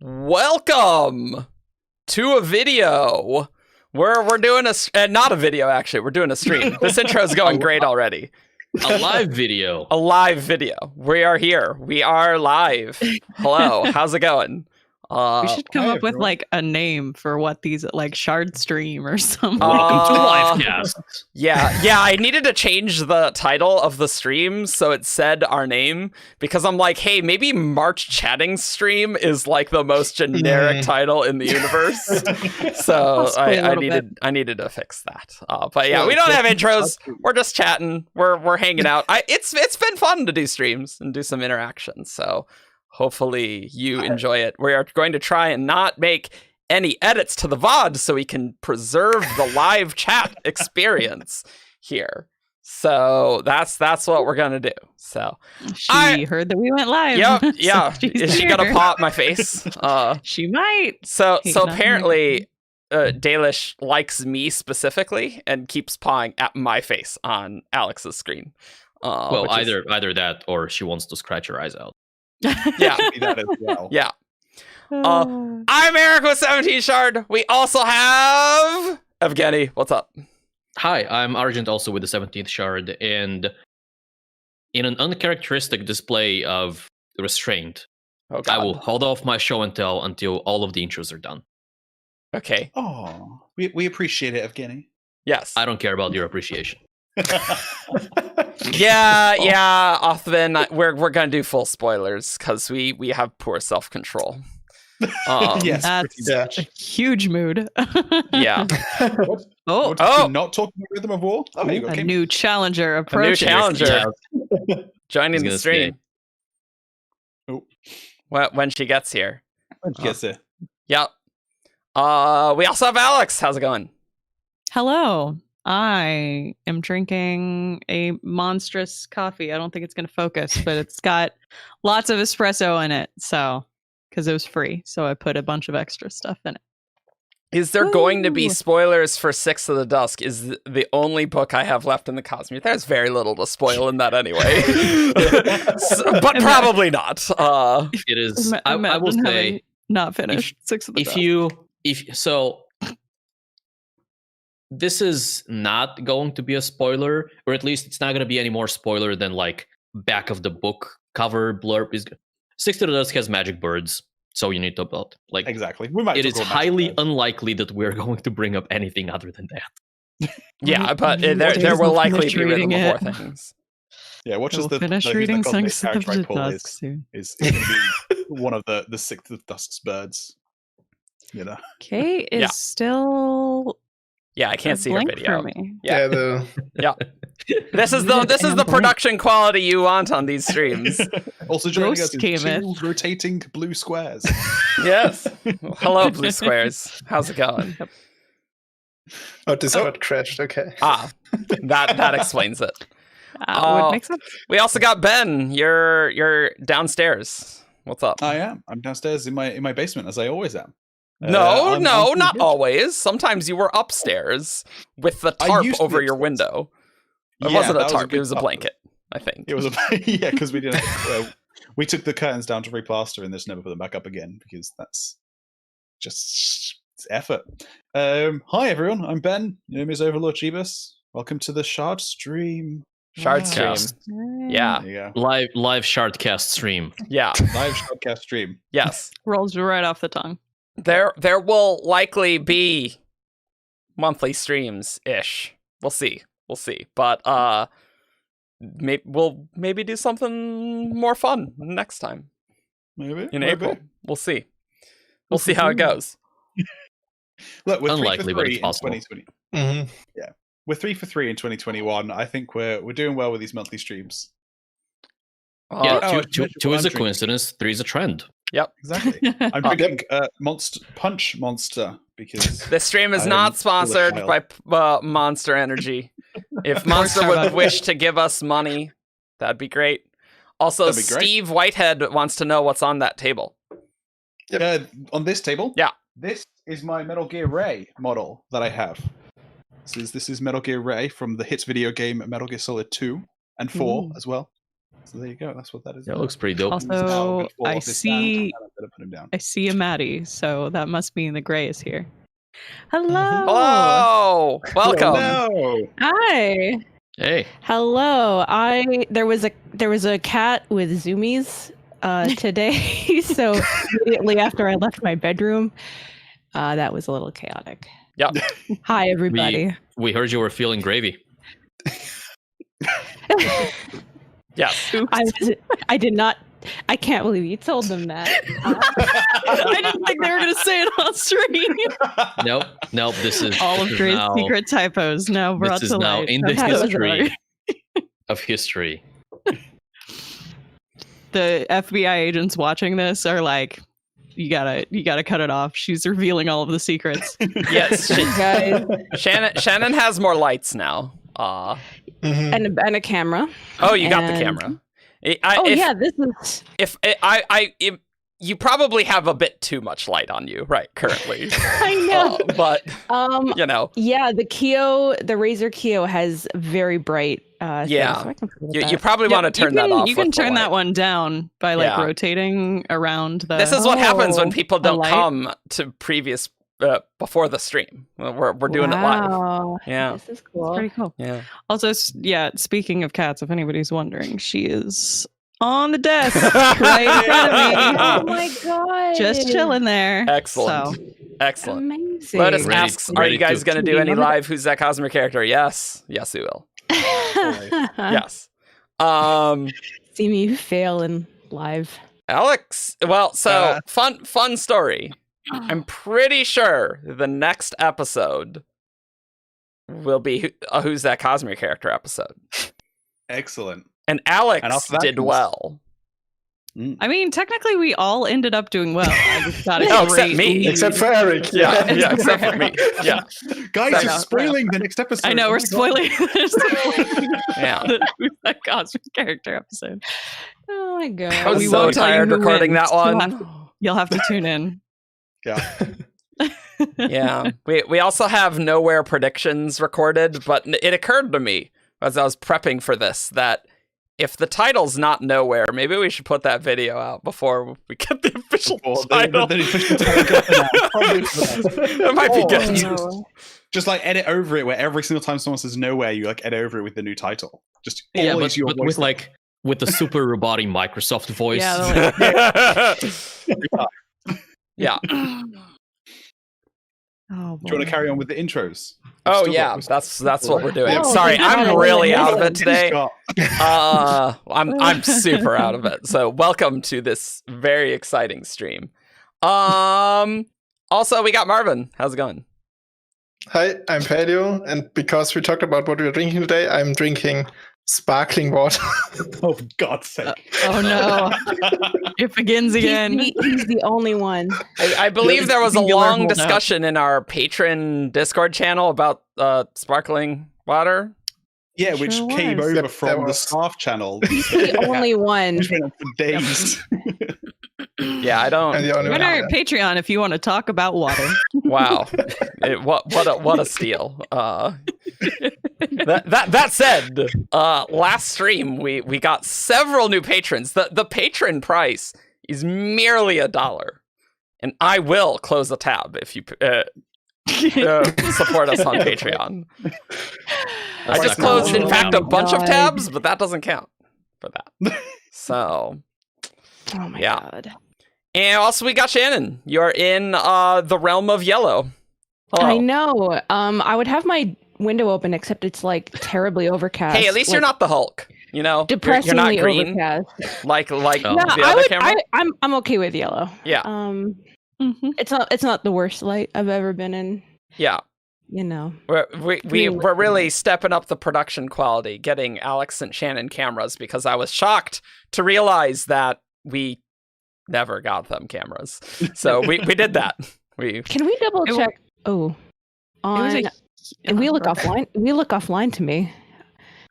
Welcome to a video. We're doing not a video actually. We're doing a stream. This intro is going great already. A live video. A live video. We are here. We are live. Hello. How's it going? We should come up with like a name for what these like shard stream or something. Welcome to Livecast. Yeah. I needed to change the title of the stream so it said our name because I'm like, hey, maybe March Chatting Stream is like the most generic title in the universe. So I needed to fix that. But yeah, we don't have intros. We're just chatting. We're hanging out. It's been fun to do streams and do some interaction. So hopefully you enjoy it. We are going to try and not make any edits to the VOD so we can preserve the live chat experience here. So that's what we're going to do. So she heard that we went live. Yep, yeah. Is she going to paw at my face? She might. So apparently Dalish likes me specifically and keeps pawing at my face on Alex's screen. Well, either that or she wants to scratch her eyes out. Yeah. That as well. Yeah. I'm Eric with 17 Shard. We also have Evgeny. What's up? Hi, I'm Argent, also with the 17th Shard, and in an uncharacteristic display of restraint, I will hold off my show and tell until all of the intros are done. Okay. Oh, we appreciate it, Evgeny. Yes. I don't care about your appreciation. Yeah, Othman, we're gonna do full spoilers because we have poor self-control. Yes, that's a huge mood. Yeah. Not talking about Rhythm of War. Oh, you got a new challenger approaching. A new challenger joining the stream. Oh, when she gets here. When she gets here. Yep. We also have Alex. How's it going? Hello. I am drinking a monstrous coffee. I don't think it's going to focus, but it's got lots of espresso in it. So, because it was free. So I put a bunch of extra stuff in it. Is there going to be spoilers for Six of the Dusk? Is the only book I have left in the Cosmere. There's very little to spoil in that anyway. But probably not. It is. I will say, not finished Six of the Dusk. This is not going to be a spoiler, or at least it's not going to be any more spoiler than like back of the book cover blurb. Six of the Dusk has magic birds, so you need to build like exactly. It is highly unlikely that we're going to bring up anything other than that. Yeah, but there will likely be Rhythm of War things. Yeah, watch as the finish reading Six of the Dusk is going to be one of the Six of the Dusk's birds. You know, Kate is still. Yeah, I can't see her video. Yeah. This is the production quality you want on these streams. Also joining us is two rotating blue squares. Yes. Hello, blue squares. How's it going? Discord crashed. Okay. That explains it. Would make sense. We also got Ben. You're downstairs. What's up? I am. I'm downstairs in my basement, as I always am. No, not always. Sometimes you were upstairs with the tarp over your window. It wasn't a tarp; it was a blanket. I think it was because we didn't. We took the curtains down to replaster and just never put them back up again because that's just effort. Hi everyone, I'm Ben. Your name is Overlord Jeebus. Welcome to the Shard Stream. Shard Stream. Yeah. There you go. Live Shardcast stream. Yeah. Live Shardcast stream. Yes. Rolls right off the tongue. There will likely be monthly streams ish. We'll see. But we'll maybe do something more fun next time. Maybe in April. We'll see. We'll see how it goes. Look, we're unlikely, but it's possible. 2020. Mm-hmm. Yeah, we're 3 for 3 in 2021. I think we're doing well with these monthly streams. Two is a coincidence. 3 is a trend. Yep, exactly. I'm drinking Punch Monster because this stream is not sponsored by Monster Energy. If Monster would wish to give us money, that'd be great. Also, Steve Whitehead wants to know what's on that table. Yep. On this table? Yeah. This is my Metal Gear Ray model that I have. This is Metal Gear Ray from the hit video game Metal Gear Solid 2 and 4 as well. So there you go. That's what that is. That looks pretty dope. Also, I see a Maddie, so that must mean the gray is here. Hello. Hello. Welcome. Hello. Hi. Hey. Hello. There was a cat with zoomies today, so immediately after I left my bedroom, that was a little chaotic. Yep. Hi everybody. We heard you were feeling gravy. Yes. I did not. I can't believe you told them that. I didn't think they were going to say it on stream. Nope. This is All of Gray's secret typos now brought this to is now light. in the history of history. The FBI agents watching this are like, you gotta cut it off. She's revealing all of the secrets. Yes. Guys. Shannon has more lights now. And a camera. Oh, you got the camera. This is. If you probably have a bit too much light on you, right? Currently, I know, but yeah, the Razer Keo has very bright. Yeah, so I can you probably want to turn that off. You can turn that one down by rotating around the. This is what happens when people don't come to previous. Before the stream, we're doing it live. Yeah, this is cool. It's pretty cool. Yeah. Also, speaking of cats, if anybody's wondering, she is on the desk right in front of me. Oh my god! Just chilling there. Excellent. So. Excellent. Amazing. Lotus asks, "Are you guys going to do any live Who's That Cosmere character?" Yes, we will. Yes. See me fail in live. Alex. Well, so fun story. I'm pretty sure the next episode will be a Who's That Cosmere character episode. Excellent. And Alex did well. I mean, technically, we all ended up doing well. I just got it except me. Except for Eric. Yeah, except for me. Yeah. Guys, you're spoiling the next episode. I know, we're spoiling the Who's That Cosmere character episode. Oh my god. I was so tired recording that one. You'll have to tune in. Yeah. Yeah. We also have Nowhere predictions recorded, but it occurred to me as I was prepping for this that if the title's not Nowhere, maybe we should put that video out before we get the official title. The official title That might be good. No. Just edit over it where every single time someone says Nowhere, you edit over it with the new title. Just always your voice. With the super robotic Microsoft voice. Yeah. Oh, do you want to carry on with the intros? Oh yeah, that's what we're doing. Oh, Sorry, I'm really out of it today. Scott. I'm super out of it. So welcome to this very exciting stream. Also we got Marvin. How's it going? Hi, I'm Pedro, and because we talked about what we're drinking today, I'm drinking sparkling water. Oh, for God's sake. Oh no. It begins again. He's the only one. I believe there was a long discussion in our patron Discord channel about sparkling water. Yeah, which Sure came was. over from the staff channel. He's the only one. Which went on for days. Yeah, I don't. And the only Join one. our Patreon if you want to talk about water. Wow, what a steal. That said, last stream we got several new patrons. The patron price is merely $1, and I will close a tab if you support us on Patreon. I just closed, in fact, a bunch of tabs, but that doesn't count for that. So, Oh my god. And also we got Shannon. You're in the realm of yellow. Hello. I know. I would have my window open, except it's terribly overcast. Hey, at least you're not the Hulk. You know, depressingly you're not green overcast. like No, the other camera. I'm okay with yellow. Yeah. It's not the worst light I've ever been in. Yeah. You know. We're really stepping up the production quality, getting Alex and Shannon cameras, because I was shocked to realize that we never got them cameras. So we did that. Can we double check? We look offline. We look offline to me.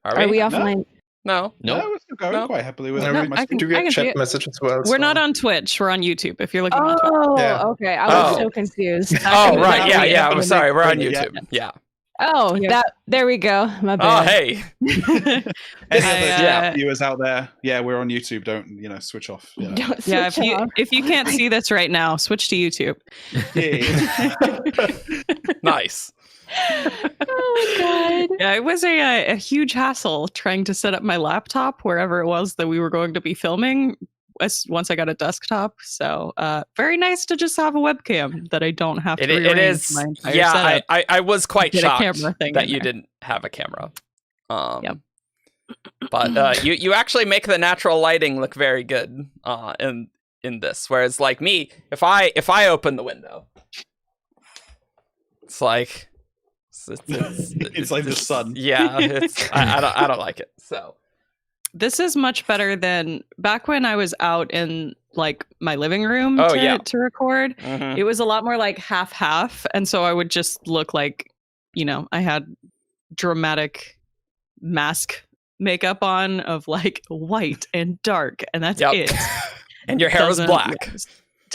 Are we offline? No. We're still going quite happily with No, it. I do get chat messages as well. We're not on Twitch. We're on YouTube. If you're looking on Twitch. Oh, okay. I was so confused. Oh, right. Yeah. I'm sorry. We're on YouTube. Yeah. Oh, Yeah. there we go. My Oh, bad. hey. Any other uh, viewers out there? Yeah, we're on YouTube. Don't switch off. You know. Don't Yeah, switch off. if you can't see this right now, switch to YouTube. Yeah. Nice. Oh my god. Yeah, it was a huge hassle trying to set up my laptop wherever it was that we were going to be filming once I got a desktop. So very nice to just have a webcam that I don't have to It rearrange is. my entire Yeah, setup. I was quite Get a shocked camera thing that in you there. didn't have a camera. Yep. But you actually make the natural lighting look very good in this. Whereas like me, if I open the window, it's like It's like the sun. Yeah, I don't like it. So This is much better than back when I was out in like my living room Oh, to, yeah. to record. mhm. It was a lot more like half, and so I would just look like, I had dramatic mask makeup on of like white and dark, and that's Yep. it. And your hair was Doesn't- black.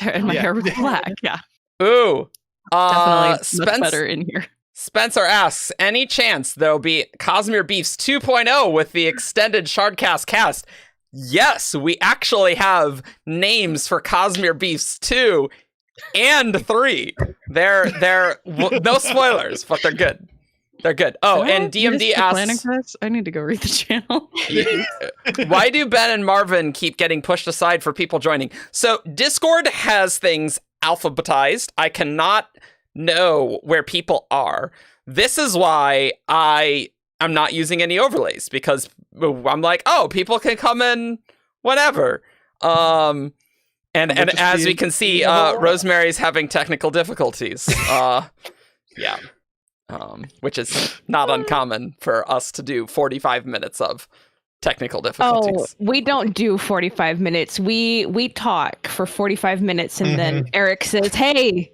And my Yeah. hair was black. Yeah, Ooh. definitely much better in here. Spencer asks, any chance there'll be Cosmere Beefs 2.0 with the extended Shardcast cast? Yes, we actually have names for Cosmere Beefs 2 and 3. They're no spoilers, but they're good. They're good. Oh, Did I and miss DMD the planning asks, for this? I need to go read the channel. why do Ben and Marvin keep getting pushed aside for people joining? So Discord has things alphabetized. I cannot know where people are. This is why I'm not using any overlays, because I'm like, oh, people can come in whenever. And just as we being- can see, Yeah. Rosemary's having technical difficulties. Yeah. Which is not uncommon for us to do 45 minutes of technical Oh, difficulties. we don't do 45 minutes. We talk for 45 minutes and then Eric says, "Hey,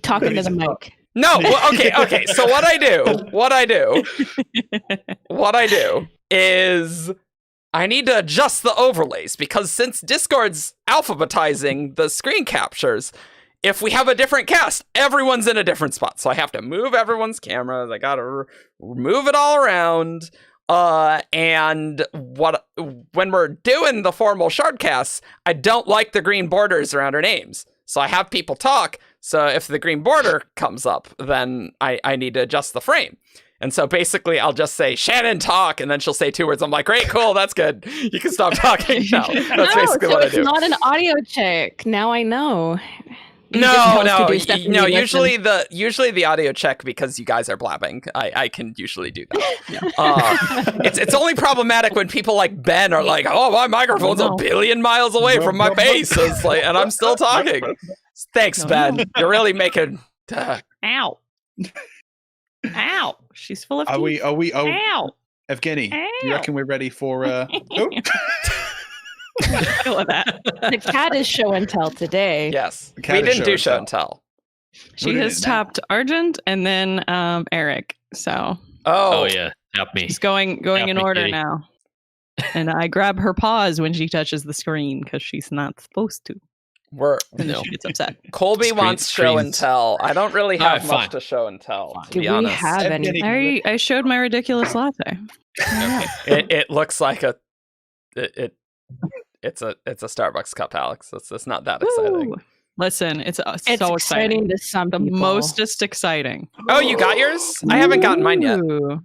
talk into the mic." No, well, okay. So what I do is I need to adjust the overlays, because since Discord's alphabetizing the screen captures, if we have a different cast, everyone's in a different spot. So I have to move everyone's cameras. I gotta move it all around. And when we're doing the formal shardcasts, I don't like the green borders around our names. So I have people talk. So if the green border comes up, then I need to adjust the frame. And so basically I'll just say, Shannon, talk, and then she'll say 2 words. I'm like, great, cool, that's good. You can stop talking now. That's basically so what I it's do. not an audio check. Now I know. You just have to do Stephanie Listen. Usually the audio check, because you guys are blabbing. I can usually do that. It's only problematic when people like Ben are like, oh, my microphone's a billion miles away from my base. It's like, and I'm still talking. Thanks, Ben. You're really making. Ow. Ow. She's full of Are we? teeth. Oh, Ow. Evgeny, you Ow. reckon we're ready for? Oh. Feel that. The cat is show and tell today. Yes, The we cat is didn't do show and tell. She Who did has it now? tapped Argent and then Eric. So Oh yeah, help me. it's going in me, order kitty. now. And I grab her paws when she touches the screen because she's not supposed to. We're And then No. she gets upset. Colby wants show and screens. tell. I don't really have Alright, much fine. to show and tell. To Do be we honest, have any? Evgeny, I showed my ridiculous latte. it looks like it's a Starbucks cup, Alex. It's not that exciting. Woo. Listen, it's It's so exciting exciting. to some The people. mostest exciting. Oh, you got yours? I haven't gotten mine yet. Ooh.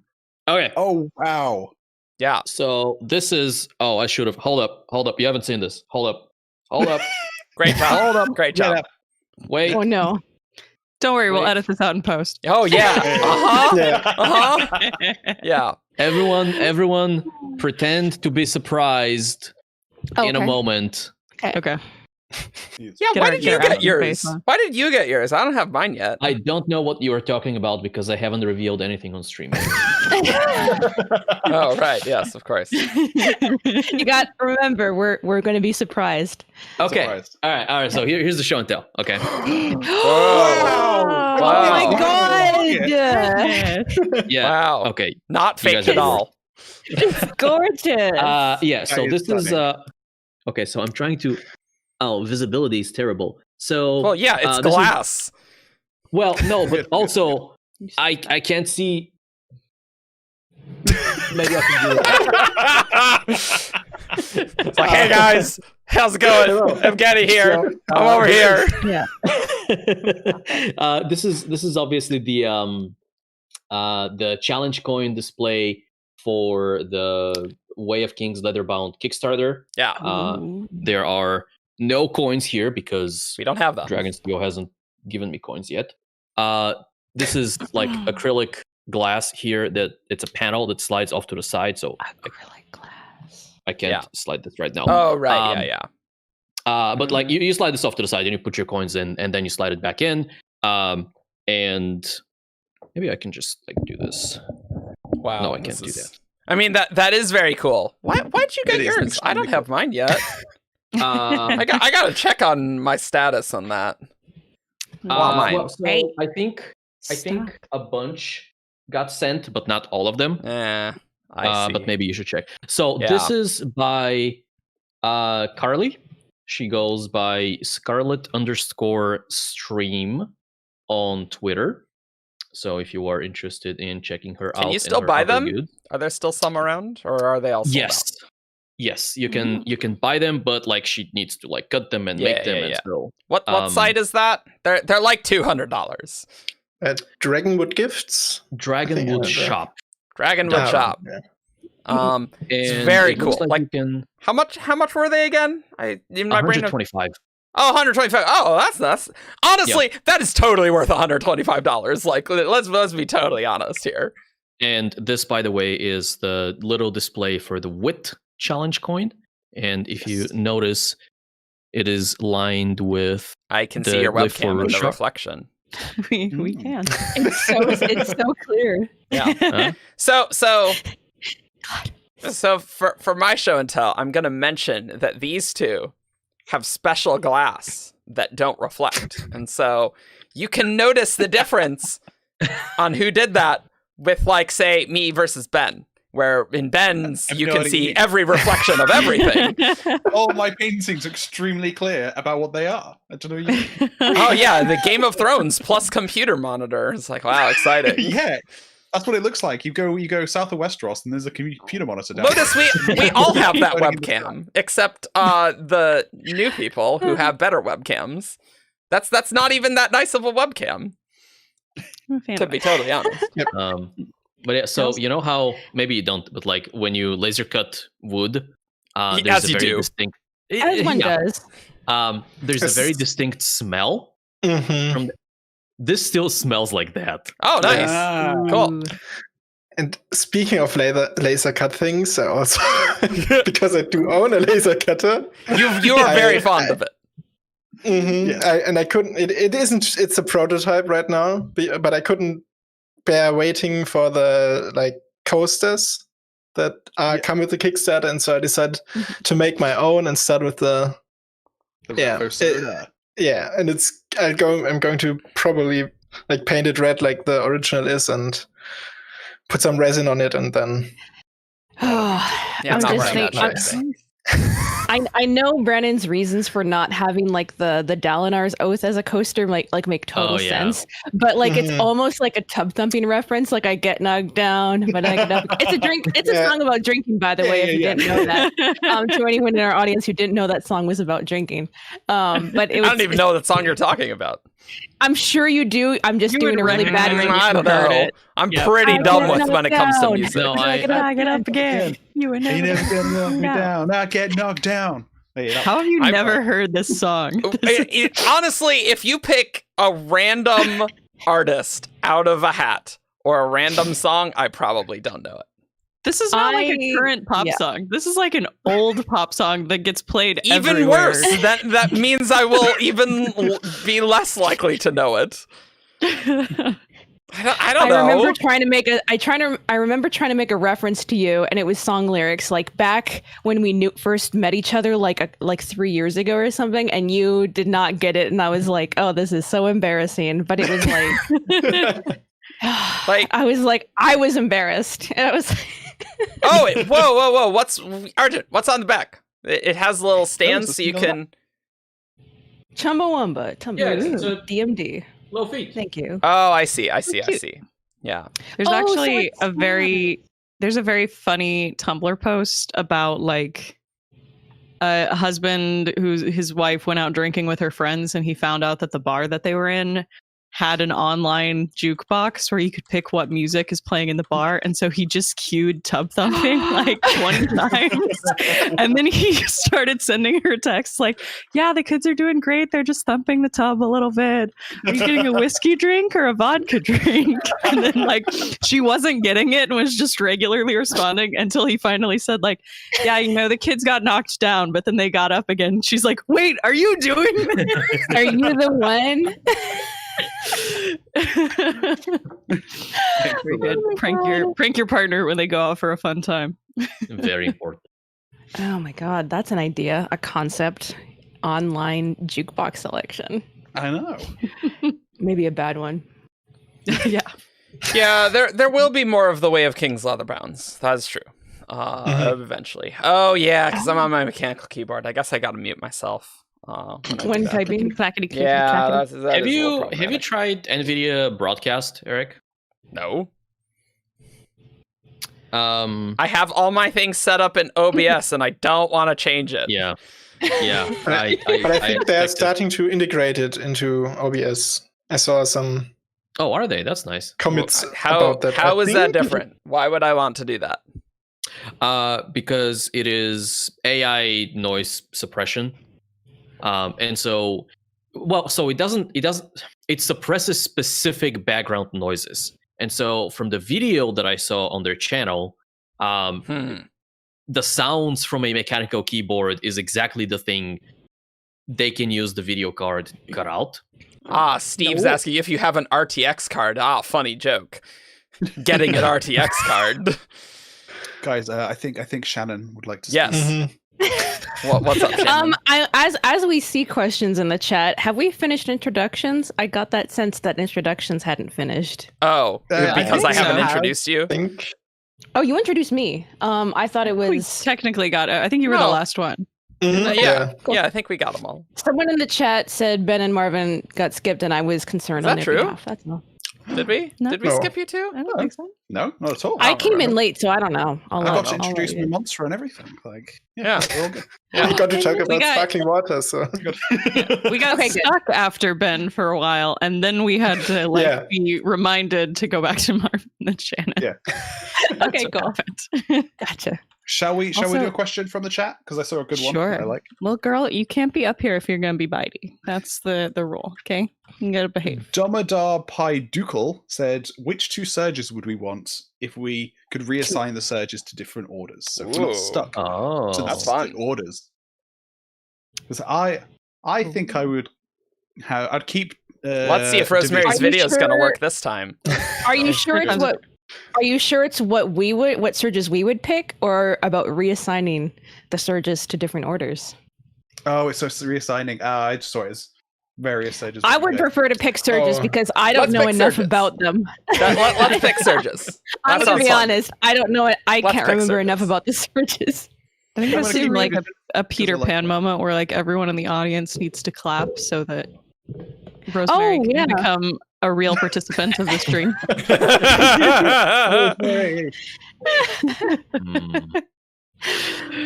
Okay, Oh wow! Yeah. so this is. Oh, I should have. Hold up. You haven't seen this. Hold up. Great job. Hold up. Great Get job. up. Wait. Oh no! Don't worry, we'll Wait. edit this out in post. Oh yeah. Uh-huh. Yeah. Uh-huh. Yeah. Everyone, pretend to be surprised in a Okay. moment. Okay. Yeah, Get why our- did get you our get acting yours? face on. Why did you get yours? I don't have mine yet. I don't know what you are talking about because I haven't revealed anything on stream. Oh, right. Yes, of course. You got remember, we're going to be surprised. Okay. Surprised. All right. So here's the show and tell. Okay. Oh my Wow. god! Yeah. Wow. Okay. Not You guys faked at are- all. It's gorgeous. Yeah. So is this is stunning. okay. So I'm trying to. Oh, visibility is terrible. So Well, yeah, it's this is- glass. well, no, but also I can't see Maybe I can do that. It's like, hey guys, how's it going? Hello. Evgeny here. So, I'm over here. Yeah. This is obviously the challenge coin display for the Way of Kings Leatherbound Kickstarter. Yeah, There are no coins here because we don't have them. Dragon Studio hasn't given me coins yet. This is like acrylic glass here that it's a panel that slides off to the side, so Acrylic glass. I can't slide this right now. Oh, right. Yeah. But like you slide this off to the side and you put your coins in and then you slide it back in. And maybe I can just like do this. Wow. No, I can't do that. I mean, that is very cool. Why'd you get It is yours? I don't have mine yet. I got to check on my status on that. Mine. Well, so I think a bunch got sent, but not all of them. I see. But maybe you should check. So Yeah. this is by Carly. She goes by Scarlet_stream on Twitter. So if you are interested in checking her out, Can you and still her buy other them? goods- Are there still some around, or are they all sold out? Yes, you can buy them, but like she needs to like cut them and make them. And so What site is that? They're like $200. Dragonwood Gifts. Dragonwood Shop. Dragonwood Shop. Yeah. It's And very it looks cool. Like you can How much were they again? In my brain. 125. Oh, 125. Oh, that's nuts. Honestly, that is totally worth $125. Like, let's be totally honest here. And this, by the way, is the little display for the Wit challenge coin. And if you notice, it is lined with I can the see your glyph for webcam in the Russia. reflection. we can. It's so clear. Yeah. So for my show and tell, I'm going to mention that these two have special glass that don't reflect. And so you can notice the difference on who did that with, like, say, me versus Ben, where in Ben's you can see every reflection of everything. All my paintings extremely clear about what they are. I don't know. Oh, yeah, the Game of Thrones plus computer monitor. It's like, wow, exciting. Yeah. That's what it looks like. You go south of Westeros, and there's a computer monitor down. Lotus, we all have that webcam, except the new people who have better webcams. That's not even that nice of a webcam, to be totally honest. But yeah, so you know how maybe you don't, but like when you laser cut wood, there's as a you very do. distinct. As one does. There's a very distinct smell. Mm-hmm. This still smells like that. Oh, nice. Cool. And speaking of laser cut things, I also because I do own a laser cutter. You are very fond of it. Mm-hmm. Yeah. I couldn't. It isn't. It's a prototype right now, but I couldn't bear waiting for the like coasters that come with the Kickstarter, and so I decided to make my own and start with the yeah. And I'm going to probably like paint it red like the original is, and put some resin on it, and then. Yeah, I'm it's not just right now, thinking. I know Brennan's reasons for not having like the Dalinar's Oath as a coaster make total sense, but like it's almost like a tub thumping reference. Like I get knocked down, but I get up. It's a drink. It's a song about drinking, by the way. If you didn't know that, to anyone in our audience who didn't know that song was about drinking, but it was, I don't even know that song you're talking about. I'm sure you do. I'm just doing a really bad. I don't know. I'm pretty dumb with when it comes to music. No, Get up again. You were You never gonna knock me down. Not get knocked down. How have you never heard this song? Honestly, if you pick a random artist out of a hat or a random song, I probably don't know it. This is not like a current pop song. This is like an old pop song that gets played even everywhere. worse. That means I will even be less likely to know it. I don't know. I remember trying to make I remember trying to make a reference to you, and it was song lyrics like back when we first met each other like 3 years ago or something, and you did not get it, and I was like, oh, this is so embarrassing. But it was like I was like, I was embarrassed, and I was oh, whoa! What's Arjun? What's on the back? It has little stands so you can. Chumbawamba, Yeah, it's a- DMD. Low feet. Thank you. Oh, I see. cute. Yeah. There's Oh, so actually it's a very there's a very funny Tumblr post about like a husband his wife went out drinking with her friends, and he found out that the bar that they were in had an online jukebox where you could pick what music is playing in the bar, and so he just queued Tub Thumping like 20 times, and then he started sending her texts like, yeah, the kids are doing great, they're just thumping the tub a little bit, are you getting a whiskey drink or a vodka drink? And then like she wasn't getting it and was just regularly responding until he finally said like, yeah, you know, the kids got knocked down but then they got up again. She's like, wait, are you doing this? Are you the one? Very good. Prank your partner when they go out for a fun time. Very important. Oh my god, that's an idea, a concept. Online jukebox selection. I know. Maybe a bad one. Yeah, there will be more of the way of King's Leatherbounds. That's true. Eventually. Oh yeah, because I'm on my mechanical keyboard. I guess I gotta mute myself. When typing, clackety, yeah, that have you tried NVIDIA Broadcast, Eric? No. I have all my things set up in OBS, and I don't want to change it. Yeah. But I think they're starting to integrate it into OBS. I saw some. Oh, are they? That's nice. Comments how about that. How is that different? Why would I want to do that? Because it is AI noise suppression. And so it suppresses specific background noises. And so from the video that I saw on their channel, the sounds from a mechanical keyboard is exactly the thing they can use the video card cut out. Steve's asking if you have an RTX card. Funny joke. Getting an RTX card. Guys, I think Shannon would like to speak. Yes. What's up, Shannon? As we see questions in the chat, have we finished introductions? I got that sense that introductions hadn't finished. Oh, because I haven't introduced you. Oh, you introduced me. I thought it was. We technically got it. I think you were the last one. Yeah, I think we got them all. Someone in the chat said Ben and Marvin got skipped, and I was concerned on their behalf. That's all. Did we? No. Did we skip you too? I don't think so. No, not at all. I came in late, so I don't know. I got to introduce my monster and everything. Like, yeah. We're all good. We got to talk about sparkling water, so we got stuck after Ben for a while, and then we had to be reminded to go back to Marvin and Shannon. Yeah. Okay, cool. Gotcha. Shall we do a question from the chat? Because I saw a good one. Sure. That I like. Well, girl, you can't be up here if you're going to be bitey. That's the rule. Okay, you got to behave. Domadar Pi Ducal said, "Which two surges would we want if we could reassign the surges to different orders? So we're not stuck to that's the fun. orders." Because I think I would. I'd keep. Let's see if Rosemary's video is going to work this time. Are you sure it's what? Are you sure it's what surges we would pick, or about reassigning the surges to different orders? Oh, it's just reassigning. I just saw it as various surges. I would prefer to pick surges because I don't know enough about them. Let's pick surges. I'm going to be honest. I don't know it. I can't remember enough about the surges. I think that seemed like a Peter Pan moment where like everyone in the audience needs to clap so that Rosemary can become a real participant of the stream.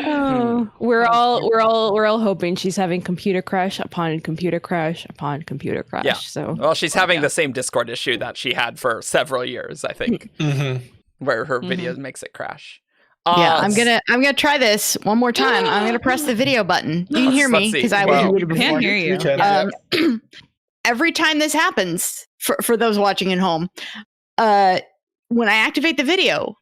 Oh, we're all hoping she's having computer crash upon computer crash upon computer crash. Yeah. So well, she's having the same Discord issue that she had for several years, I think, where her video makes it crash. Yeah, I'm gonna try this one more time. I'm gonna press the video button. You can hear me because I was muted before. Can't hear you. Every time this happens, for those watching at home, when I activate the video,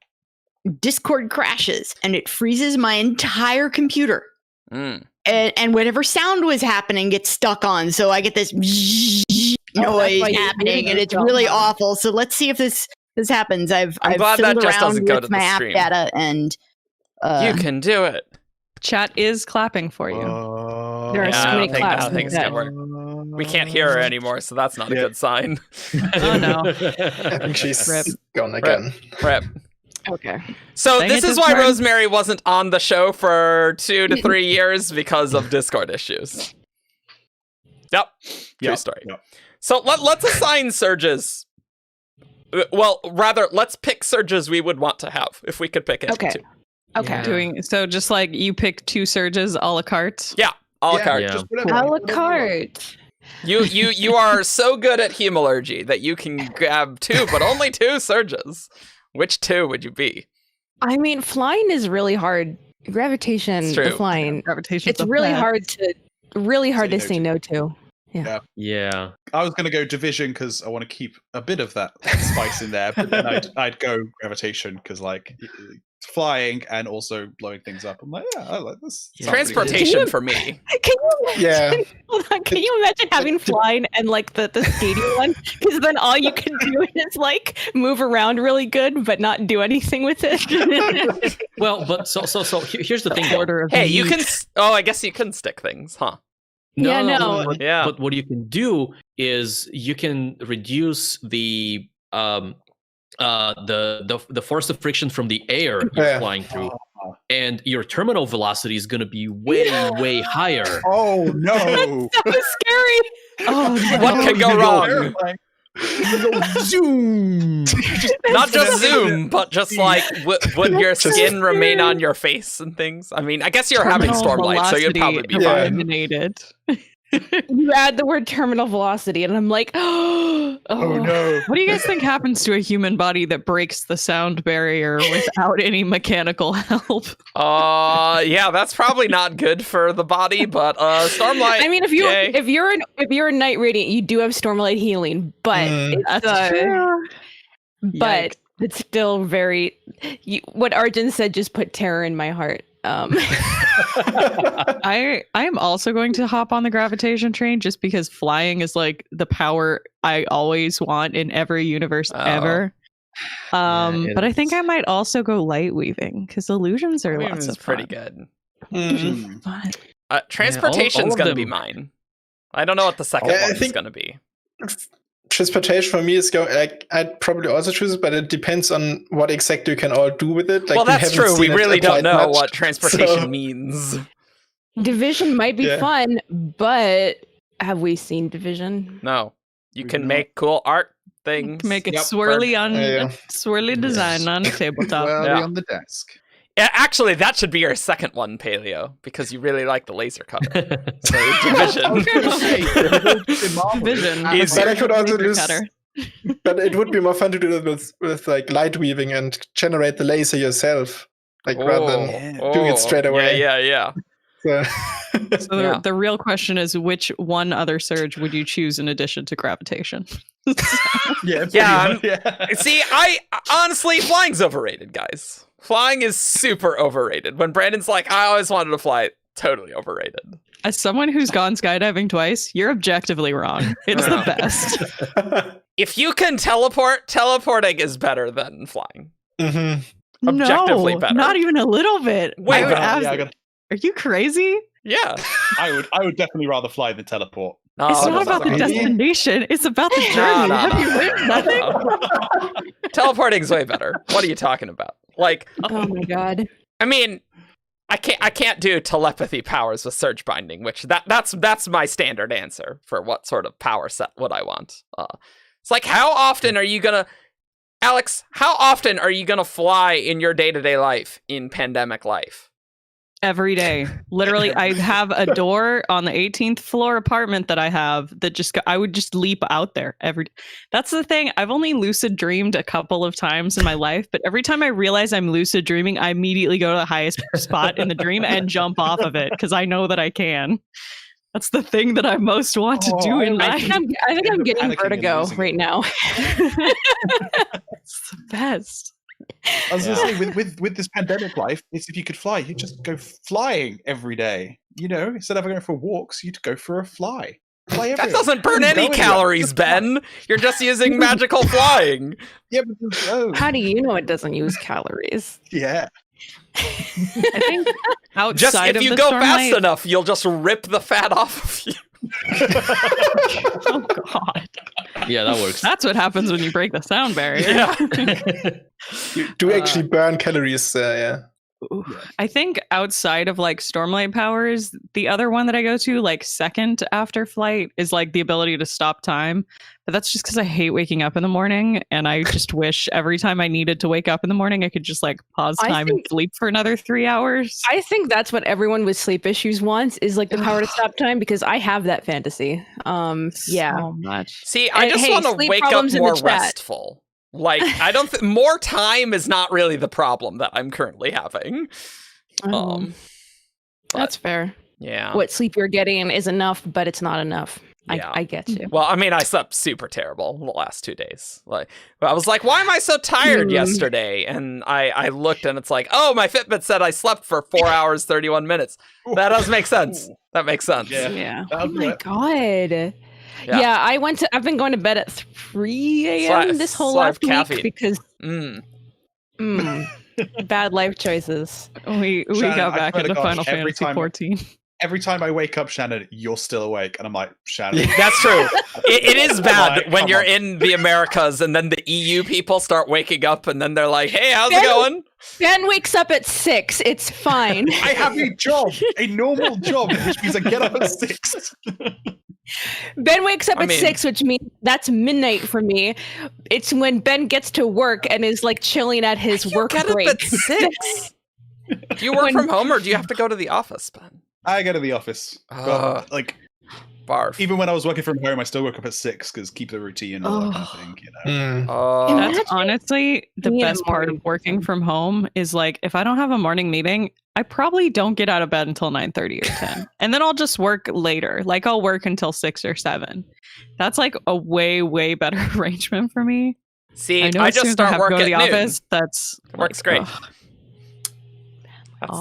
Discord crashes and it freezes my entire computer. And whatever sound was happening gets stuck on, so I get this noise happening, and it's really awful. So let's see if this happens. I've glad that just doesn't go to my the app stream. data, and you can do it. Chat is clapping for you. There are so many claps. I don't think it's gonna work. We can't hear her anymore, so that's not a good sign. Oh no! I think she's gone again. Rip. Okay. So this is why Rosemary wasn't on the show for 2 to 3 years, because of Discord issues. Yep. True story. Yep. So let's assign surges Well, rather, let's pick surges we would want to have if we could pick it. Okay. Okay. Yeah. So just like you pick 2 surges a la carte. Yeah, a la carte. Yeah. Just whatever, A la whatever you want. carte. You are so good at hemalurgy that you can grab 2, but only 2 surges. Which 2 would you be? I mean, flying is really hard. Gravitation, It's true. flying. Gravitation. It's really hard to say no to. Yeah. I was going to go division because I want to keep a bit of that spice in there, but then I'd go gravitation because like flying and also blowing things up. I'm like, yeah, I like this. Yeah. Transportation for me. Can you imagine? Hold on, can you imagine having flying and like the skating one? Because then all you can do is like move around really good, but not do anything with it. Well, but so here's the thing. Order of Hey, you meat. can. I guess you can stick things, huh? Yeah, no. Yeah. But what you can do is you can reduce the force of friction from the air you're Yeah. flying through, and your terminal velocity is going to be way higher. Oh no! That was scary. Oh, no. What could go wrong? Terrifying. You go zoom. Not just zoom, but just like would your skin remain on your face and things? I mean, I guess you're having Terminal stormlight, so you'd probably be velocity fine. eliminated. You add the word terminal velocity, and I'm like, oh no! What do you guys think happens to a human body that breaks the sound barrier without any mechanical help? Yeah, that's probably not good for the body, but stormlight. I mean, if you're a Night Radiant, you do have Stormlight healing, but That's true. but Yikes. it's still very. What Arjun said just put terror in my heart. I am also going to hop on the gravitation train just because flying is like the power I always want in every universe ever. But I think I might also go light weaving because illusions are lots of fun. pretty good. Mm. Fun. Transportation's of gonna them- be mine. I don't know what the second Yeah, I one's think- gonna be. Transportation for me is going. Like, I'd probably also choose it, but it depends on what exactly you can all do with it. Like, Well, we that's haven't true. We seen it really don't applied know much, what transportation so- means. Division might be Yeah. fun, but have we seen Division? No, you We can do make cool art things. Make it Yep, swirly on Yeah. swirly design on a tabletop. Well, Yeah. on the desk. Yeah, actually, that should be your second one, Paleo, because you really like the laser cutter. So division. Vision. Easy. But I could also Laser use. cutter. But it would be more fun to do it with like light weaving and generate the laser yourself, like rather than doing it straight away. Yeah. So, So Yeah. the real question is, which one other surge would you choose in addition to gravitation? Yeah, Yeah, See, I honestly, flying's overrated, guys. Flying is super overrated. When Brandon's like, I always wanted to fly, totally overrated. As someone who's gone skydiving twice, you're objectively wrong. It's the best. If you can teleport, teleporting is better than flying. Mhm. Objectively no, better. not even a little bit. Way I would better. Are you crazy? Yeah. I would definitely rather fly than teleport. No, It's no, not no, about the no. destination. It's about the No, journey. no, Have you no, learned no, nothing? no. Teleporting's way better. What are you talking about? Like, Oh my god. I mean, I can't do telepathy powers with surge binding, which that's my standard answer for what sort of power set would I want. It's like, how often are you gonna, Alex? How often are you gonna fly in your day-to-day life in pandemic life? Every day. Literally, I have a door on the 18th floor apartment that I have that I would just leap out there every. That's the thing. I've only lucid dreamed a couple of times in my life, but every time I realize I'm lucid dreaming, I immediately go to the highest spot in the dream and jump off of it because I know that I can. That's the thing that I most want to do in I life. think I'm getting panicking and vertigo losing right it. now. It's the best. I was going to say, with this pandemic life, it's if you could fly, you just go flying every day. You know, instead of going for walks, you'd go for a fly. Fly That everywhere. doesn't burn Go any anywhere. calories, Just fly. Ben. You're just using magical flying. Yeah, but oh, How do you know it doesn't use calories? yeah. I think outside Just if of you the go storm fast light- enough, you'll just rip the fat off of you. Oh God, Yeah, that works. that's what happens when you break the sound barrier. Yeah. You do actually burn calories there, yeah. I think outside of like Stormlight powers, the other one that I go to like second after flight is like the ability to stop time. But that's just because I hate waking up in the morning, and I just wish every time I needed to wake up in the morning, I could just like pause time and sleep for another 3 hours. I think that's what everyone with sleep issues wants, is like the power to stop time, because I have that fantasy. Yeah. So much. See, I just want to wake up more restful. Like, I don't more time is not really the problem that I'm currently having. That's fair. Yeah. What sleep you're getting is enough, but it's not enough. Yeah. I get you. Well, I mean, I slept super terrible the last 2 days. Like, I was like, why am I so tired yesterday? And I looked, and it's like, oh, my Fitbit said I slept for 4 hours, 31 minutes. That does make sense. That makes sense. Yeah. Oh my God. Yeah, I've been going to bed at 3 a.m. this whole last week because bad life choices. We Shannon, got back into Final Fantasy 14. Every time I wake up, Shannon, you're still awake. And I'm like, Shannon. That's true. It is bad when you're in the Americas and then the EU people start waking up and then they're like, hey, how's it going? Ben wakes up at 6. It's fine. I have a job, a normal job, which means I get up at 6. Ben wakes up at 6, which means that's midnight for me. It's when Ben gets to work and is like chilling at his work break. Up at 6? Do you work from home or do you have to go to the office, Ben? I go to the office. But, like, barf. Even when I was working from home, I still woke up at 6 because keep the routine and all that kind of thing. You know? That's honestly the best part of working from home is like, if I don't have a morning meeting, I probably don't get out of bed until 9:30 or 10. And then I'll just work later. Like I'll work until 6 or 7. That's like a way, way better arrangement for me. See, I just start work at noon. Office, that's works great.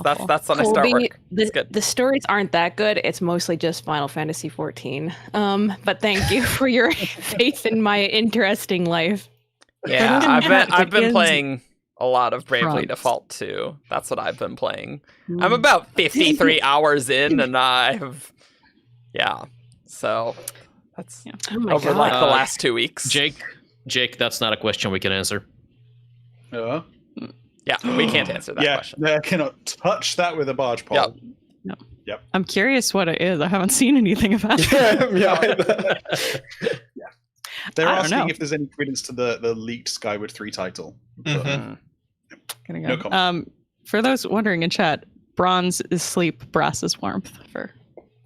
That's when I start work. The stories aren't that good. It's mostly just Final Fantasy 14. But thank you for your faith in my interesting life. Yeah, I've been playing a lot of Bravely Default 2. That's what I've been playing. I'm about 53 hours in, and I have, so that's over like the last 2 weeks. Jake, that's not a question we can answer. Yeah, we can't answer that question. I cannot touch that with a barge pole. Yep. I'm curious what it is. I haven't seen anything about it. They're asking if there's any credence to the leaked Skyward 3 title. No comment. For those wondering in chat, bronze is sleep, brass is warmth for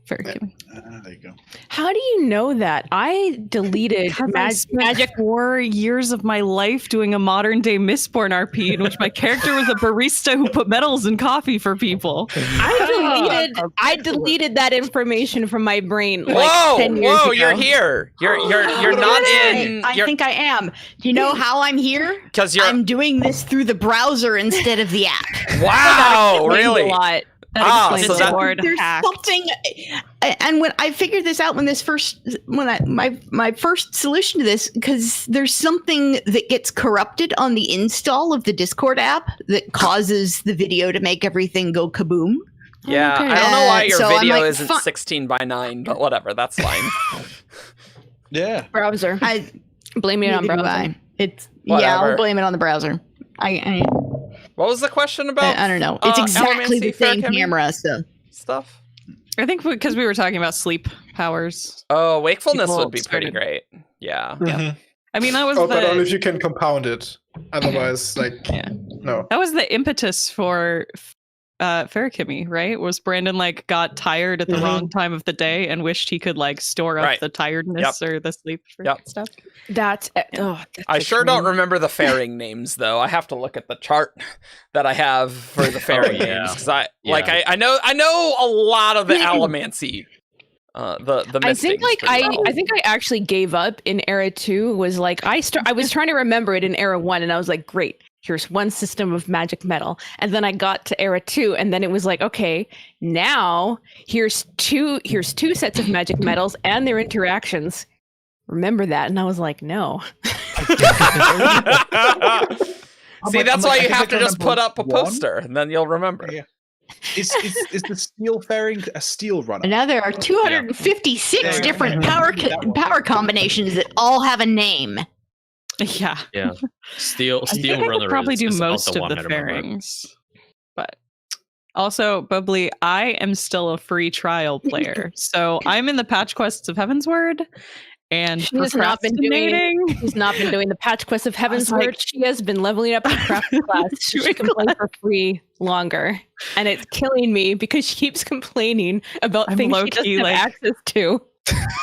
Fairy-Kimi. There you go. How do you know that? I deleted Magic 4 years of my life doing a modern day Mistborn RP in which my character was a barista who put medals in coffee for people. I deleted that information from my brain like 10 years ago. You're here. You're not in. I think I am. Do you know how I'm here? Because I'm doing this through the browser instead of the app. Wow, really? A lot. There's something, and when I figured this out, my first solution to this, because there's something that gets corrupted on the install of the Discord app that causes the video to make everything go kaboom. Yeah, I don't know why your video isn't 16:9, but whatever, that's fine. Browser. I blame it on browser. I'll blame it on the browser. What was the question about? I don't know. It's exactly the same camera stuff. I think because we were talking about sleep powers. Oh, wakefulness would be pretty great. Yeah. I mean, that was but only if you can compound it. Otherwise, no. That was the impetus for Fairy-Kimi, right? Was Brandon got tired at the wrong time of the day and wished he could store up the tiredness or the sleep stuff? I sure don't remember the fairing names though. I have to look at the chart that I have for the fairing names because I know a lot of the Allomancy. The I think I think I actually gave up in Era 2. Was I was trying to remember it in Era 1 and I was like, great. Here's one system of magic metal. And then I got to Era 2 and then it was like, okay, now here's two sets of magic metals and their interactions. Remember that? And I was like, no. See, that's why you have to just put up a poster and then you'll remember. Yeah. Is the steel fairing a steel runner? Now there are 256 different power combinations that all have a name. Yeah. Steel I think runner. I could probably do is most the of the one fairings, but Also, Bubbly, I am still a free trial player. So I'm in the Patch Quests of Heavensward and She has not been doing. procrastinating. She's not been doing the Patch Quest of Heaven's like- Word. She has been leveling up her craft class. So she can play for free longer, and it's killing me because she keeps complaining about I'm things she low-key, doesn't have like- access to.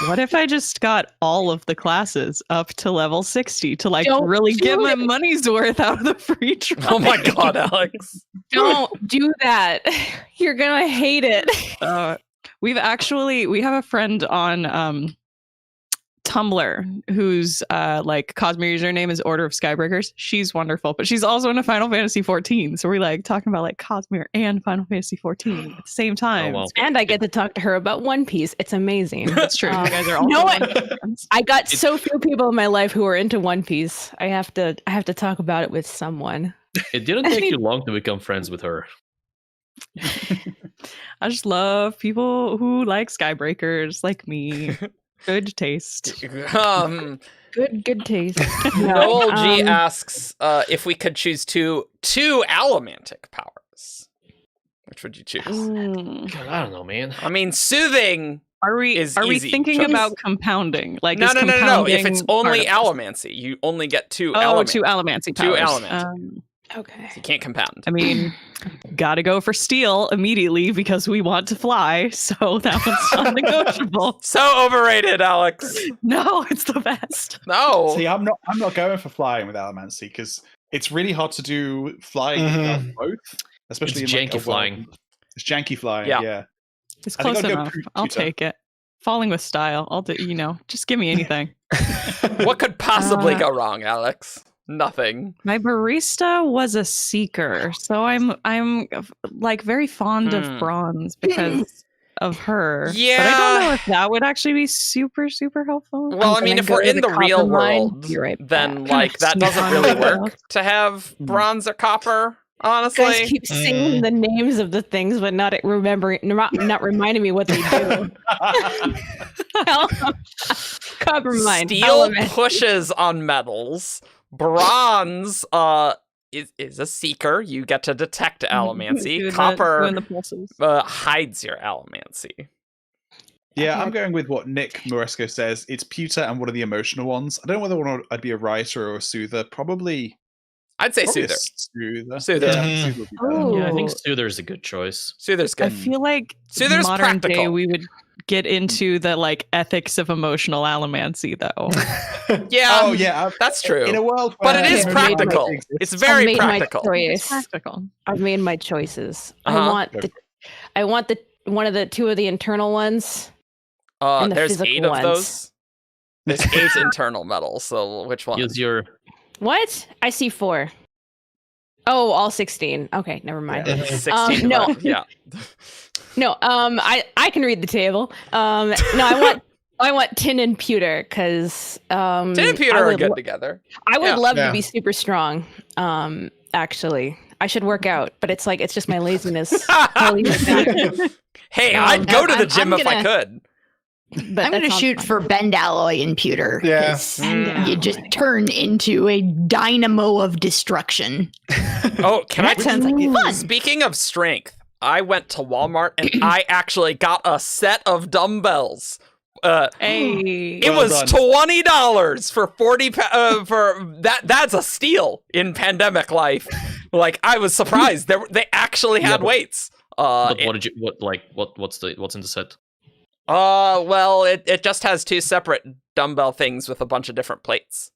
What if I just got all of the classes up to level 60 to like Don't really do get my it. money's worth out of the free trial? Oh my god, Alex. Don't do that. You're gonna hate it. We have a friend on Tumblr whose like Cosmere username is Order of Skybreakers. She's wonderful, but she's also in a Final Fantasy 14. So we're like talking about like Cosmere and Final Fantasy 14 at the same time. Oh, wow. And I get to talk to her about One Piece. It's amazing. That's true. You guys are all no, I got so few people in my life who are into One Piece. I have to talk about it with someone. It didn't take you long to become friends with her. I just love people who like Skybreakers like me. Good taste. Good taste. Noel G asks if we could choose two allomantic powers. Which would you choose? God, I don't know, man. I mean, soothing. Are we easy thinking choice. about compounding? Like No. is If compounding it's only part of this? allomancy, you only get two Oh, allomancy. two allomancy Two powers. allomancy. Okay. You can't compound. I mean, gotta go for steel immediately because we want to fly. So that one's non-negotiable. So overrated, Alex. No, it's the best. No. See, I'm not going for flying with Allomancy because it's really hard to do flying without both, especially It's in like, janky a flying. world- It's janky flying. Yeah. Yeah. It's I think close I'd go enough. Tutor. I'll take it. Falling with style. I'll do. Just give me anything. What could possibly go wrong, Alex? Nothing. My barista was a seeker, so I'm like very fond of bronze because of her. But I don't know if that would actually be super helpful. Well, I mean, if we're in the real world, Be right then back. like that doesn't really work to have bronze or copper. You guys Honestly, keep singing the names of the things, but not reminding me what they do. Copper mine. steel Element. pushes on metals. Bronze is a seeker. You get to detect allomancy. Doing Copper the pulses. hides your allomancy. Yeah, I'm going with what Nick Moresco says. It's pewter and one of the emotional ones. I don't know whether I'd be a writer or a soother. Probably I'd say a soother. soother. Soother. Yeah, soother would be better. Ooh. Yeah, I think Soother's a good choice. Soother's I good. feel like Soother's modern day practical. we would get into the like ethics of emotional allomancy though. Yeah. Oh yeah, That's true. in a world, But it where is emotional practical. exists- It's very made practical. My It's choice. practical. I've made my choices. Uh-huh. I want the one of the two of the internal ones. and the There's physical 8 of ones. those. There's 8 internal metals. So which one? Use your What? I see 4. Oh, all 16. Okay, never mind. Yeah. 16. no. Yeah. No, I can read the table. No, I want tin and pewter because Tin and pewter are good together. I would Yeah. love Yeah. to be super strong. Actually, I should work out, but it's like it's just my laziness. holding me back. Hey, I'd go to the gym I'm if I could. But I'm that going to sounds shoot fun. for bend alloy and pewter. Yeah. 'cause Mm. You just turn into a dynamo of destruction. Oh, can I That sounds like fun. Speaking of strength, I went to Walmart and I actually got a set of dumbbells. Hey. It Well was done. $20 for 40 for that. That's a steal in pandemic life. Like I was surprised they actually had but- weights. But what did you what's in the set? Well, it just has 2 separate dumbbell things with a bunch of different plates.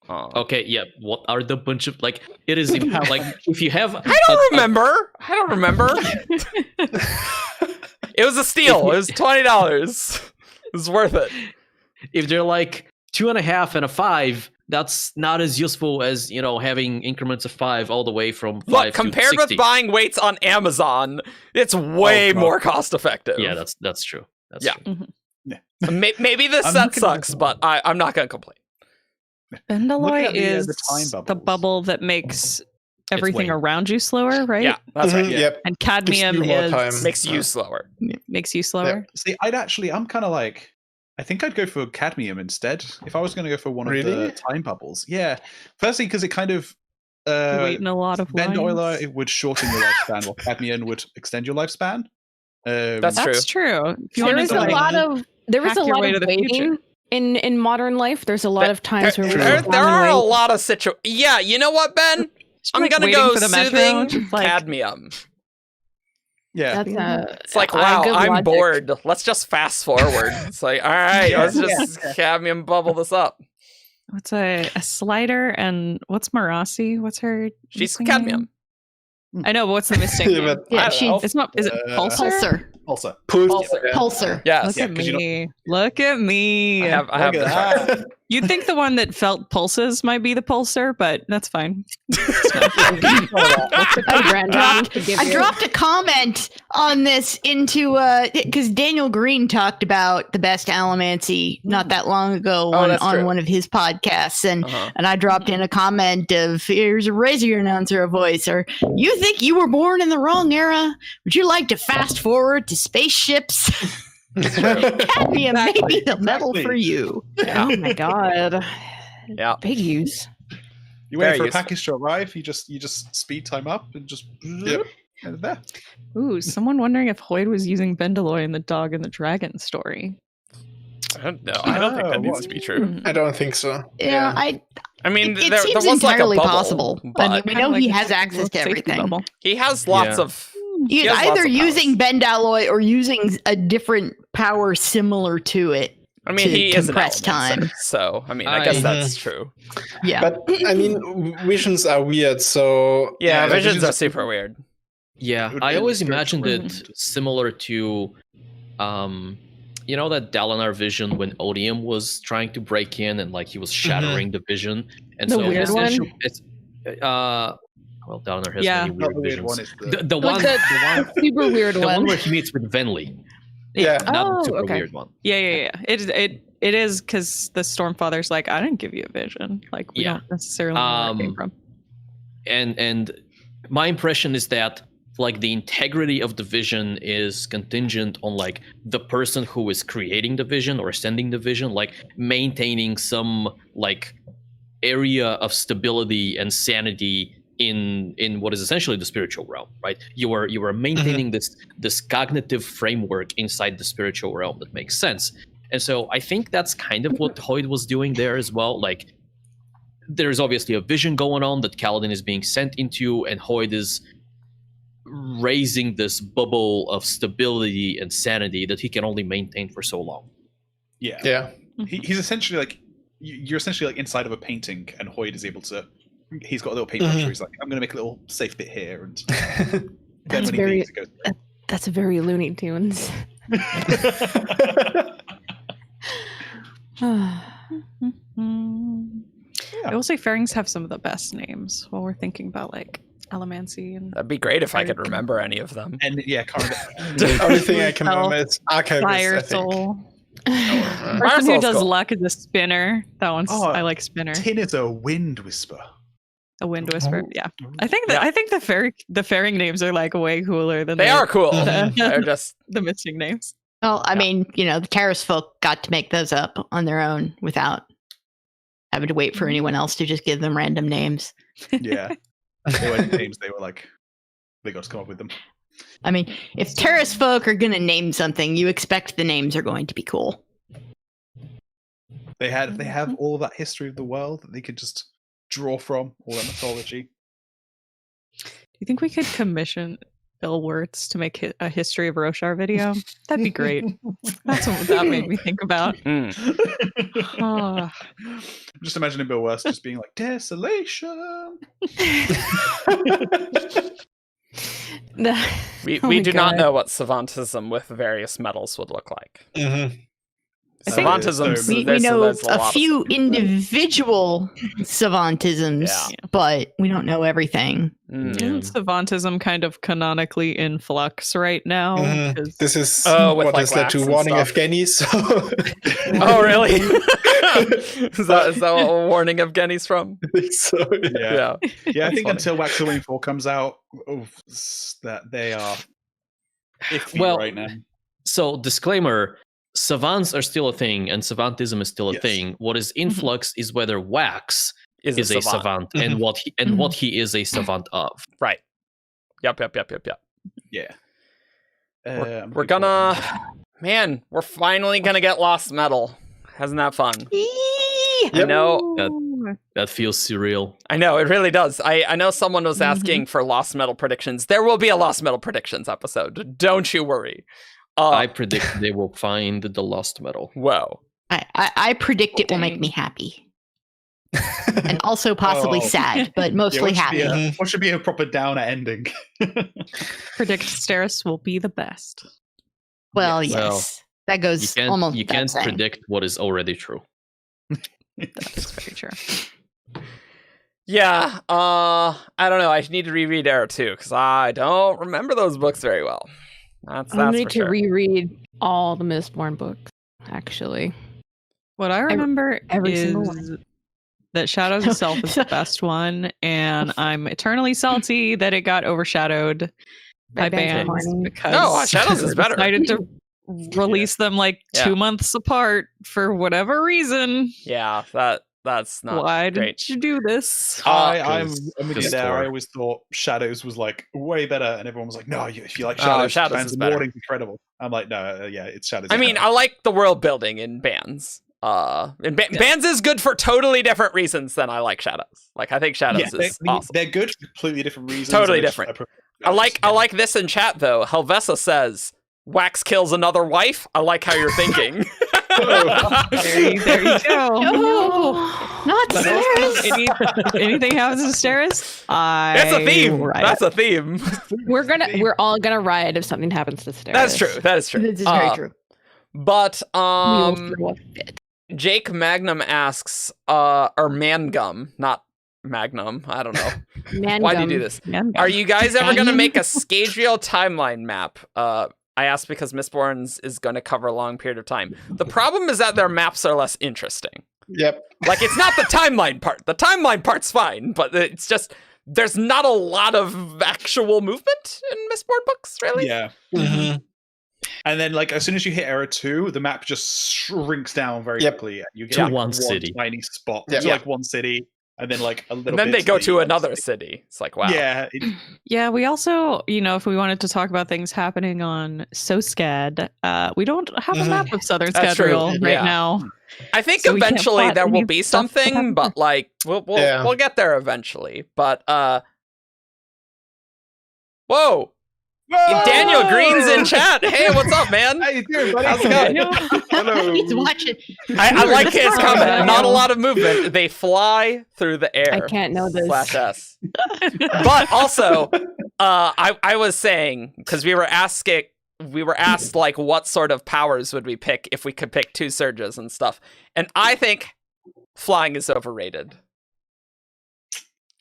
Okay, yeah. What are the bunch of like? It is like if you have. I don't remember. It was a steal. It was $20. It was worth it. If they're like 2.5 and a 5, that's not as useful as having increments of 5 all the way from 5 Look, to compared 60. with buying weights on Amazon, it's way God. more cost effective. Yeah, that's true. That's Yeah. true. Maybe this I'm set looking at sucks, the- but I'm not gonna complain. Bendalloy at the is time the bubbles. bubble that makes everything weight. around you slower, right? Yeah, that's right. Mhm, Yeah. Yep. And Gives cadmium you more is time. Makes you slower. makes you Yeah. slower. See, I'm kind of like, I think I'd go for cadmium instead if I was going to go for one of Really? the time bubbles. Yeah, firstly because it kind of You're waiting a lot of Bendoiler, lines. it would shorten your lifespan, while Cadmium would extend your lifespan. That's true. If you There wanted was to, a like, lot of hack your way to the waiting future. in modern life. There's a lot of times where we there sit down are and a wait. lot of situations. Yeah, you know what, Ben? I'm like, gonna waiting go for the metro, soothing just like- cadmium. Yeah. That's It's like, a wow, good I'm logic. bored. Let's just fast forward. It's like, all right, Yeah. let's just cadmium bubble this up. What's a slider and what's Marasi? What's her? She's missing cadmium. name? I know, but what's the mistake? Yeah, name? but- Yeah, I don't know. It's not. Is it Pulsar? Pulsar. Pulsar. Pulsar. Yes. Look Yeah, at 'cause you me. Look at me. I have Look at the that. You'd think the one that felt pulses might be the pulsar, but that's fine. Oh, Brandon, I dropped a comment on this into because Daniel Green talked about the best Allomancy not that long ago Oh, that's true. on one of his podcasts, and Uh-huh. and I dropped in a comment of here's a Razor announcer voice, or you think you were born in the wrong era? Would you like to fast forward to spaceships? Cadmium may be the metal Exactly. for you. Oh my god. Yeah. Big use. You wait Very for a useful. package to arrive. You just speed time up and just Yep. and there. Ooh, someone wondering if Hoyd was using Bendaloy in the Dog and the Dragon story. I don't know. I don't think that needs to be true. I don't think so. Yeah, I mean, it there seems was like a entirely bubble, possible. I but mean, we know he has access to Safety everything. bubble. he has lots Yeah. of. He's He has lots either of powers. using Bendalloy or using a different power similar to it. I mean, to he is an compress Allomancer, time. so I mean, I guess that's true. Yeah. But I mean, visions are weird, so Yeah, Yeah, visions visions are are super weird. Yeah, It would I be always spiritual imagined world. it similar to, you know, that Dalinar vision when Odium was trying to break in and like he was shattering the vision, and The so weird one? essentially it's well, Dalinar has Yeah. many Not weird the weird visions. one. It's the, The one, Super weird the one one. where he meets with Venli, yeah. not Oh, the super okay. weird one. Yeah. It is because the Stormfather's like, I didn't give you a vision. Like, we Yeah. don't necessarily know where it came from. And my impression is that like the integrity of the vision is contingent on like the person who is creating the vision or sending the vision, like maintaining some like area of stability and sanity in what is essentially the spiritual realm, right? You are maintaining this cognitive framework inside the spiritual realm that makes sense. And so I think that's kind of what Hoyd was doing there as well. Like there's obviously a vision going on that Kaladin is being sent into, and Hoyd is raising this bubble of stability and sanity that he can only maintain for so long. yeah. Yeah. He's essentially like you're essentially like inside of a painting, and Hoyd is able to. He's got a little paintbrush where he's like, I'm going to make a little safe bit here, and then That's when he very- leaves, it goes. That's very Looney Tunes. I will say Fairings have some of the best names while we're thinking about like Allomancy and That'd be great if I could remember any of them. And yeah, The only thing I can remember is Archivist, Fire I think. Soul. Fire Person who Soul's does cool. luck is a spinner. That one's Oh, I like spinner. Tin is a wind whisper. A wind whisper. Yeah. I think the fairing names are like way cooler than They are cool. the- They're just the missing names. Well, I mean, the Terrace folk got to make those up on their own without having to wait for anyone else to just give them random names. Yeah, they weren't names. They were like they got to come up with them. I mean, if Terrace folk are going to name something, you expect the names are going to be cool. They have all of that history of the world that they could just draw from, all that mythology. Do you think we could commission Bill Wirtz to make a history of Roshar video? That'd be great. That's what that made me think about. Oh. Just imagining Bill Wurst just being like, desolation. we Oh my do not God. know what savantism with various metals would look like. I think- Savantism. We there's know lot a of- few individual savantisms, Yeah. but we don't know everything. Mm. Isn't Savantism kind of canonically in flux right now? Mhm. 'Cause- This is Oh, with, what like, is that wax to and warning stuff. Evgeny, so Oh, really? is that what Warning of Genny's from? I think so. Yeah, Yeah. yeah. I think funny. until Wax Wing 4 comes out, that they are iffy Well, right now. So, disclaimer, savants are still a thing and savantism is still a Yes. thing. What is in flux is whether wax is a savant. and what he is a savant of. Right. Yep. Yeah. We're gonna, man, we're finally gonna get Lost Metal. Hasn't that fun? I know that feels surreal. I know it really does. I know someone was asking for Lost Metal predictions. There will be a Lost Metal predictions episode. Don't you worry. I predict they will find the Lost Metal. Whoa. I predict it will make me happy. And also possibly sad, but mostly happy. What should be a proper downer ending? Predict Steris will be the best. Well, yes. That goes almost. You can't predict what is already true. That is very true. Yeah, I don't know. I need to reread Era 2 because I don't remember those books very well. That's I need for to sure. reread all the Mistborn books, actually. What I remember every is single one. that Shadows of Self is the best one, and I'm eternally salty that it got overshadowed by Bands were bands horny. because Shadows is better. decided to release them like 2 months apart for whatever reason. Yeah, that's not Why great. did you do this? I'm with you there. I always thought Shadows was like way better, and everyone was like, "No, if you like Shadows, Shadows is better. Warning's incredible." I'm like, "No, yeah, it's Shadows." I mean, I like the world building in bands. And bands is good for totally different reasons than I like Shadows. Like I think Shadows is awesome. They're good for completely different reasons. Totally different. I like this in chat though. Helvesa says Wax kills another wife. I like how you're thinking. There you go. No, not Steris. Anything happens to Steris? That's a theme. That's a theme. We're all gonna riot if something happens to Steris. That's true. That is true. This is very true. But We will throw a fit. Jake Magnum asks, or Mangum, not Magnum. I don't know. Why do you do this? Are you guys ever going to make a Scadrial timeline map? I asked because Mistborn is going to cover a long period of time. The problem is that their maps are less interesting. Yep. Like, it's not the timeline part. The timeline part's fine, but it's just, there's not a lot of actual movement in Mistborn books, really. Yeah. Mm-hmm. And then, like, as soon as you hit Era 2, the map just shrinks down very quickly. You get like, one city, tiny spot, like one city, and then like a little. And then they go to another city. It's like, wow. Yeah. Yeah. We also, if we wanted to talk about things happening on SoScad, we don't have a map of Southern Scadrial right now. I think eventually there will be something, but like we'll get there eventually. But whoa. Daniel Green's in chat. Hey, what's up, man? How you doing, buddy? How's it going? Hello. He's watching. I like his comment. Not a lot of movement. They fly through the air. I can't know this. /S. But also, I was saying, because we were asked like what sort of powers would we pick if we could pick 2 surges and stuff. And I think flying is overrated.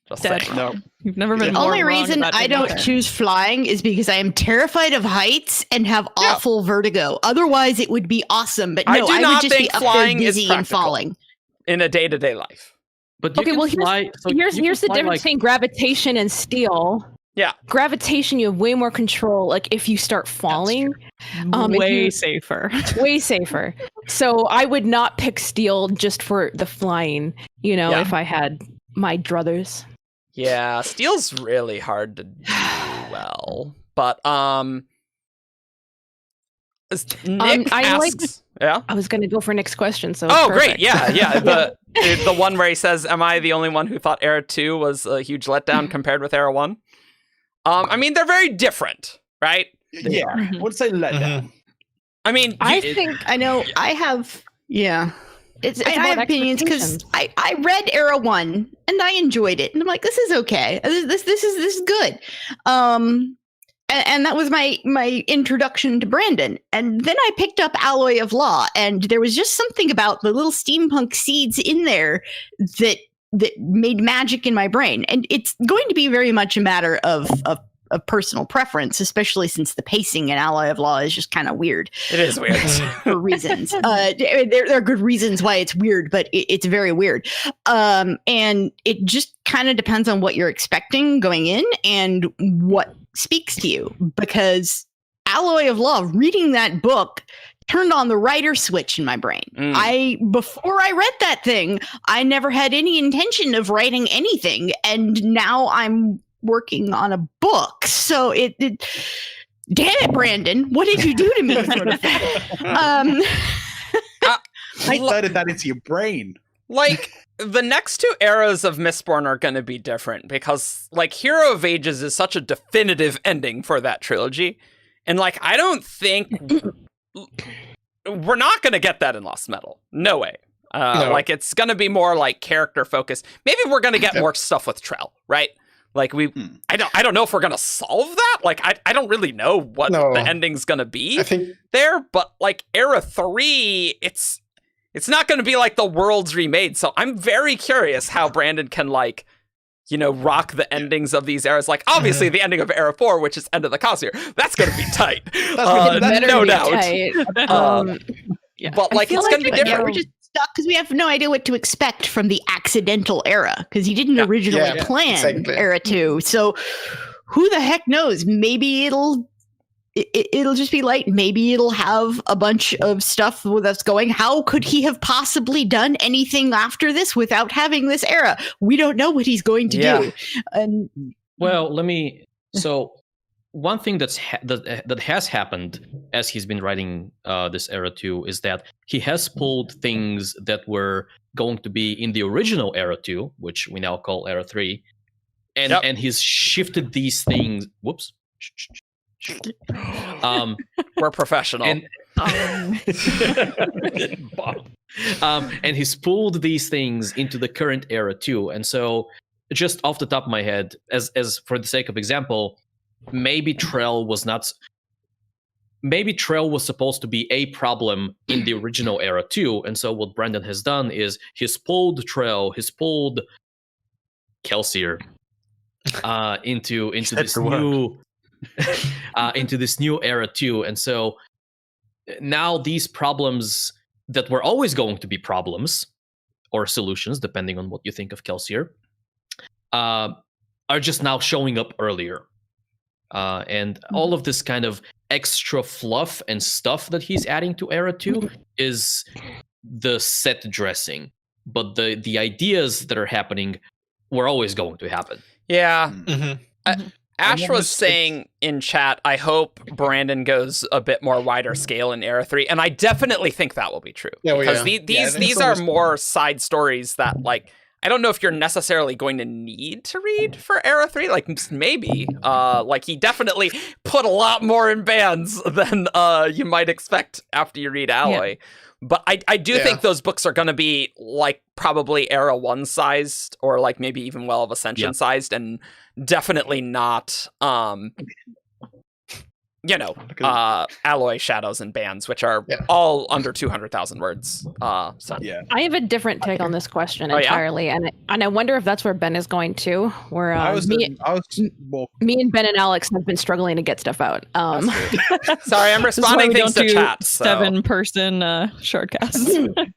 Just saying. No. You've never been. The only reason I don't choose flying is because I am terrified of heights and have awful vertigo. Otherwise, it would be awesome. But no, I would just be up there dizzy and falling in a day-to-day life. But you can fly. Here's the difference between gravitation and steel. Yeah, gravitation, you have way more control. Like if you start falling, way safer. Way safer. So I would not pick steel just for the flying. If I had my druthers. Yeah, steel's really hard to do well, but Nick asks, I was going to go for Nick's question. So great, yeah. The one where he says, "Am I the only one who thought Era 2 was a huge letdown compared with Era 1?" I mean, they're very different, right? Yeah, I would say letdown. I mean, I think I know. I have I have opinions because I read Era 1 and I enjoyed it, and I'm like, this is okay. This is good. And that was my introduction to Brandon. And then I picked up Alloy of Law, and there was just something about the little steampunk seeds in there that made magic in my brain. And it's going to be very much a matter of personal preference, especially since the pacing in Alloy of Law is just kind of weird. It is weird for reasons. There are good reasons why it's weird, but it's very weird. And it just kind of depends on what you're expecting going in and what speaks to you. Because Alloy of Law, reading that book turned on the writer switch in my brain. Before I read that thing, I never had any intention of writing anything, and now I'm working on a book. So it damn it, Brandon, what did you do to me? Sort of I loaded that into your brain. Like, the next two eras of Mistborn are going to be different because, like, Hero of Ages is such a definitive ending for that trilogy. And, like, I don't think we're not going to get that in Lost Metal. No way. No. Like, it's going to be more, like, character focused. Maybe we're going to get more stuff with Trell, right? Like, I don't know if we're going to solve that. Like, I don't really know what the ending's going to be there. But, like, Era 3, it's not going to be like the world's remade. So I'm very curious how Brandon can, like, you know, rock the endings of these eras. Like, obviously, the ending of Era 4, which is End of the Cosmere, that's going to be tight. No doubt. But, like, it's going to be different. Yeah, we're just stuck because we have no idea what to expect from the accidental era because he didn't originally plan Era 2. So who the heck knows? Maybe it'll just be light. Maybe it'll have a bunch of stuff that's going. How could he have possibly done anything after this without having this era? We don't know what he's going to do. And well, so one thing that has happened as he's been writing this Era 2 is that he has pulled things that were going to be in the original Era 2, which we now call Era 3, and he's shifted these things. Whoops. We're professional. And he's pulled these things into the current Era 2. And so, just off the top of my head, as for the sake of example, maybe Trell was supposed to be a problem in the original Era 2. And so what Brandon has done is he's pulled Trell, he's pulled Kelsier into this new into this new Era 2. And so now these problems that were always going to be problems or solutions, depending on what you think of Kelsier, are just now showing up earlier. And all of this kind of extra fluff and stuff that he's adding to Era 2 is the set dressing. But the ideas that are happening were always going to happen. Yeah. Ash was saying in chat, I hope Brandon goes a bit more wider scale in Era 3, and I definitely think that will be true. Because these are more side stories that, like, I don't know if you're necessarily going to need to read for Era 3. Like, maybe. Like, he definitely put a lot more in bands than you might expect after you read Alloy. Yeah. But I do think those books are going to be, like, probably Era 1 sized, or, like, maybe even Well of Ascension sized, and definitely not, Alloy, Shadows, and Bands, which are all under 200,000 words. I have a different take on this question entirely, and I wonder if that's where Ben is going to. Where me and Ben and Alex have been struggling to get stuff out. Sorry, I'm responding things to chat. 7-person shortcasts.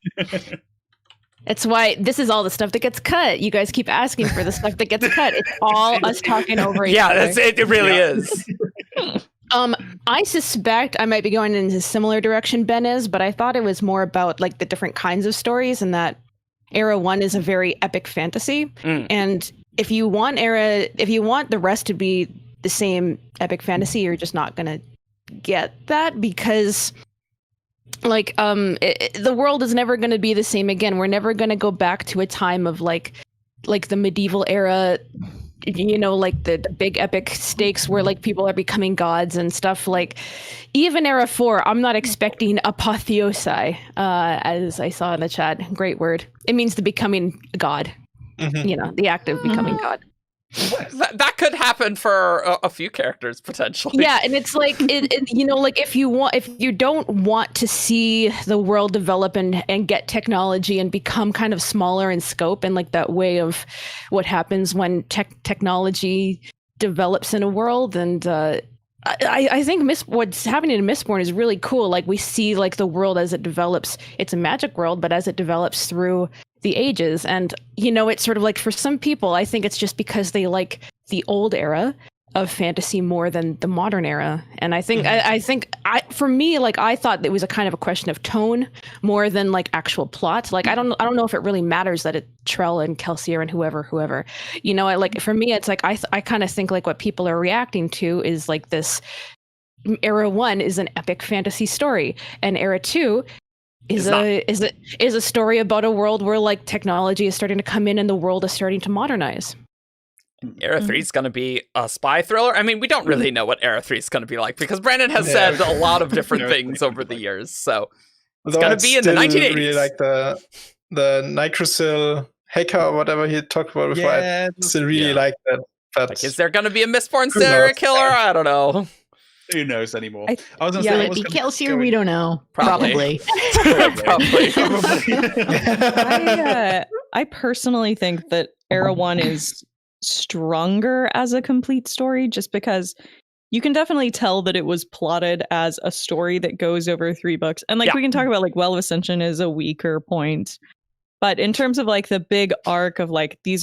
It's why this is all the stuff that gets cut. You guys keep asking for the stuff that gets cut. It's all us talking over each other. Yeah, it really is. I suspect I might be going in a similar direction Ben is, but I thought it was more about, like, the different kinds of stories, and that Era 1 is a very epic fantasy. And if you want the rest to be the same epic fantasy, you're just not going to get that, because, like, the world is never going to be the same again. We're never going to go back to a time of like the medieval era, you know, like the big epic stakes where, like, people are becoming gods and stuff. Like, even Era 4, I'm not expecting apotheosi, as I saw in the chat. Great word. It means the becoming god. You know, the act of becoming god. That could happen for a few characters potentially. Yeah, and it's like you know, like, if you don't want to see the world develop and get technology and become kind of smaller in scope, and like that way of what happens when technology develops in a world, and I think what's happening in Mistborn is really cool. Like, we see, like, the world as it develops. It's a magic world, but as it develops through the ages. And, you know, it's sort of like, for some people, I think it's just because they like the old era. fantasy more than the modern era. And I think for me, like, I thought it was a kind of a question of tone more than like actual plot. Like, I don't know if it really matters that it's Trell and Kelsier and whoever, you know, like for me, it's like, I kind of think like what people are reacting to is like this era 1 is an epic fantasy story, and era 2 is a story about a world where like technology is starting to come in and the world is starting to modernize. Era 3 is going to be a spy thriller. I mean, we don't really know what Era 3 is going to be like because Brandon has said a lot of different things over the years. So it's going to be in the 1980s. Really like the Nitrosil hacker or whatever he talked about before. I still really like that. But like, is there going to be a Mistborn serial killer? I don't know. Who knows anymore? I was gonna say, be Kelsier, we don't know. Probably. Probably. I personally think that Era 1 is stronger as a complete story, just because you can definitely tell that it was plotted as a story that goes over 3 books. And like we can talk about like Well of Ascension is a weaker point. But in terms of like the big arc of like these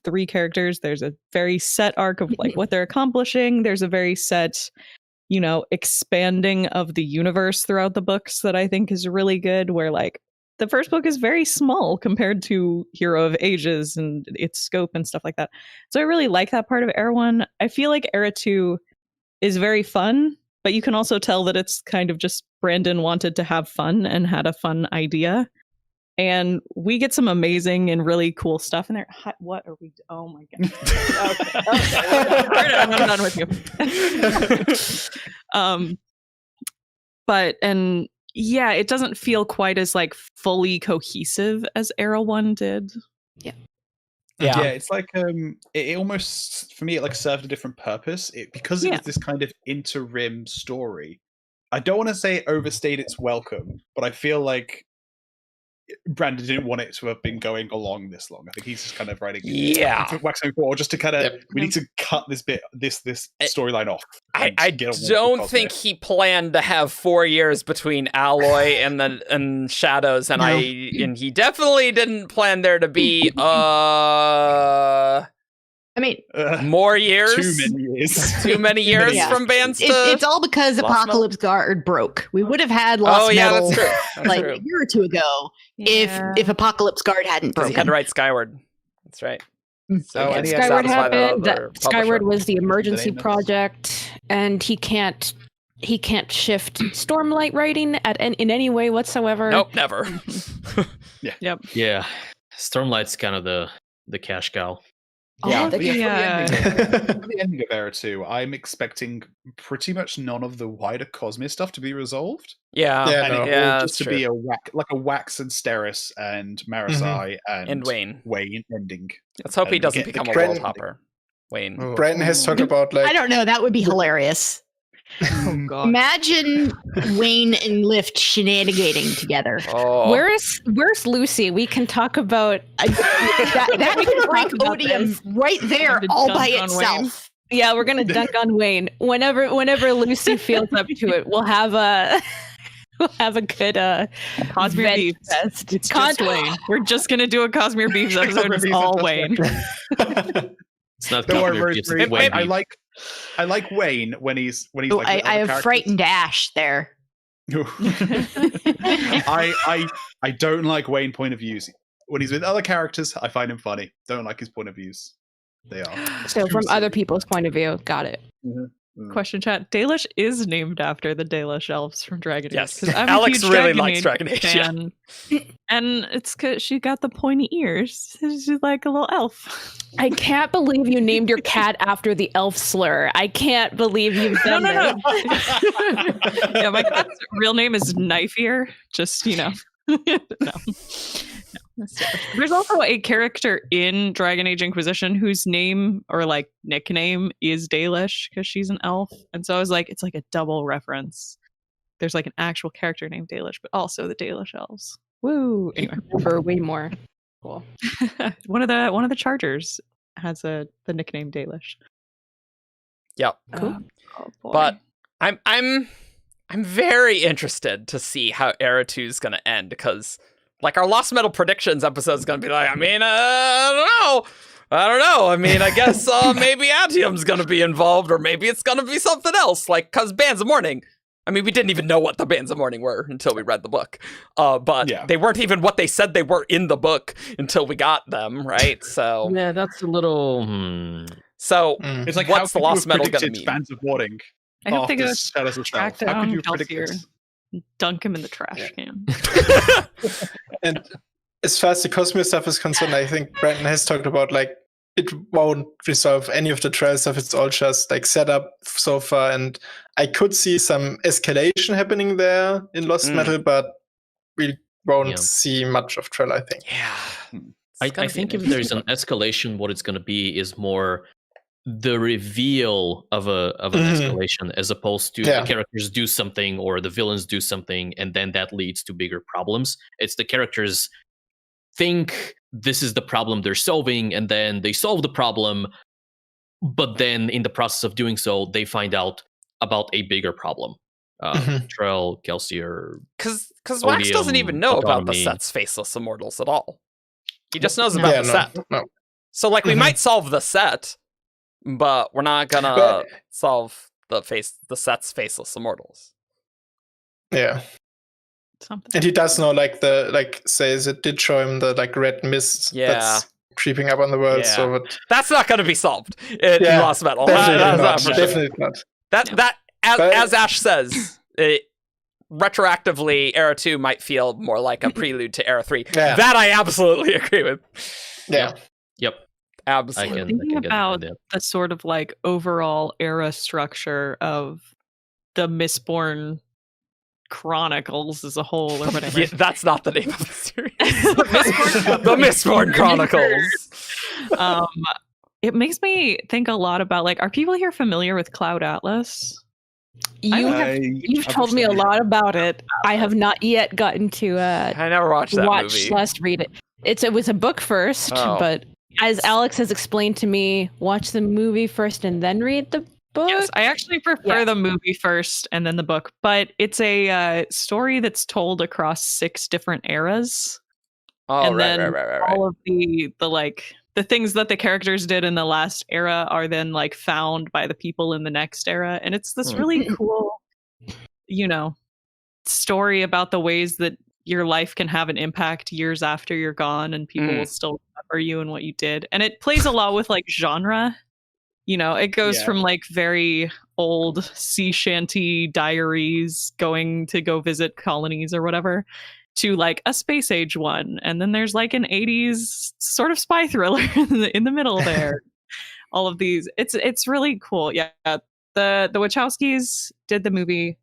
3 characters, there's a very set arc of like what they're accomplishing. There's a very set, you know, expanding of the universe throughout the books that I think is really good, where like the first book is very small compared to Hero of Ages and its scope and stuff like that. So I really like that part of Era 1. I feel like Era 2 is very fun, but you can also tell that it's kind of just Brandon wanted to have fun and had a fun idea. And we get some amazing and really cool stuff in there. What are we? Oh my god! Okay. I'm done with you. But yeah, it doesn't feel quite as like fully cohesive as Era 1 did. Yeah, it's like it almost, for me, it like served a different purpose. Because it was this kind of interim story. I don't want to say it overstayed its welcome, but I feel like Brandon didn't want it to have been going along this long. I think he's just kind of writing waxing or just to kind of we need to cut this storyline off. I don't think he planned to have 4 years between Alloy and Shadows, and and he definitely didn't plan there to be I mean, more years. Too many years from Bands to it's all because Apocalypse Guard broke. We would have had Lost Metal that's true. That's like true. a year or two ago if Apocalypse Guard hadn't broken. He had to write Skyward. That's right. So Skyward happened. Skyward was the emergency project, and he can't shift Stormlight writing in any way whatsoever. Nope, never. Yeah. Stormlight's kind of the cash cow. Yeah, for the ending of Era 2, I'm expecting pretty much none of the wider Cosmere stuff to be resolved. Just to be a Wax and Steris and Marisai and Wayne ending. Let's hope he doesn't become a world hopper. Wayne. Brandon has talked about like I don't know. That would be hilarious. Oh god! Imagine Wayne and Lift shenanigating together. Oh. Where's Lucy? We can talk about that can break Odium right there all by itself. Yeah, we're gonna dunk on Wayne whenever Lucy feels up to it. We'll have a good Cosmere Beef fest. It's just Wayne. We're just gonna do a Cosmere Beefs episode. It's all Wayne. It's not Wayne. I like Wayne when he's like. I have frightened Ash there. I don't like Wayne point of views. When he's with other characters, I find him funny. Don't like his point of views. They are. So from other people's point of view, got it. Question chat. Dalish is named after the Dalish elves from Dragon Age. Yes, I'm Alex a huge really likes Dragon Age. Fan. And it's because she got the pointy ears. She's like a little elf. I can't believe you named your cat after the elf slur. I can't believe you've done No. Yeah, my cat's real name is Knife Ear. Just, No. There's also a character in Dragon Age Inquisition whose name or like nickname is Dalish because she's an elf. And so I was like, it's like a double reference. There's like an actual character named Dalish, but also the Dalish elves. Woo! Anyway, for way more. Cool. one of the Chargers has the nickname Dalish. Yep. Cool. But I'm very interested to see how Era 2 is going to end because like our Lost Metal predictions episode is going to be like, I mean, I don't know. I don't know. I mean, I guess maybe Atium's gonna be involved, or maybe it's gonna be something else, like, because Bands of Mourning. I mean, we didn't even know what the Bands of Mourning were until we read the book. But they weren't even what they said they were in the book until we got them, right? So yeah, that's a little. So it's like, what's the Lost Metal going to mean? mean? Bands of Mourning. I hope they go Shadows of track Stealth. How could down you predict Kelsier, this? dunk him in the trash can. And as far as the Cosmere stuff is concerned, I think Brandon has talked about like it won't resolve any of the trial stuff. It's all just like set up so far, and I could see some escalation happening there in Lost Metal, but we won't see much of trial. I think. Yeah, I think if there's an escalation, what it's going to be is more the reveal of an escalation, as opposed to the characters do something or the villains do something, and then that leads to bigger problems. It's the characters think this is the problem they're solving, and then they solve the problem, but then in the process of doing so, they find out about a bigger problem. Trell, Kelsier, because Wax doesn't even know about the Set's faceless immortals at all. He just knows about the Set. No. So, like, we might solve the Set, but we're not gonna solve the Set's faceless immortals. Yeah. Something. And he does know, says it did show him the red mist that's creeping up on the world. Yeah. So that's not going to be solved in Lost Metal. Definitely not. As Ash says, retroactively, Era 2 might feel more like a prelude to Era 3. Yeah. That I absolutely agree with. Yeah. Yep. Absolutely. Thinking about the sort of like overall era structure of the Mistborn Chronicles as a whole, or whatever. Yeah, that's not the name of the series. The Mistborn Chronicles. It makes me think a lot about, like, are people here familiar with Cloud Atlas? You've told me a lot about it. I have not yet gotten to I never watched that movie. Read it. It was a book first, but as Alex has explained to me, watch the movie first and then read the book. Yes, I actually prefer the movie first and then the book, but it's a story that's told across 6 different eras. Oh, and right. All of the things that the characters did in the last era are then like found by the people in the next era, and it's this really cool, story about the ways that your life can have an impact years after you're gone, and people will still remember you and what you did. And it plays a lot with like genre. It goes from like very old sea shanty diaries going to go visit colonies or whatever to like a space age one. And then there's like an 80s sort of spy thriller in the middle there. All of these. It's really cool. Yeah. The Wachowskis did the movie.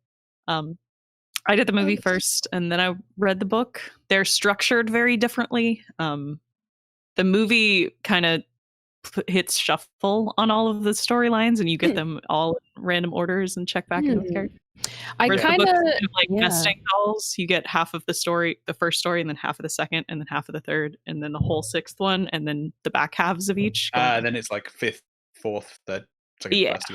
I did the movie first, and then I read the book. They're structured very differently. The movie kind of hits shuffle on all of the storylines, and you get them all in random orders and check back in with characters. I kind of like nesting dolls. You get half of the story, the first story, and then half of the second, and then half of the third, and then the whole 6th one, and then the back halves of each. Then it's like 5th, 4th, 3rd, 2nd, first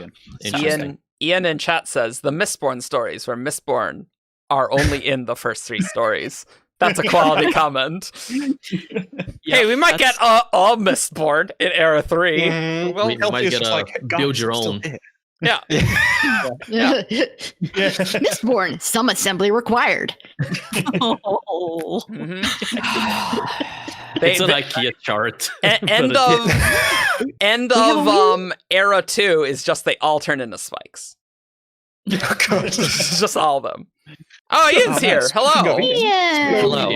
again. Ian in chat says the Mistborn stories where Mistborn are only in the first 3 stories. That's a quality comment. Hey, we might get a Mistborn in Era 3. Mm-hmm. Well, we might get a build your own. Yeah. Mistborn, some assembly required. It's an IKEA chart. End of Era 2 is just they all turn into spikes. Oh, God. Just all of them. Oh, Ian's here. Nice. Hello. Yeah. Hello.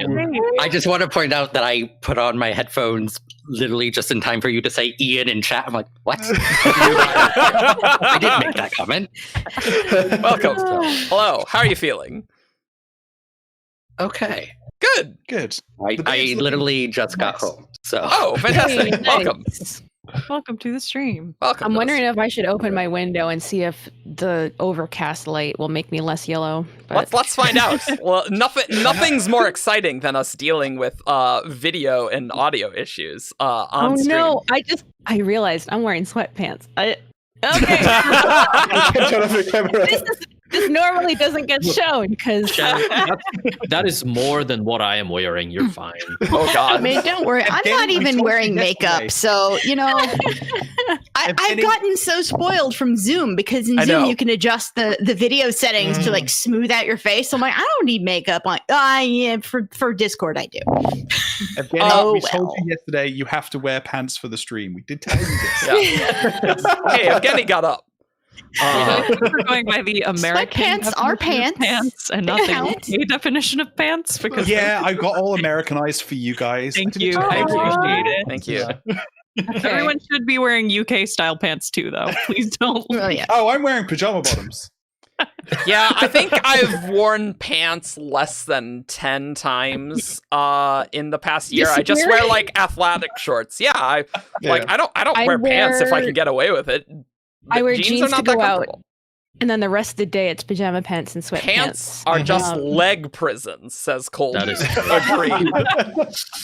I just want to point out that I put on my headphones literally just in time for you to say Ian in chat. I'm like, what? I didn't make that comment. Welcome. Hello. How are you feeling? Okay. Good. I literally just got home. So. Oh, fantastic. Hey, Welcome. nice. Welcome to the stream. Welcome. I'm wondering if I should open my window and see if the overcast light will make me less yellow. But... Let's find out. Well, nothing's more exciting than us dealing with video and audio issues on stream. No, I realized I'm wearing sweatpants. This normally doesn't get shown because that is more than what I am wearing. You're fine. Oh God. I mean, don't worry. I'm not even wearing makeup, so I've gotten so spoiled from Zoom because in Zoom you can adjust the video settings to like smooth out your face. So I'm like, I don't need makeup. I'm like, yeah, for Discord I do. Evgeny, we told you yesterday you have to wear pants for the stream. We did tell you this. Hey, Evgeny got up. We're going by the American Sweatpants are pants. and not the UK definition of pants because I got all Americanized for you guys. Thank you. I appreciate it. Thank you. Okay. Everyone should be wearing UK style pants too, though. Please don't. Oh, I'm wearing pajama bottoms. Yeah, I think I've worn pants less than 10 times in the past year. I just wear like athletic shorts. Yeah, I don't wear pants if I can get away with it. I wear jeans to go out, and then the rest of the day it's pajama pants and sweatpants. Pants are just leg prisons, says Cole. That is agreed.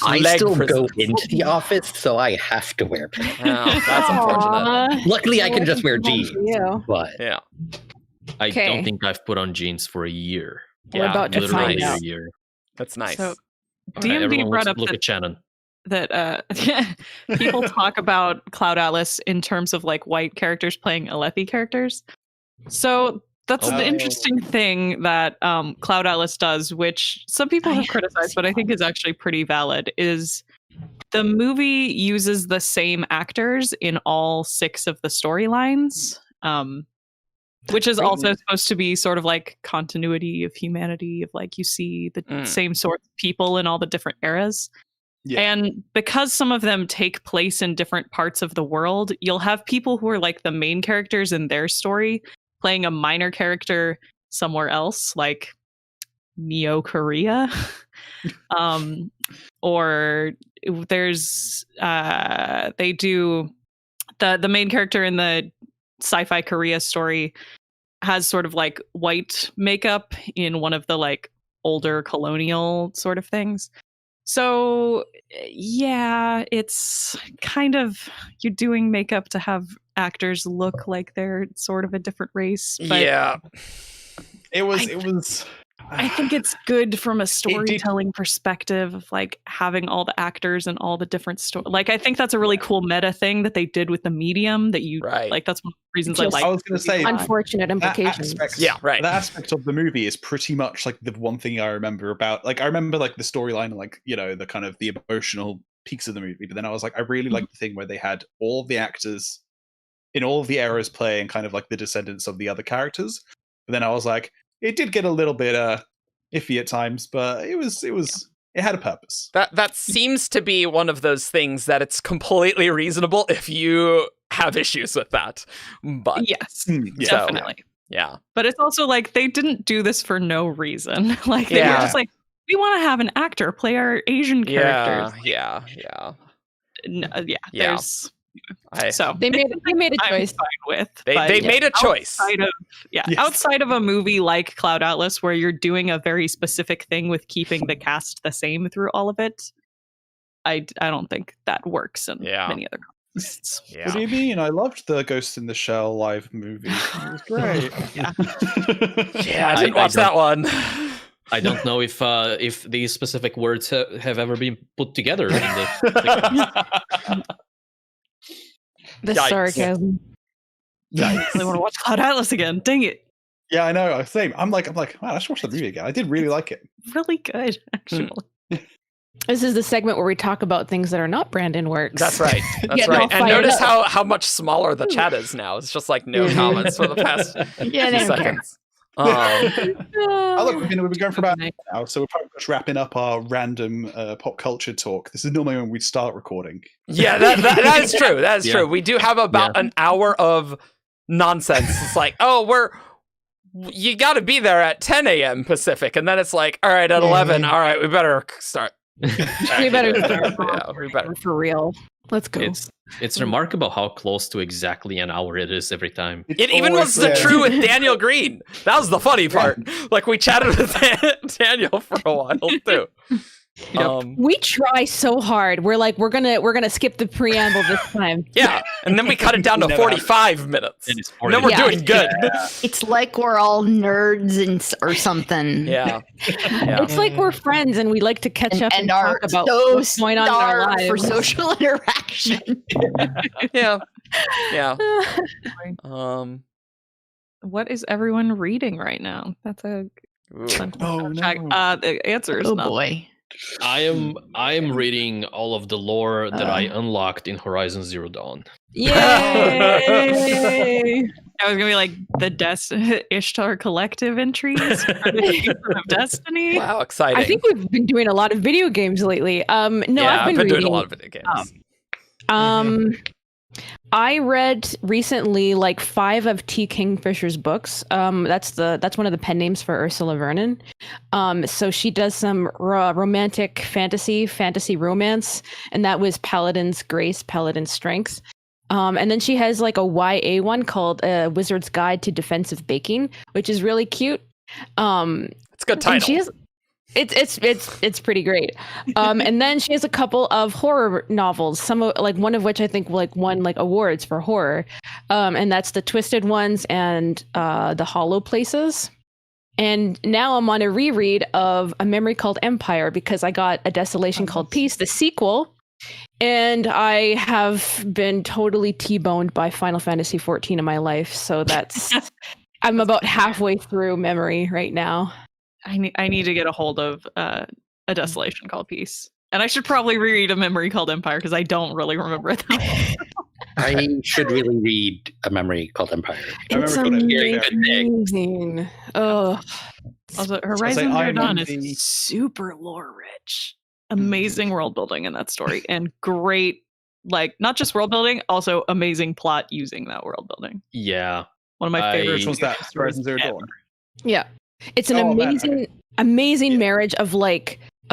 I Leg still prisons. go into the office, so I have to wear pants. Oh, that's unfortunate. Luckily, I can just wear jeans. But Yeah. I don't think I've put on jeans for a year. We're about to Literally find out. a year. That's nice. So, Okay, DMD everyone brought up look at Shannon. that people talk about Cloud Atlas in terms of like white characters playing Alethi characters. So that's the interesting thing that Cloud Atlas does, which some people have criticized, but I think is actually pretty valid, is the movie uses the same actors in all 6 of the storylines, which is also supposed to be sort of like continuity of humanity, of like you see the same sort of people in all the different eras. Yeah. And because some of them take place in different parts of the world, you'll have people who are like the main characters in their story playing a minor character somewhere else, like Neo Korea. Or there's they do the main character in the sci-fi Korea story has sort of like white makeup in one of the like older colonial sort of things. So yeah, it's kind of, you're doing makeup to have actors look like they're sort of a different race. But yeah. It was I think it's good from a storytelling perspective of like having all the actors and all the different stories. Like, I think that's a really cool meta thing that they did with the medium that you like. That's one of the reasons I like. I was going to say unfortunate implications. That aspect of the movie is pretty much like the one thing I remember about. Like, I remember like the storyline and like, you know, the kind of the emotional peaks of the movie. But then I was like, I really liked the thing where they had all of the actors in all of the eras playing kind of like the descendants of the other characters. But then I was like, it did get a little bit iffy at times, but it had a purpose. That seems to be one of those things that it's completely reasonable if you have issues with that. But yes, so, definitely. Yeah. But it's also like they didn't do this for no reason. Like they were just like, we want to have an actor play our Asian characters. Yeah. There's so they made a choice. They made a choice. Outside of a movie like Cloud Atlas, where you're doing a very specific thing with keeping the cast the same through all of it, I don't think that works in many other contexts. What do you mean? I loved the Ghost in the Shell live movie. It was great. I didn't watch that one. I don't know if these specific words have ever been put together. The sarcasm. I really want to watch Cloud Atlas again. Dang it. Yeah, I know. Same. I'm like, wow, I should watch the movie again. I did really like it. Really good, actually. This is the segment where we talk about things that are not Brandon works. That's right. That's right. And notice how much smaller the chat is now. It's just like no comments for the past few seconds. Look, we've been going for about an hour now, so we're probably just wrapping up our random pop culture talk. This is normally when we start recording. Yeah, that is true. That is true. We do have about an hour of nonsense. It's like, you got to be there at 10 a.m. Pacific, and then it's like, all right, at 11, all right, we better start. We better start. We better for real. Let's go. It's remarkable how close to exactly an hour it is every time. It even was true with Daniel Green. That was the funny part. Like, we chatted with Daniel for a while, too. We try so hard. We're like, we're gonna skip the preamble this time. Yeah, and then we cut it down to 45 minutes. And then we're doing good. It's like we're all nerds or something. Yeah. It's like we're friends and we like to catch up and talk about so what's going on in our lives. for social interaction. Yeah. What is everyone reading right now? That's a fun question. The answer is no. Boy. I am reading all of the lore that I unlocked in Horizon Zero Dawn. Yay! I was gonna be like the Ishtar Collective entries for the Kingdom of Destiny. Wow, exciting! I think we've been doing a lot of video games lately. I've been doing a lot of video games. I read recently like 5 of T. Kingfisher's books. That's one of the pen names for Ursula Vernon. So she does some romantic fantasy romance, and that was Paladin's Grace, Paladin's Strength. And then she has like a YA one called Wizard's Guide to Defensive Baking, which is really cute. It's a good title. She has, it's pretty great. And then she has a couple of horror novels, one of which I think won like awards for horror. And that's The Twisted Ones and The Hollow Places. And now I'm on a reread of A Memory Called Empire because I got A Desolation Called Peace, the sequel. And I have been totally T-boned by Final Fantasy XIV in my life. So I'm about halfway through Memory right now. I need to get a hold of A Desolation Called Peace. And I should probably reread A Memory Called Empire because I don't really remember it that well. I should really read A Memory Called Empire. It's amazing. Oh. Also, Horizon Zero Dawn is super lore rich. Amazing world building in that story. And great, like, not just world building, also amazing plot using that world building. Yeah. One of my favorites. Which was that? Horizon Zero Dawn? Yeah. It's an amazing marriage of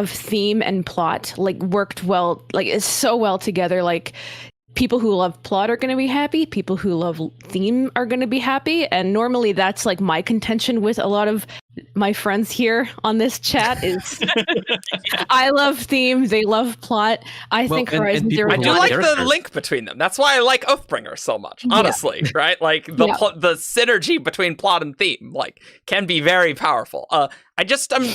theme and plot, like worked well, like it's so well together. Like people who love plot are going to be happy. People who love theme are going to be happy. And normally that's like my contention with a lot of my friends here on this chat is I love theme. They love plot. I think Horizon Zero Dawn. I do like the link between them. That's why I like Oathbringer so much, honestly, right? Like the synergy between plot and theme, like, can be very powerful. I'm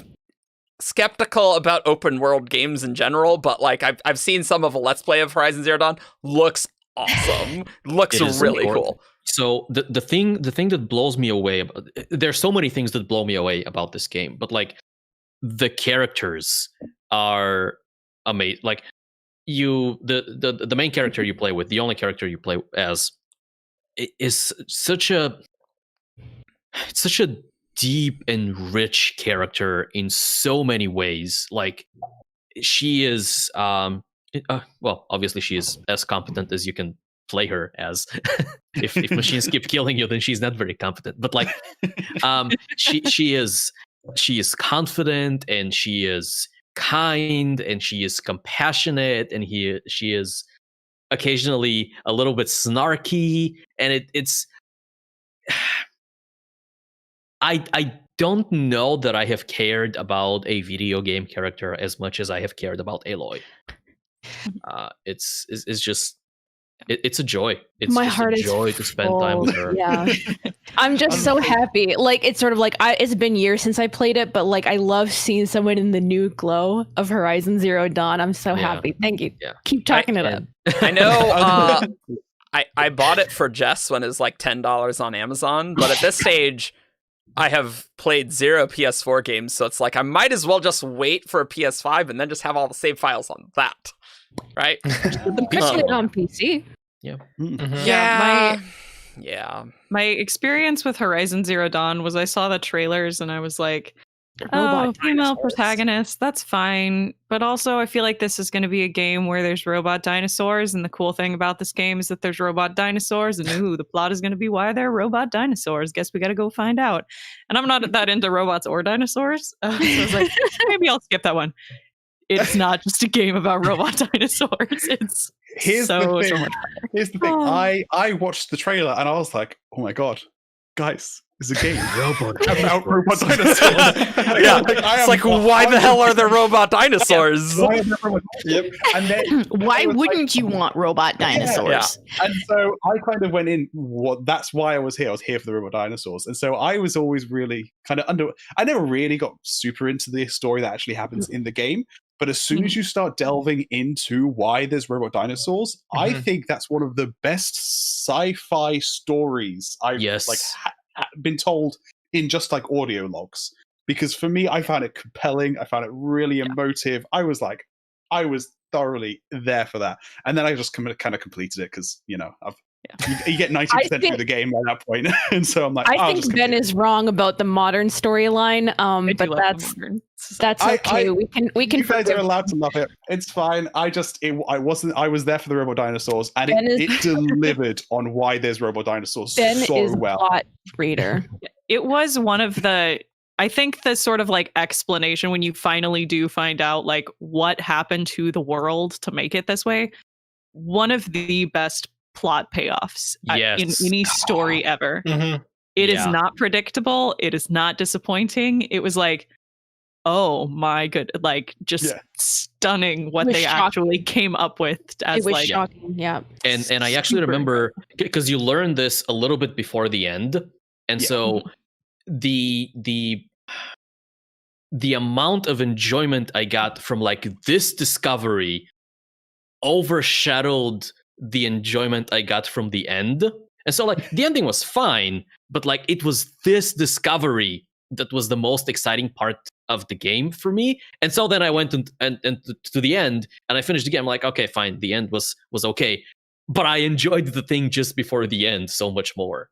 skeptical about open world games in general, but like I've seen some of a Let's Play of Horizon Zero Dawn. Looks awesome. Looks really cool. So the thing that blows me away, there's so many things that blow me away about this game, but like the characters are amazing. Like the main character you play with, the only character you play as, is such a deep and rich character in so many ways. Like she is well, obviously she is as competent as you can play her as. if machines keep killing you, then she's not very competent, but like she is confident, and she is kind, and she is compassionate, and she is occasionally a little bit snarky, and it's I don't know that I have cared about a video game character as much as I have cared about Aloy. It's just it's a joy. It's my just heart a joy to spend time with her. Yeah, I'm just so happy. Like it's sort of like it's been years since I played it, but like I love seeing someone in the new glow of Horizon Zero Dawn. I'm so happy. Thank you. Yeah. Keep talking it up. I know. I bought it for Jess when it was like $10 on Amazon, but at this stage, I have played 0 PS4 games, so it's like I might as well just wait for a PS5 and then just have all the save files on that, right? You could play it on PC. Yeah. Mm-hmm. Yeah. My experience with Horizon Zero Dawn was I saw the trailers and I was like, female protagonist, that's fine. But also I feel like this is going to be a game where there's robot dinosaurs, and the cool thing about this game is that there's robot dinosaurs, and the plot is going to be why they're robot dinosaurs. Guess we got to go find out. And I'm not that into robots or dinosaurs, so I was like, maybe I'll skip that one. It's not just a game about robot dinosaurs. It's so much better. Here's the thing. I watched the trailer and I was like, oh my god, guys, is a game about robot dinosaurs. Yeah, it's like, why the hell are there robot dinosaurs? Yep. And then Why wouldn't you want robot dinosaurs? Yeah. And so I kind of went in. That's why I was here. I was here for the robot dinosaurs. And so I was always really kind of I never really got super into the story that actually happens in the game. But as soon as you start delving into why there's robot dinosaurs, I think that's one of the best sci-fi stories I've been told in just like audio logs. Because for me, I found it compelling. I found it really emotive. I was thoroughly there for that. And then I just kind of completed it because, you get 90% through the game by that point. And so I'm like, I think Ben is wrong about the modern storyline. But that's okay. We can you guys are allowed to love it. It's fine. I was there for the robot dinosaurs, and it delivered on why there's robot dinosaurs Ben so is well. Plot reader. It was one of the, I think the sort of like explanation when you finally do find out like what happened to the world to make it this way, one of the best plot payoffs in any story ever. It is not predictable. It is not disappointing. It was like, oh my good, like just stunning what they actually came up with as it was shocking. Yeah. And I actually remember because you learned this a little bit before the end. And so the amount of enjoyment I got from like this discovery overshadowed the enjoyment I got from the end. And so like the ending was fine, but like it was this discovery that was the most exciting part of the game for me. And so then I went and to the end and I finished the game. I'm like, okay, fine. The end was okay, but I enjoyed the thing just before the end so much more.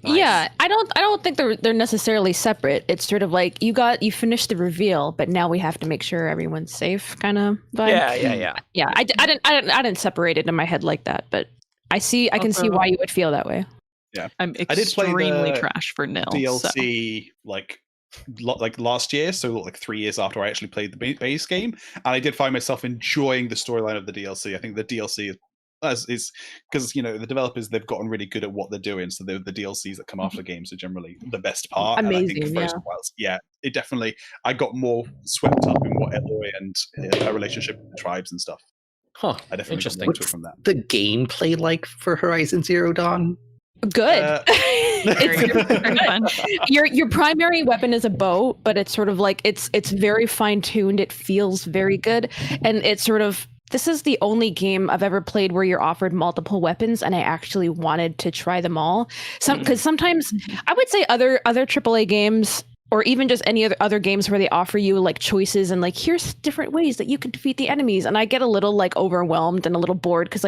Nice. Yeah, I don't think they're necessarily separate. It's sort of like you finished the reveal, but now we have to make sure everyone's safe, kind of vibe. Yeah. I didn't separate it in my head like that, but I can see why you would feel that way. Yeah, I'm extremely trash for nil DLC like last year, so like 3 years after I actually played the base game, and I did find myself enjoying the storyline of the DLC. I think the DLC is because the developers, they've gotten really good at what they're doing, so the DLCs that come after games are generally the best part. Amazing. And I think it definitely, I got more swept up in what Eloy and her relationship with the tribes and stuff. I definitely interesting. What's from that. The gameplay like for Horizon Zero Dawn? Good. Your primary weapon is a bow, but it's sort of like it's very fine tuned. It feels very good, and it's sort of. This is the only game I've ever played where you're offered multiple weapons, and I actually wanted to try them all. Because sometimes I would say other AAA games, or even just any other games where they offer you like choices and like here's different ways that you can defeat the enemies, and I get a little like overwhelmed and a little bored because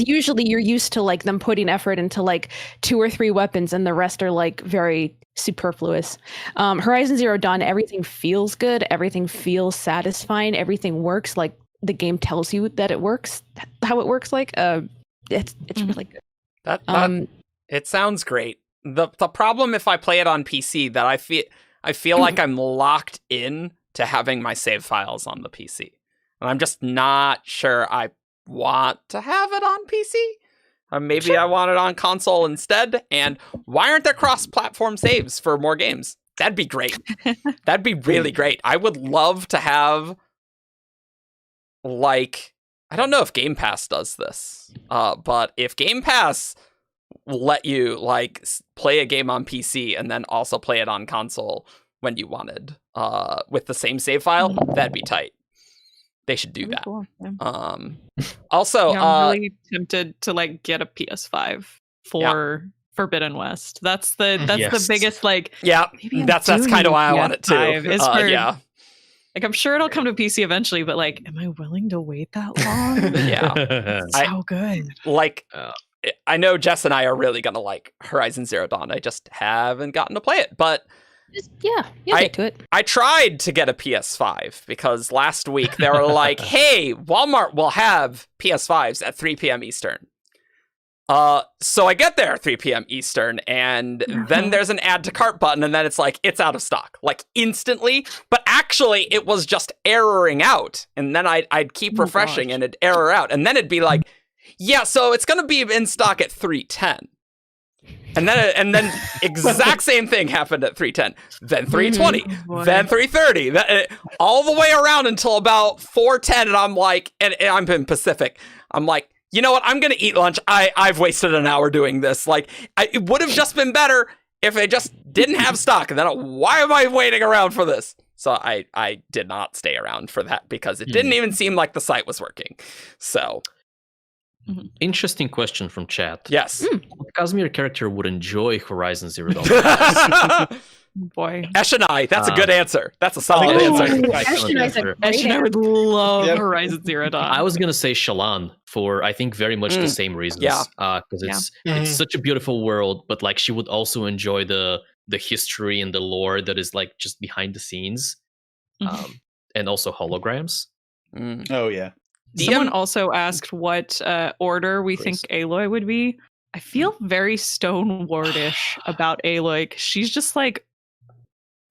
usually you're used to like them putting effort into like 2 or 3 weapons, and the rest are like very superfluous. Horizon Zero Dawn, everything feels good, everything feels satisfying, everything works like the game tells you that it works, how it works. Like it's really good. That it sounds great. The problem if I play it on PC that I feel like I'm locked in to having my save files on the PC, and I'm just not sure I want to have it on PC. Maybe I want it on console instead. And why aren't there cross-platform saves for more games? That'd be great. That'd be really great. I would love to have. Like, I don't know if Game Pass does this, but if Game Pass let you like play a game on PC and then also play it on console when you wanted, with the same save file, that'd be tight. They should do that. Cool. Yeah. Also, I'm really tempted to like get a PS5 for Forbidden West. That's the biggest like. Yeah, that's kind of why I want it too. Like, I'm sure it'll come to PC eventually, but like, am I willing to wait that long? Yeah. So good. Like, I know Jess and I are really going to like Horizon Zero Dawn. I just haven't gotten to play it, but get to it. I tried to get a PS5 because last week they were like, hey, Walmart will have PS5s at 3 p.m. Eastern. So I get there 3 p.m. Eastern, and then there's an add to cart button, and then it's like, it's out of stock, like instantly. But actually, it was just erroring out, and then I'd keep refreshing, and it'd error out, and then it'd be like, yeah, so it's gonna be in stock at 3:10. And then exact same thing happened at 3:10, then 3:20, then 3:30, all the way around until about 4:10. And I'm like, and I'm in Pacific. I'm like, you know what? I'm gonna eat lunch. I've wasted an hour doing this. Like, it would have just been better if they just didn't have stock. And then why am I waiting around for this? So I did not stay around for that because it didn't even seem like the site was working. So. Interesting question from chat. Yes. What Cosmere character would enjoy Horizon Zero Dawn? Boy. Esh and I. That's a good answer. That's a solid answer. Ash and I would love Horizon Zero Dawn. I was gonna say Shallan for I think very much the same reasons. Yeah. Because it's such a beautiful world, but like she would also enjoy the history and the lore that is like just behind the scenes, and also holograms. Oh yeah. Someone also asked what order we think Aloy would be. I feel very Stonewardish about Aloy. She's just like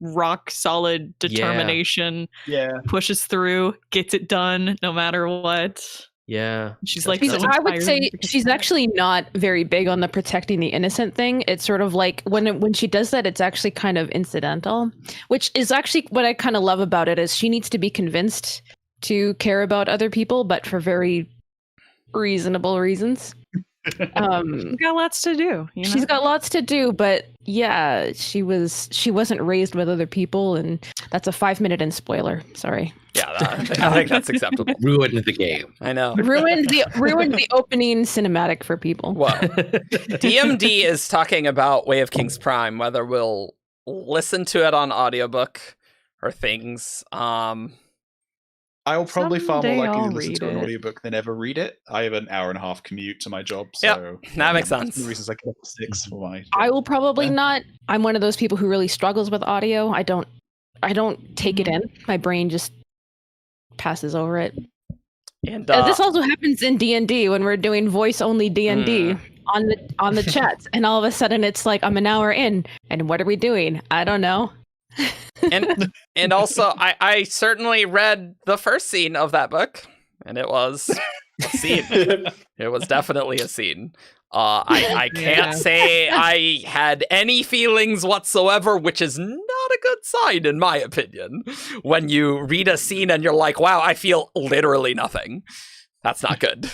rock solid determination. Yeah. Pushes through, gets it done no matter what. Yeah. She's like, I would say she's actually not very big on the protecting the innocent thing. It's sort of like when she does that, it's actually kind of incidental, which is actually what I kind of love about it is she needs to be convinced to care about other people, but for very reasonable reasons. She's got lots to do. You know? She's got lots to do, but yeah, she wasn't raised with other people, and that's a 5-minute in spoiler. Sorry. Yeah, I think that's acceptable. Ruined the game. I know. Ruined the opening cinematic for people. Well, DMD is talking about Way of King's Prime, whether we'll listen to it on audiobook or things. I'll probably far more Someday likely I'll to listen to an read it. audiobook than ever read it. I have an hour-and-a-half commute to my job, so that makes that's sense. one of the reasons I get up at 6 for my job. I will probably not. I'm one of those people who really struggles with audio. I don't take it in. My brain just passes over it. And This also happens in D&D when we're doing voice only D&D on the chats, and all of a sudden it's like I'm an hour in, and what are we doing? I don't know. and also I certainly read the first scene of that book, and it was a scene. It was definitely a scene. I can't say I had any feelings whatsoever, which is not a good sign in my opinion. When you read a scene and you're like, wow, I feel literally nothing. That's not good.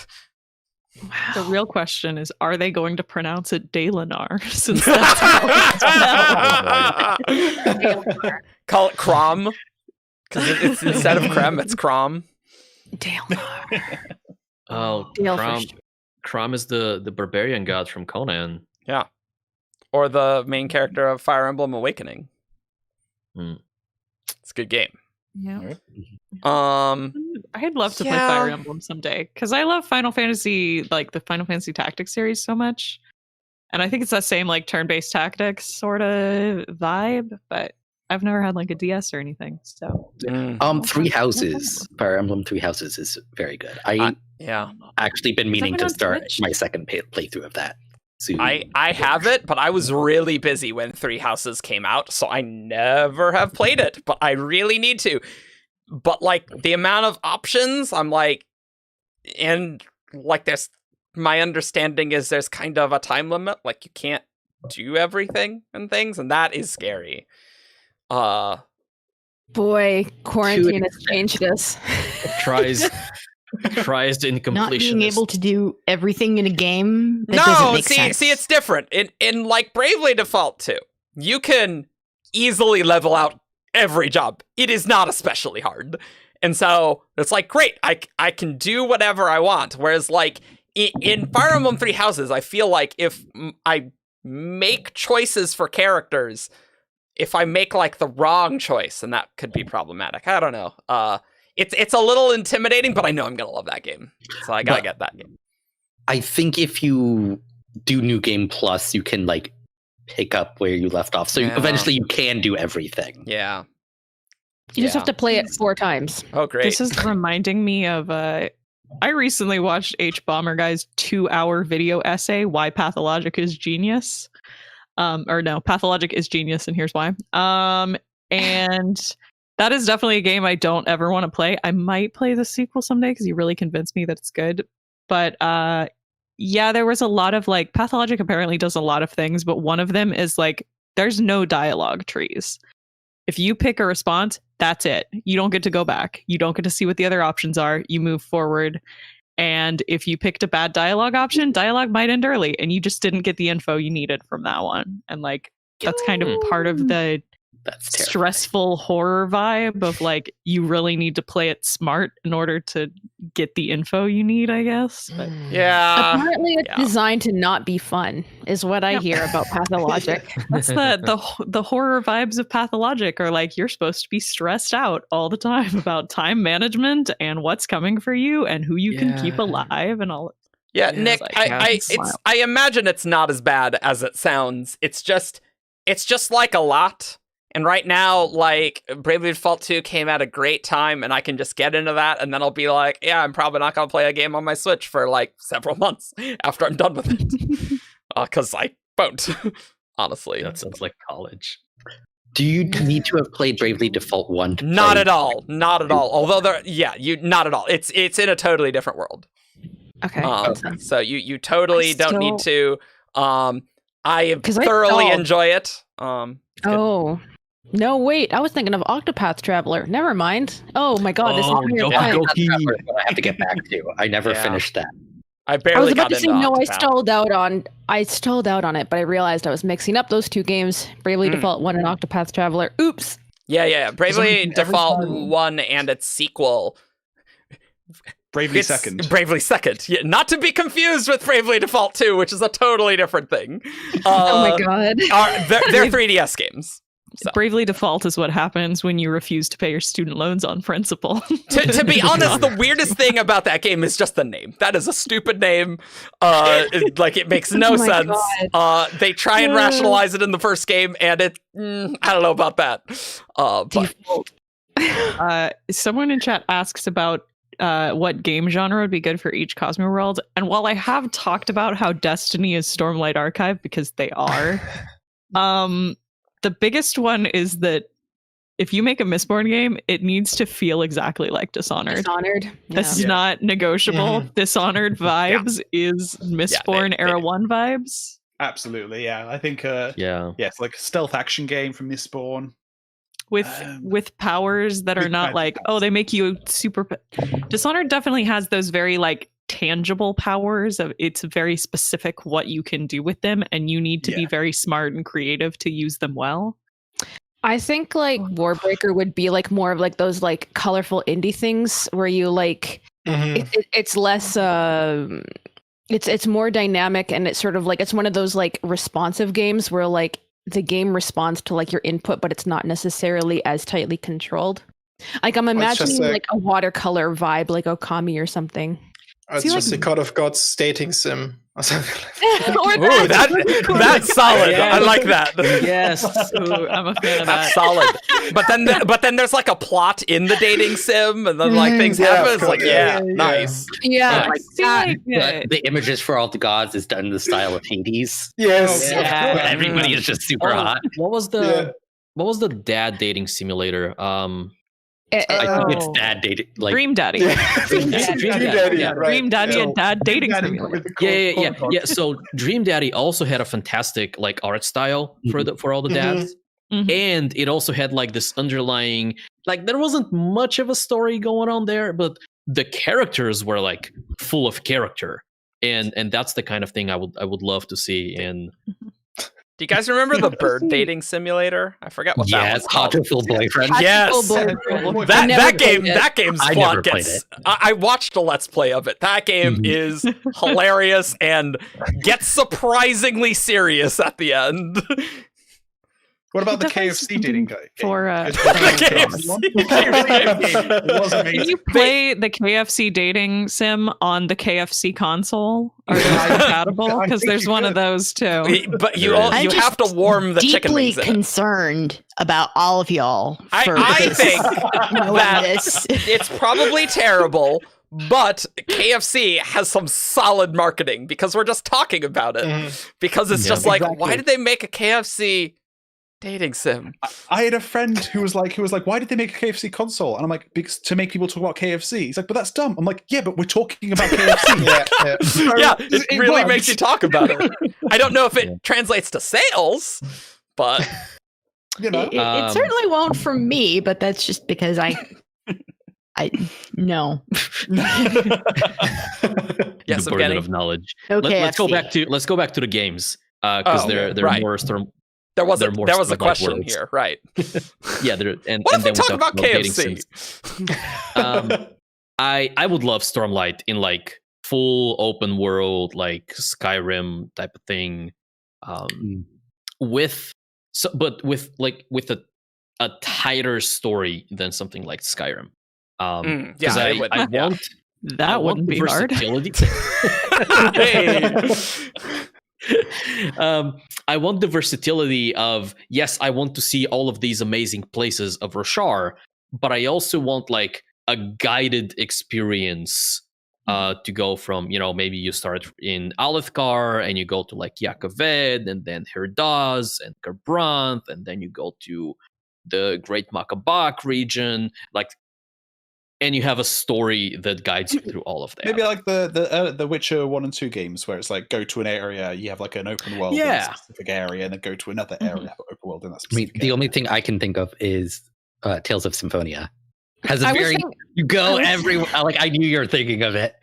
The real question is, are they going to pronounce it Dalinar? Since that's how Call it Crom, because it's instead of Crem, it's Crom. Dalinar. Oh, Crom is the barbarian god from Conan. Yeah. Or the main character of Fire Emblem Awakening. It's a good game. Yeah. I'd love to play Fire Emblem someday because I love Final Fantasy, like the Final Fantasy Tactics series, so much, and I think it's that same like turn-based tactics sort of vibe. But I've never had like a DS or anything. So, Three Houses, Fire Emblem Three Houses is very good. I actually been meaning to start my second playthrough of that. Soon. I have it, but I was really busy when Three Houses came out, so I never have played it, but I really need to. But like the amount of options, I'm like, and like there's, my understanding is there's kind of a time limit, like you can't do everything and things, and that is scary. Boy, quarantine has changed us. Tries the incompletion. Not being able to do everything in a game. See, it's different. In like Bravely Default 2, you can easily level out every job. It is not especially hard, and so it's like great. I can do whatever I want. Whereas like in Fire Emblem Three Houses, I feel like if I make choices for characters, if I make like the wrong choice, and that could be problematic. I don't know. It's a little intimidating, but I know I'm gonna love that game, so I gotta get that game. I think if you do New Game Plus, you can like pick up where you left off. So eventually you can do everything. Yeah. You just have to play it 4 times. Oh, great. This is reminding me of I recently watched H Bomber Guy's 2-hour video essay, Why Pathologic is Genius. Pathologic is genius, and here's why. And that is definitely a game I don't ever want to play. I might play the sequel someday because he really convinced me that it's good. But yeah, there was a lot of like Pathologic apparently does a lot of things, but one of them is like there's no dialogue trees. If you pick a response, that's it. You don't get to go back. You don't get to see what the other options are. You move forward. And if you picked a bad dialogue option, dialogue might end early and you just didn't get the info you needed from that one. And like that's kind of part of the stressful horror vibe of like you really need to play it smart in order to get the info you need, I guess. But yeah, apparently it's designed to not be fun is what I hear about Pathologic. That's the horror vibes of Pathologic are like you're supposed to be stressed out all the time about time management and what's coming for you and who you can keep alive and all. Yeah, Nick, like, I imagine it's not as bad as it sounds. It's just like a lot. And right now, like, Bravely Default 2 came at a great time, and I can just get into that, and then I'll be like, yeah, I'm probably not going to play a game on my Switch for, like, several months after I'm done with it. Because I won't, honestly. That sounds like college. Do you need to have played Bravely Default 1 to Not play? at all. Not at all. Although, not at all. It's in a totally different world. Okay. So you totally don't need to. I 'Cause I thoroughly installed- enjoy it. Oh. No, wait. I was thinking of Octopath Traveler. Never mind. Oh my god, this entire Doki time. Doki. That's what I have to get back to. I never finished that. I barely I was about got to say into no. I Octopath. stalled out on it, but I realized I was mixing up those two games: Bravely Default 1 and Octopath Traveler. Oops. Yeah. Bravely every Default time- 1 and its sequel. Bravely It's Second. Bravely Second. Yeah, not to be confused with Bravely Default 2, which is a totally different thing. Oh my god. They're 3DS games. So. Bravely Default is what happens when you refuse to pay your student loans on principle. To be honest, the weirdest thing about that game is just the name. That is a stupid name. It makes no sense. They try and rationalize it in the first game, and I don't know about that. Someone in chat asks about what game genre would be good for each Cosmere world. And while I have talked about how Destiny is Stormlight Archive, because they are, the biggest one is that if you make a Mistborn game, it needs to feel exactly like Dishonored. Dishonored. That's not negotiable. Dishonored vibes is Mistborn Era 1 vibes. Absolutely, yeah. I think, it's like a stealth action game from Mistborn. With powers that are not like, they make you super. Dishonored definitely has those very like tangible powers of it's very specific what you can do with them, and you need to be very smart and creative to use them well. I think like Warbreaker would be like more of like those like colorful indie things where you like it's less it's more dynamic, and it's sort of like it's one of those like responsive games where like the game responds to like your input, but it's not necessarily as tightly controlled. Like I'm imagining like a watercolor vibe, like Okami or something. It's just the God of Gods dating sim or something Or Ooh, that's solid. I like that. Yes, ooh, I'm a fan of That's that. solid. But then there's like a plot in the dating sim, and then like things happen. It's like nice. Yeah, like that. The images for all the gods is done in the style of Hades. Yes. Everybody is just super hot. What was the dad dating simulator? I think it's dad dating. Like Dream Daddy. Dream Daddy, Yeah, right. Dream Daddy Yeah. and Dad dating simulator. Yeah. So Dream Daddy also had a fantastic like art style for all the dads. And it also had like this underlying, like there wasn't much of a story going on there, but the characters were like full of character, and that's the kind of thing I would love to see. And Do you guys remember the bird dating simulator? I forget what that was called. Hot to Full Boyfriend. Yes, that game's I plot never played gets. it. I watched a Let's Play of it. That game is hilarious and gets surprisingly serious at the end. What about the Definitely KFC dating guy? for, It was amazing. Can you play the KFC dating sim on the KFC console? Are those compatible? I Because think there's you one could. of those too. But you I'm have to just warm the chicken deeply wings in it. concerned about all of y'all. For I this, think knowing that this. it's probably terrible, but KFC has some solid marketing because we're just talking about it. Because it's just like, why did they make a KFC Dating sim. I had a friend who was like, why did they make a KFC console? And I'm like, because to make people talk about KFC. He's like, but that's dumb. I'm like, yeah, but we're talking about KFC. Yeah, it really makes you talk about it. I don't know if it translates to sales, but you know, it certainly won't for me. But that's just because I no. Yes, the burden of knowledge. Okay, let's go back to the games because they're more storm. There was a question worlds. Here, right? Yeah, what if we talk about KFC? I would love Stormlight in like full open world, like Skyrim type of thing, with a tighter story than something like Skyrim. Because I wouldn't be versatility. I want the versatility of, yes, I want to see all of these amazing places of Roshar, but I also want like a guided experience to go from, maybe you start in Alethkar and you go to like Yakaved and then Herdaz and Garbranth and then you go to the Great Makabak region, and you have a story that guides you through all of that. Maybe like the Witcher 1 and 2 games, where it's like go to an area, you have like an open world in a specific area, and then go to another area, have an open world in that specific area. The only thing I can think of is Tales of Symphonia. Has a you go everywhere. Like I knew you were thinking of it.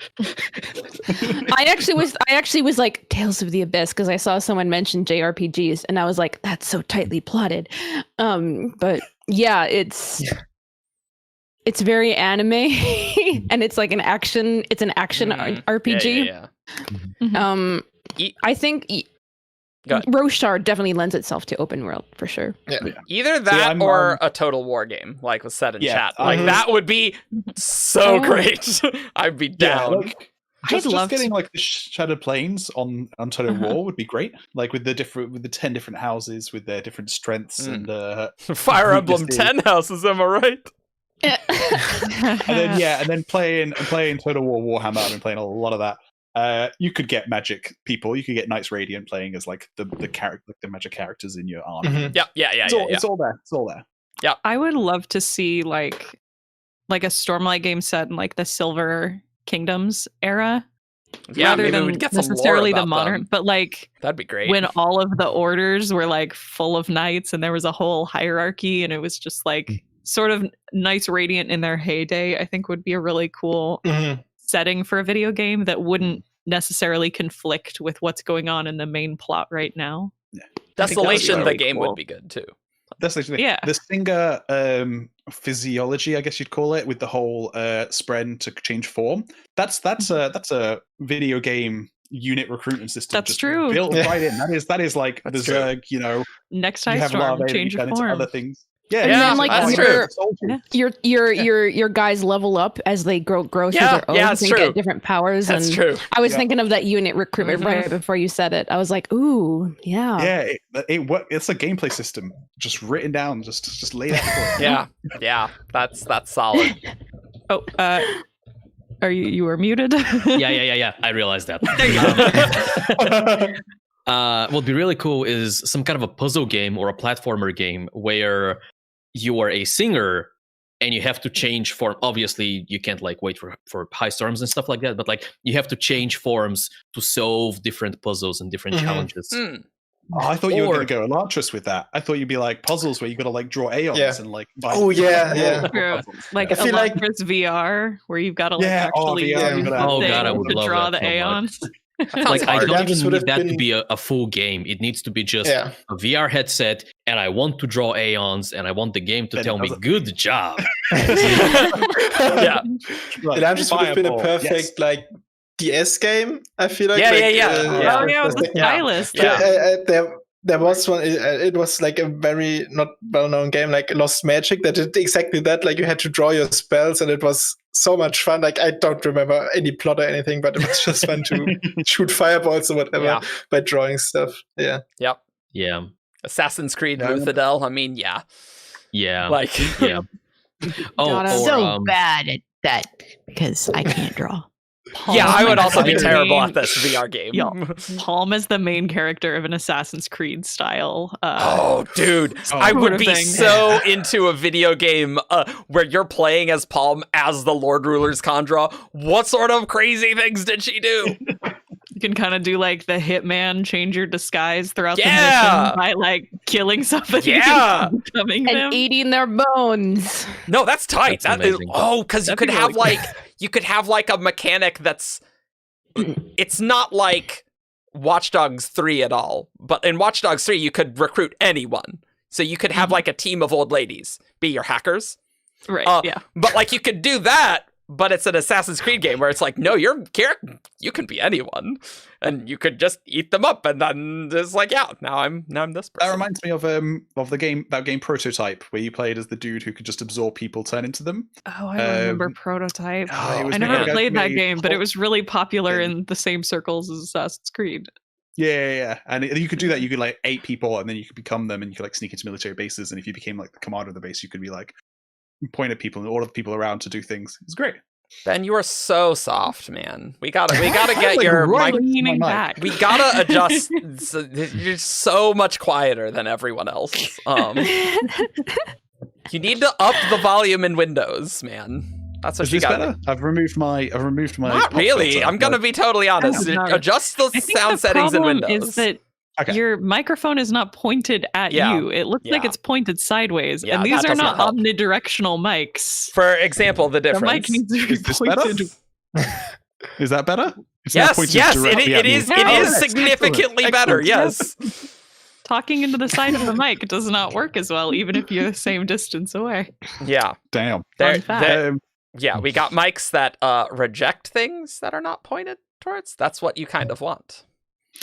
I actually was like Tales of the Abyss because I saw someone mention JRPGs, and I was like, that's so tightly plotted. But yeah, it's very anime and it's like an action RPG. Yeah. I think Roshar definitely lends itself to open world for sure. Yeah. Either that or a Total War game, like was said in chat. Like that would be so great. I'd be down. Yeah, just getting like the Shattered Plains on Total War would be great. Like with the 10 different houses with their different strengths and Fire Emblem 10 houses, am I right? and then playing Total War Warhammer. I've been playing a lot of that. You could get magic people. You could get Knights Radiant playing as like the character, like the magic characters in your army. Yeah. It's all there. It's all there. Yeah. I would love to see like a Stormlight game set in like the Silver Kingdoms era. Yeah, rather than we'd get necessarily the some modern, but like that'd be great. When all of the orders were like full of knights and there was a whole hierarchy and it was just like sort of Knights Radiant in their heyday, I think would be a really cool setting for a video game that wouldn't necessarily conflict with what's going on in the main plot right now. Yeah. Desolation, the game would be good too. Desolation, the Singer physiology, I guess you'd call it, with the whole spren to change form. That's a video game unit recruitment system. That's true. Built right in. That is like the Zerg. Next High Storm, change of form. Other things. Yeah, and then like your guys level up as they grow through their own and get different powers. That's true. I was thinking of that unit recruitment right before you said it. I was like, ooh, yeah. Yeah, it's a gameplay system just written down, just laid out for it. Yeah, that's solid. Oh, are you were muted? Yeah. I realized that. What would be really cool is some kind of a puzzle game or a platformer game where you are a singer and you have to change form. Obviously, you can't like wait for high storms and stuff like that, but like you have to change forms to solve different puzzles and different challenges. Oh, I thought you were going to go Elantris with that. I thought you'd be like puzzles where you got to like draw Aeons and like. Like Elantris VR, where you've got to like actually I would love draw that the Aeons. Like I don't even need that to be a full game. It needs to be just a VR headset, and I want to draw Aeons, and I want the game to tell me, "Good job." Elantris would have been a perfect like DS game. I feel like. With the stylus. There was one. It was like a very not well-known game, like Lost Magic, that did exactly that. Like you had to draw your spells, and it was so much fun. Like I don't remember any plot or anything, but it was just fun to shoot fireballs or whatever by drawing stuff. Yeah. Assassin's Creed Luthadel. I mean, bad at that because I can't draw. Yeah, I would also be Palm terrible main- at this VR game. Yo, Palm is the main character of an Assassin's Creed style. Oh, dude, I sort would of be thing. so into a video game where you're playing as Palm as the Lord Ruler's Khandra. What sort of crazy things did she do? You can kind of do like the hitman, change your disguise throughout the Yeah. mission by like killing somebody Yeah. and becoming them. And eating their bones. No, that's tight. That's That is, amazing. because you That'd could be have really like you could have like a mechanic that's it's not like Watch Dogs 3 at all. But in Watch Dogs 3 you could recruit anyone. So you could have like a team of old ladies be your hackers. Right, yeah. But like you could do that, but it's an Assassin's Creed game where it's like, no, you can be anyone, and you could just eat them up, and then it's like, yeah, now I'm this person. That reminds me of that game Prototype, where you played as the dude who could just absorb people, turn into them. Oh, I remember Prototype. it was I never made- played that made game, but it whole was really popular thing. in the same circles as Assassin's Creed. Yeah. And you could do that. You could like 8 people, and then you could become them, and you could like sneak into military bases. And if you became like the commander of the base, you could be like point at people and order the people around to do things. It's great. Ben, you are so soft, man. We gotta get like your right mic. Leaning mic. back. We gotta adjust. You're so much quieter than everyone else. You need to up the volume in Windows, man. That's what Is you this got. better? I've removed my. Not pop really. filter. I'm gonna be totally honest. No, no. Adjust the I think sound the settings in problem Windows. is that Okay. your microphone is not pointed at Yeah. you. It looks like Yeah. it's pointed sideways. Yeah, and these that are does not not help. omnidirectional mics. For example, the The difference. mic needs to be Is this better? pointed. Is that better? It's now Yes, pointed yes, directly it at me. is. It Yeah, is that's significantly excellent. better. Excellent. Yes. Talking into the side of the mic does not work as well, even if you're the same distance away. Yeah. Damn. There, fact. there- yeah, we got mics that reject things that are not pointed towards. That's what you kind of want.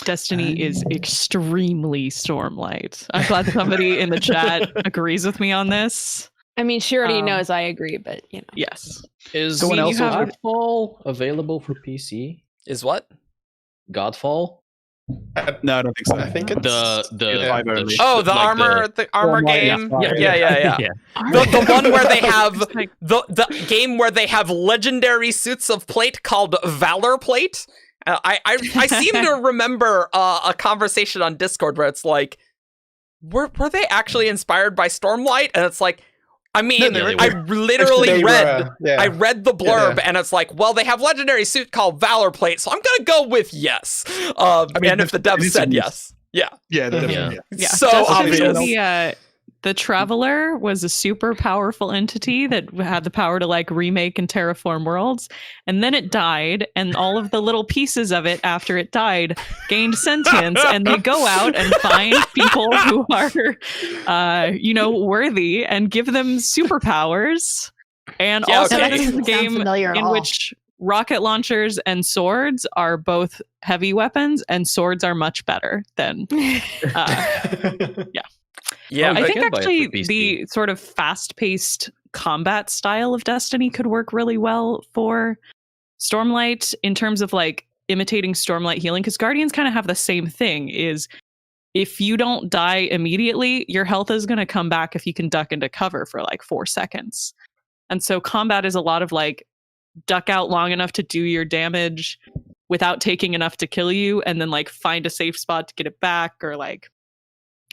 Destiny is extremely Stormlight. I'm glad somebody in the chat agrees with me on this. I mean, she already Um, knows I agree, but you know. Yes. Is Someone else have- Godfall available for PC? Is what? Godfall? No, I don't think so. I think it's The Oh, the like armor, the armor Stormlight, game. yeah. Yeah. The one where they have It's like, the game where they have legendary suits of plate called Valor Plate. I seem to remember a conversation on Discord where it's like, were they actually inspired by Stormlight? And it's like, I mean, Yeah, they I were. literally They read. were, yeah. I read the blurb and it's like, well, they have legendary suit called Valor Plate, so I'm gonna go with yes. mean, and if the dev it is said a- yes, yeah, Yeah, the Yeah. different- yeah. yeah. so Destiny, obvious. The Traveler was a super powerful entity that had the power to like remake and terraform worlds, and then it died, and all of the little pieces of it after it died gained sentience, and they go out and find people who are, worthy, and give them superpowers. And Yeah, also, okay. this is a Doesn't sound game familiar at in all. which rocket launchers and swords are both heavy weapons, and swords are much better than. Yeah, I I think can buy it for actually PC. the sort of fast-paced combat style of Destiny could work really well for Stormlight in terms of like imitating Stormlight healing, because Guardians kind of have the same thing. Is if you don't die immediately, your health is going to come back if you can duck into cover for like 4 seconds. And so combat is a lot of like duck out long enough to do your damage without taking enough to kill you, and then like find a safe spot to get it back, or like.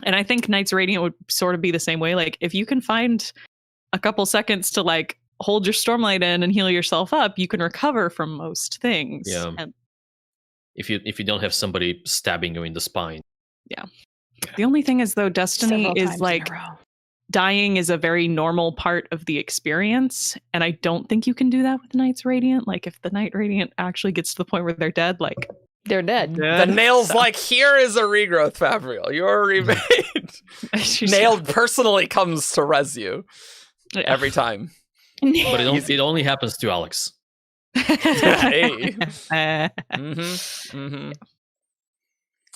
And I think Knights Radiant would sort of be the same way. Like if you can find a couple seconds to like hold your Stormlight in and heal yourself up, you can recover from most things. Yeah. And if you don't have somebody stabbing you in the spine. the only thing is though, Destiny Several times is in like a row. dying is a very normal part of the experience. And I don't think you can do that with Knights Radiant. Like if the Knight Radiant actually gets to the point where they're dead, like They're dead. the nail's like, here is a regrowth fabrial. You're remade. Nail personally comes to res you every time. But it only happens to Alex. Hey. Uh, Mm-hmm.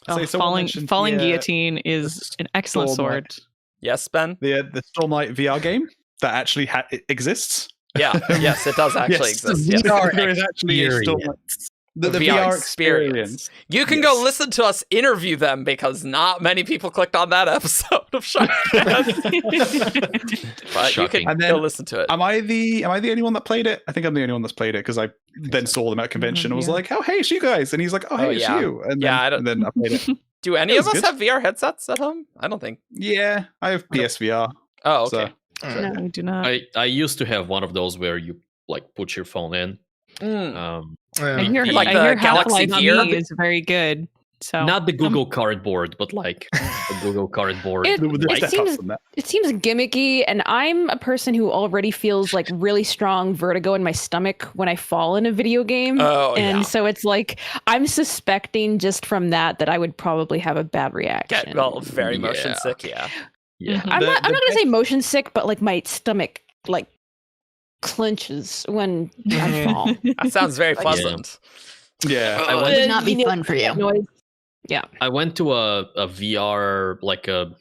oh, someone mentioned falling the, guillotine is an excellent Stormlight. sword. Yes, Ben? The Stormlight VR game that actually it exists. Yeah, yes, it does actually Yes. exist. Yes. VR There is actually a experience. Stormlight. The VR experience. You can go listen to us interview them because not many people clicked on that episode of Sharkcast. But Shocking. you can go listen to it. Am I the only one that played it? I think I'm the only one that's played it because I then saw them at convention and was like, "Oh, hey, it's you guys," and he's like, "Oh, hey, it's you." And then I played it. Do any of us have VR headsets at home? I don't think. Yeah, I have PSVR. Oh, okay. No, I do not. I used to have one of those where you like put your phone in. I hear, like I the hear Galaxy Half-Life Gear? Me is very good. So Not the Google Cardboard, but like the Google Cardboard. It- There's it steps seems- from that. It seems gimmicky, and I'm a person who already feels like really strong vertigo in my stomach when I fall in a video game. Oh, and yeah. so it's like I'm suspecting just from that I would probably have a bad reaction. Very motion sick, yeah. Yeah. I'm not gonna say motion sick, but like my stomach like clenches when I fall. That sounds very pleasant. Yeah. I It went, would not be You know, fun for you. noise. I went to a VR, like a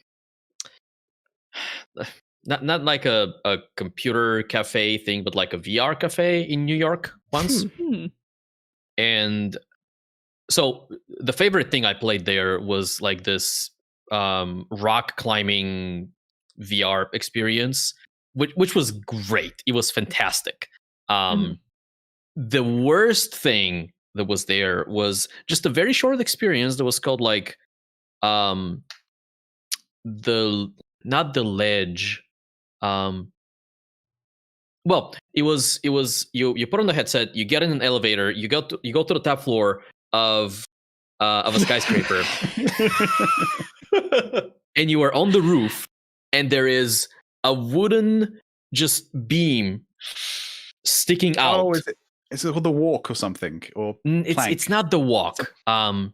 not like a computer cafe thing, but like a VR cafe in New York once. And so the favorite thing I played there was like this rock climbing VR experience, which was great. It was fantastic. The worst thing that was there was just a very short experience that was called like not the ledge. Well, it was you put on the headset, you get in an elevator, you go to the top floor of a skyscraper, and you are on the roof, and there is a wooden just beam sticking out. Oh, is it called the walk or something? Or It's not the walk. Something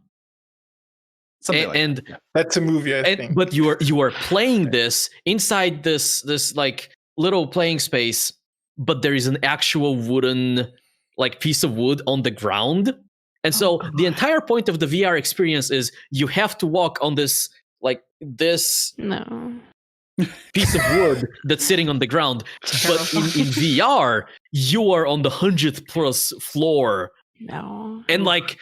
like and that. That's a movie, I think. but you are playing this inside this like little playing space, but there is an actual wooden like piece of wood on the ground. And so the entire point of the VR experience is you have to walk on this No. piece of wood that's sitting on the ground. But in VR, you are on the 100th plus floor. No. And like,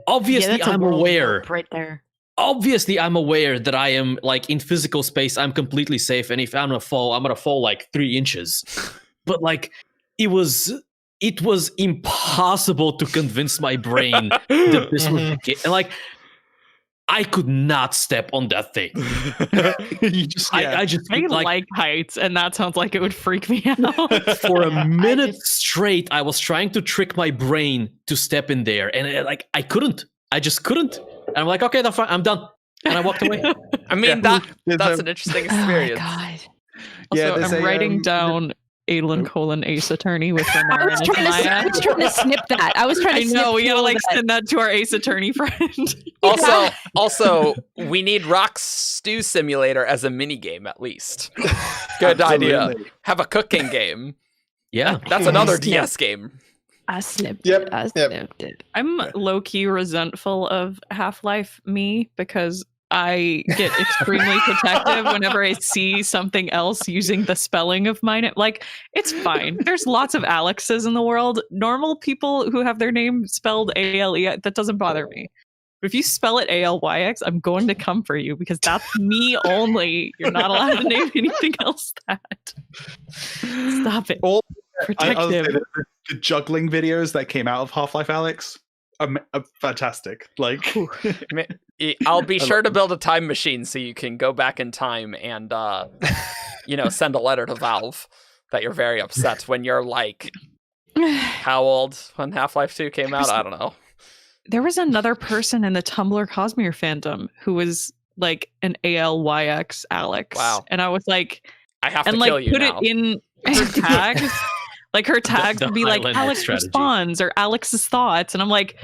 obviously that's a I'm world aware. right there. Obviously I'm aware that I am like in physical space, I'm completely safe. And if I'm gonna fall like 3 inches. But like, it was impossible to convince my brain that this was the case. And like, I could not step on that thing. You just, I just I like like heights, and that sounds like it would freak me out. for a minute straight, I was trying to trick my brain to step in there, and I couldn't. I just couldn't. And I'm like, okay, that's fine. I'm done. And I walked away. I mean, that's an interesting experience. Oh my God. Yeah, Also, there's I'm a, writing down Aelin : Ace Attorney with I Renara was and trying Maya. to snip that. I was trying to I snip know, we gotta all like that. send that to our Ace Attorney friend. Also, we need Rock Stew Simulator as a mini game at least. Good idea. Absolutely. Have a cooking game. Yeah. That's another DS game. I snipped Yep, it. I yep. snipped it. I'm low key resentful of Half-Life Me because I get extremely protective whenever I see something else using the spelling of my name. Like, it's fine. There's lots of Alexes in the world. Normal people who have their name spelled A-L-E, that doesn't bother me. But if you spell it A-L-Y-X, I'm going to come for you because that's me only. You're not allowed to name anything else that. Stop it. All Protective. the juggling videos that came out of Half-Life Alex are fantastic. Like, I'll be sure to build a time machine so you can go back in time and send a letter to Valve that you're very upset when you're like, how old when Half-Life 2 came out? I don't know. There was another person in the Tumblr Cosmere fandom who was like an ALYX Alex. Wow. And I was like, I have to and kill like you put now. it in her tags. Like her tags The would be like Highlander Alex strategy. responds or Alex's thoughts. And I'm like,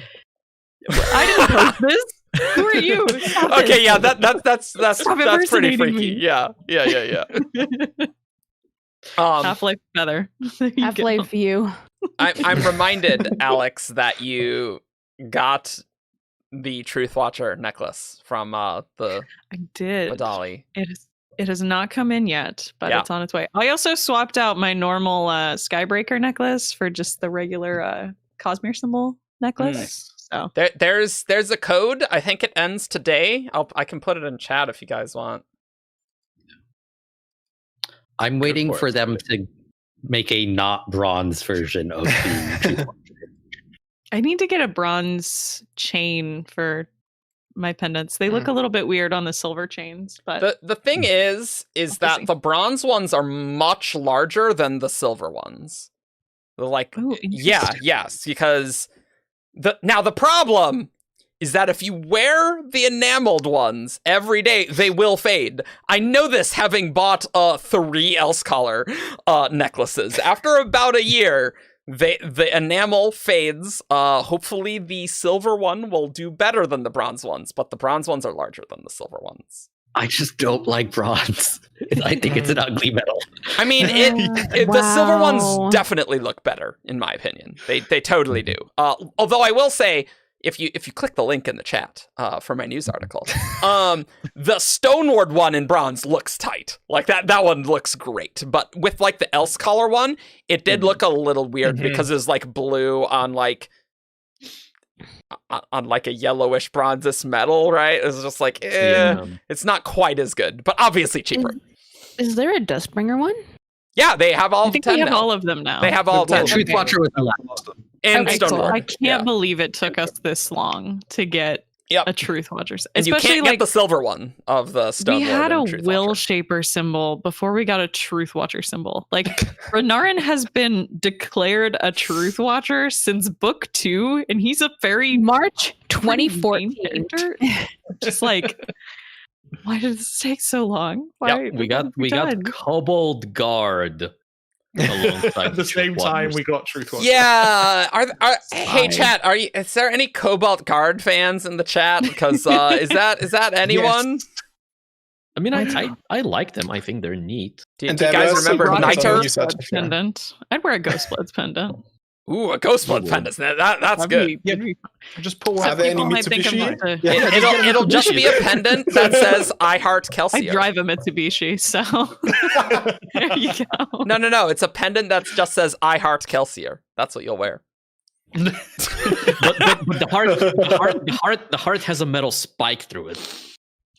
I didn't post this. Who are you? Stop Okay, it. yeah, that's Stop pretty impersonating freaky. me. Yeah. Half-Life Feather. There you go. Half-Life you. I'm reminded, Alex, that you got the Truth Watcher necklace from the I did. Madali. It has not come in yet, but Yeah. it's on its way. I also swapped out my normal Skybreaker necklace for just the regular Cosmere symbol necklace. So There's a code. I think it ends today. I can put it in chat if you guys want. I'm waiting for them to make a not bronze version of the Truth Watcher. I need to get a bronze chain for my pendants. They look a little bit weird on the silver chains, but the thing is that the bronze ones are much larger than the silver ones. They're like, yes, because the problem is that if you wear the enameled ones every day, they will fade. I know this, having bought 3 else color necklaces. After about a year, the enamel fades. Hopefully the silver one will do better than the bronze ones, but the bronze ones are larger than the silver ones. I just don't like bronze. I think it's an ugly metal. I mean, the silver ones definitely look better, in my opinion. They totally do. Although I will say, if you click the link in the chat for my news article, the Stoneward one in bronze looks tight. Like that one looks great. But with like the else color one, it did look a little weird because it's like blue on like a yellowish bronzest metal, right? It's just like, it's not quite as good, but obviously cheaper. Is there a Dustbringer one? Yeah, they have all 10 they have now. all of them now. They have all 10. Truth Watcher was the last. And I Stoneward. can't believe it took us this long to get a Truth Watcher. And you Especially can't get the silver one of the Stoneward. We had a Truth Will Watcher. Shaper symbol before we got a Truth Watcher symbol. Like, Renarin has been declared a Truth Watcher since book 2, and he's a very March 2014 character. Just like, why did this take so long? Why, we got Kobold Guard alongside At the same time, we got Truth Watcher. Yeah. Hey, chat. Is there any Cobalt Guard fans in the chat? Because is that anyone? Yes. I mean, I like them. I think they're neat. Do you guys remember Niter? Pendant. I'd wear a Ghost Bloods pendant. Ooh, a Ghost Blood pendant. That's good. Just pull one. Are there any Mitsubishi? It'll just be a pendant that says "I heart Kelsier." I drive a Mitsubishi, so there you go. No. It's a pendant that just says "I heart Kelsier." That's what you'll wear. but the heart has a metal spike through it.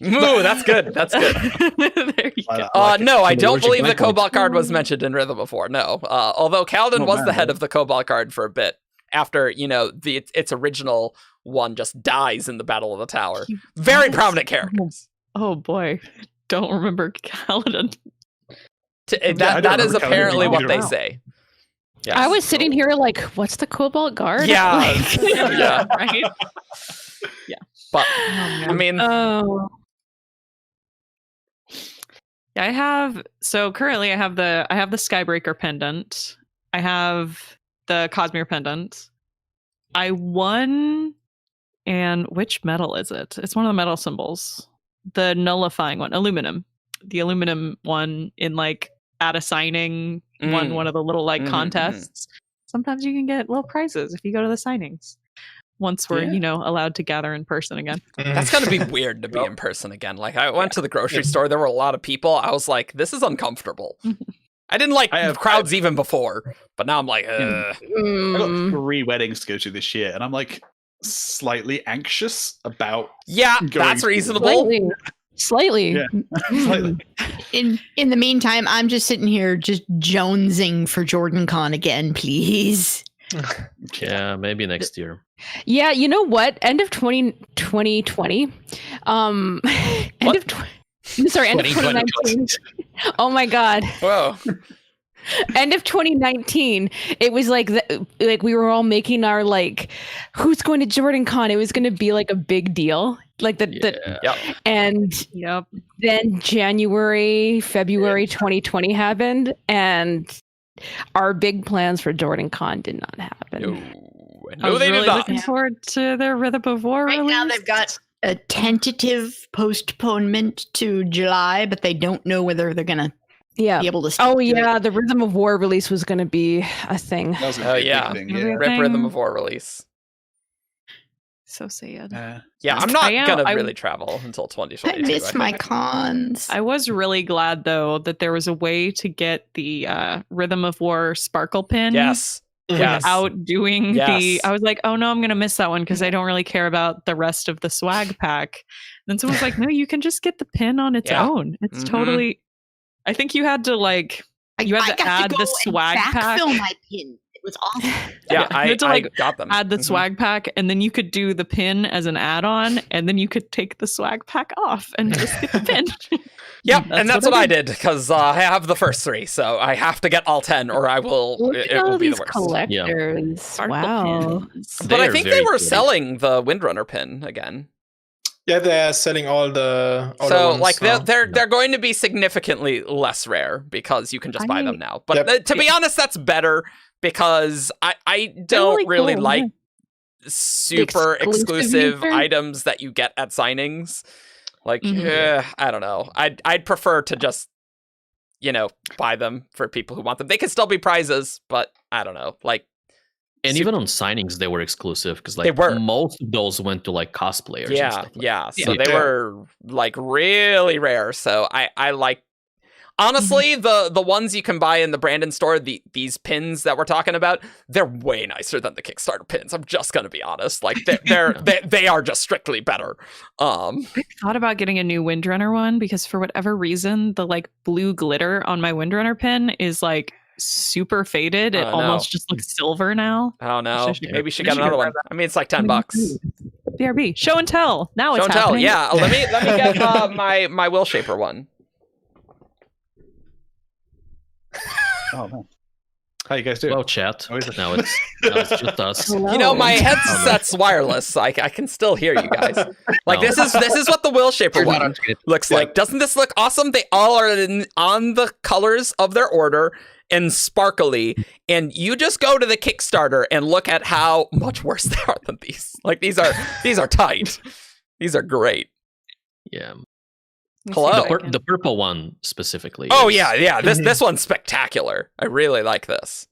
Ooh, that's good. That's good. There you go. No, I don't believe the Cobalt Guard was mentioned in Rhythm before. No, although Kaladin was the head of the Cobalt Guard for a bit after its original one just dies in the Battle of the Tower. Very prominent characters. Oh boy, don't remember Kaladin. That is apparently what they say. Yes. I was sitting here like, what's the Cobalt Guard? Yeah, yeah, right. Yeah, but I mean. Yeah, currently I have the Skybreaker pendant. I have the Cosmere pendant. I won, and which metal is it? It's one of the metal symbols. The nullifying one, aluminum. The aluminum one in at a signing, won one of the little contests. Sometimes you can get little prizes if you go to the signings. Once we're, allowed to gather in person again. That's gotta be weird to be in person again. I went to the grocery store, there were a lot of people. I was like, this is uncomfortable. I didn't like crowds even before, but now I'm like, I got 3 weddings to go to this year, and I'm slightly anxious about. Yeah, that's reasonable. Slightly. Yeah, slightly. In the meantime, I'm just sitting here just jonesing for Jordan Con again, please. Yeah, maybe next year. Yeah, you know what? End of 2020. End of 2019. Oh my god. Whoa. End of 2019. It was like we were all making our who's going to Jordan Con? It was going to be a big deal. And then January, February 2020 happened, and our big plans for Jordan Con did not happen. No, they really did not. Looking forward to their Rhythm of War Right release. now they've got a tentative postponement to July, but they don't know whether they're going to be able to stick to it. The Rhythm of War release was going to be a thing. That was a big thing, yeah. Rip Rhythm of War release. So sad. I'm not going to really travel until 2022. I miss my cons. I was really glad, though, that there was a way to get the Rhythm of War sparkle pin. Yes. Yes. without doing Yes. I was like, oh no, I'm gonna miss that one because I don't really care about the rest of the swag pack. Then someone's like, no, you can just get the pin on its own. It's totally. I think you had to you had to add the swag pack. Backfill my pin. It was awesome. Yeah, you had to I got them. add the swag pack, and then you could do the pin as an add-on, and then you could take the swag pack off and just get the pin. Yep, and that's what I did because I have the first 3, so I have to get all 10, or I will. Look It at all will be these the worst. collectors. Wow. But I think they were selling the Windrunner pin again. Yeah, they're selling all the. So ones like now. they're going to be significantally less rare because you can just buy them now. But Yep. to be honest, that's better because I don't really cool, like super exclusive nature. items that you get at signings. Like Mhm. I don't know. I'd prefer to just buy them for people who want them. They can still be prizes, but I don't know. Like. And even on signings, they were exclusive because They were. most of those went to like cosplayers. and Yeah, stuff like yeah. that. So they were like really rare. So I like honestly the ones you can buy in the Brandon store, these pins that we're talking about, they're way nicer than the Kickstarter pins. I'm just gonna be honest. Like they are just strictly better. I thought about getting a new Windrunner one because for whatever reason, the blue glitter on my Windrunner pin is super faded. It almost just looks silver now. Oh no. Maybe you should get should another get one. I mean, it's like $10. BRB. Show and tell. Now Show it's and tell. happening. Yeah. Let me get my Will Shaper one. Oh man, how you guys doing? Well, chat. Oh, is it? Now it's just us. Hello. My headset's wireless, so I can still hear you guys. Like this is what the Will Shaper You're not one on screen. looks like. Doesn't this look awesome? They all are on the colors of their order and sparkly, and you just go to the Kickstarter and look at how much worse they are than these. Like these are tight. These are great. Yeah. Hello. The purple one specifically. Oh is- yeah. This one's spectacular. I really like this.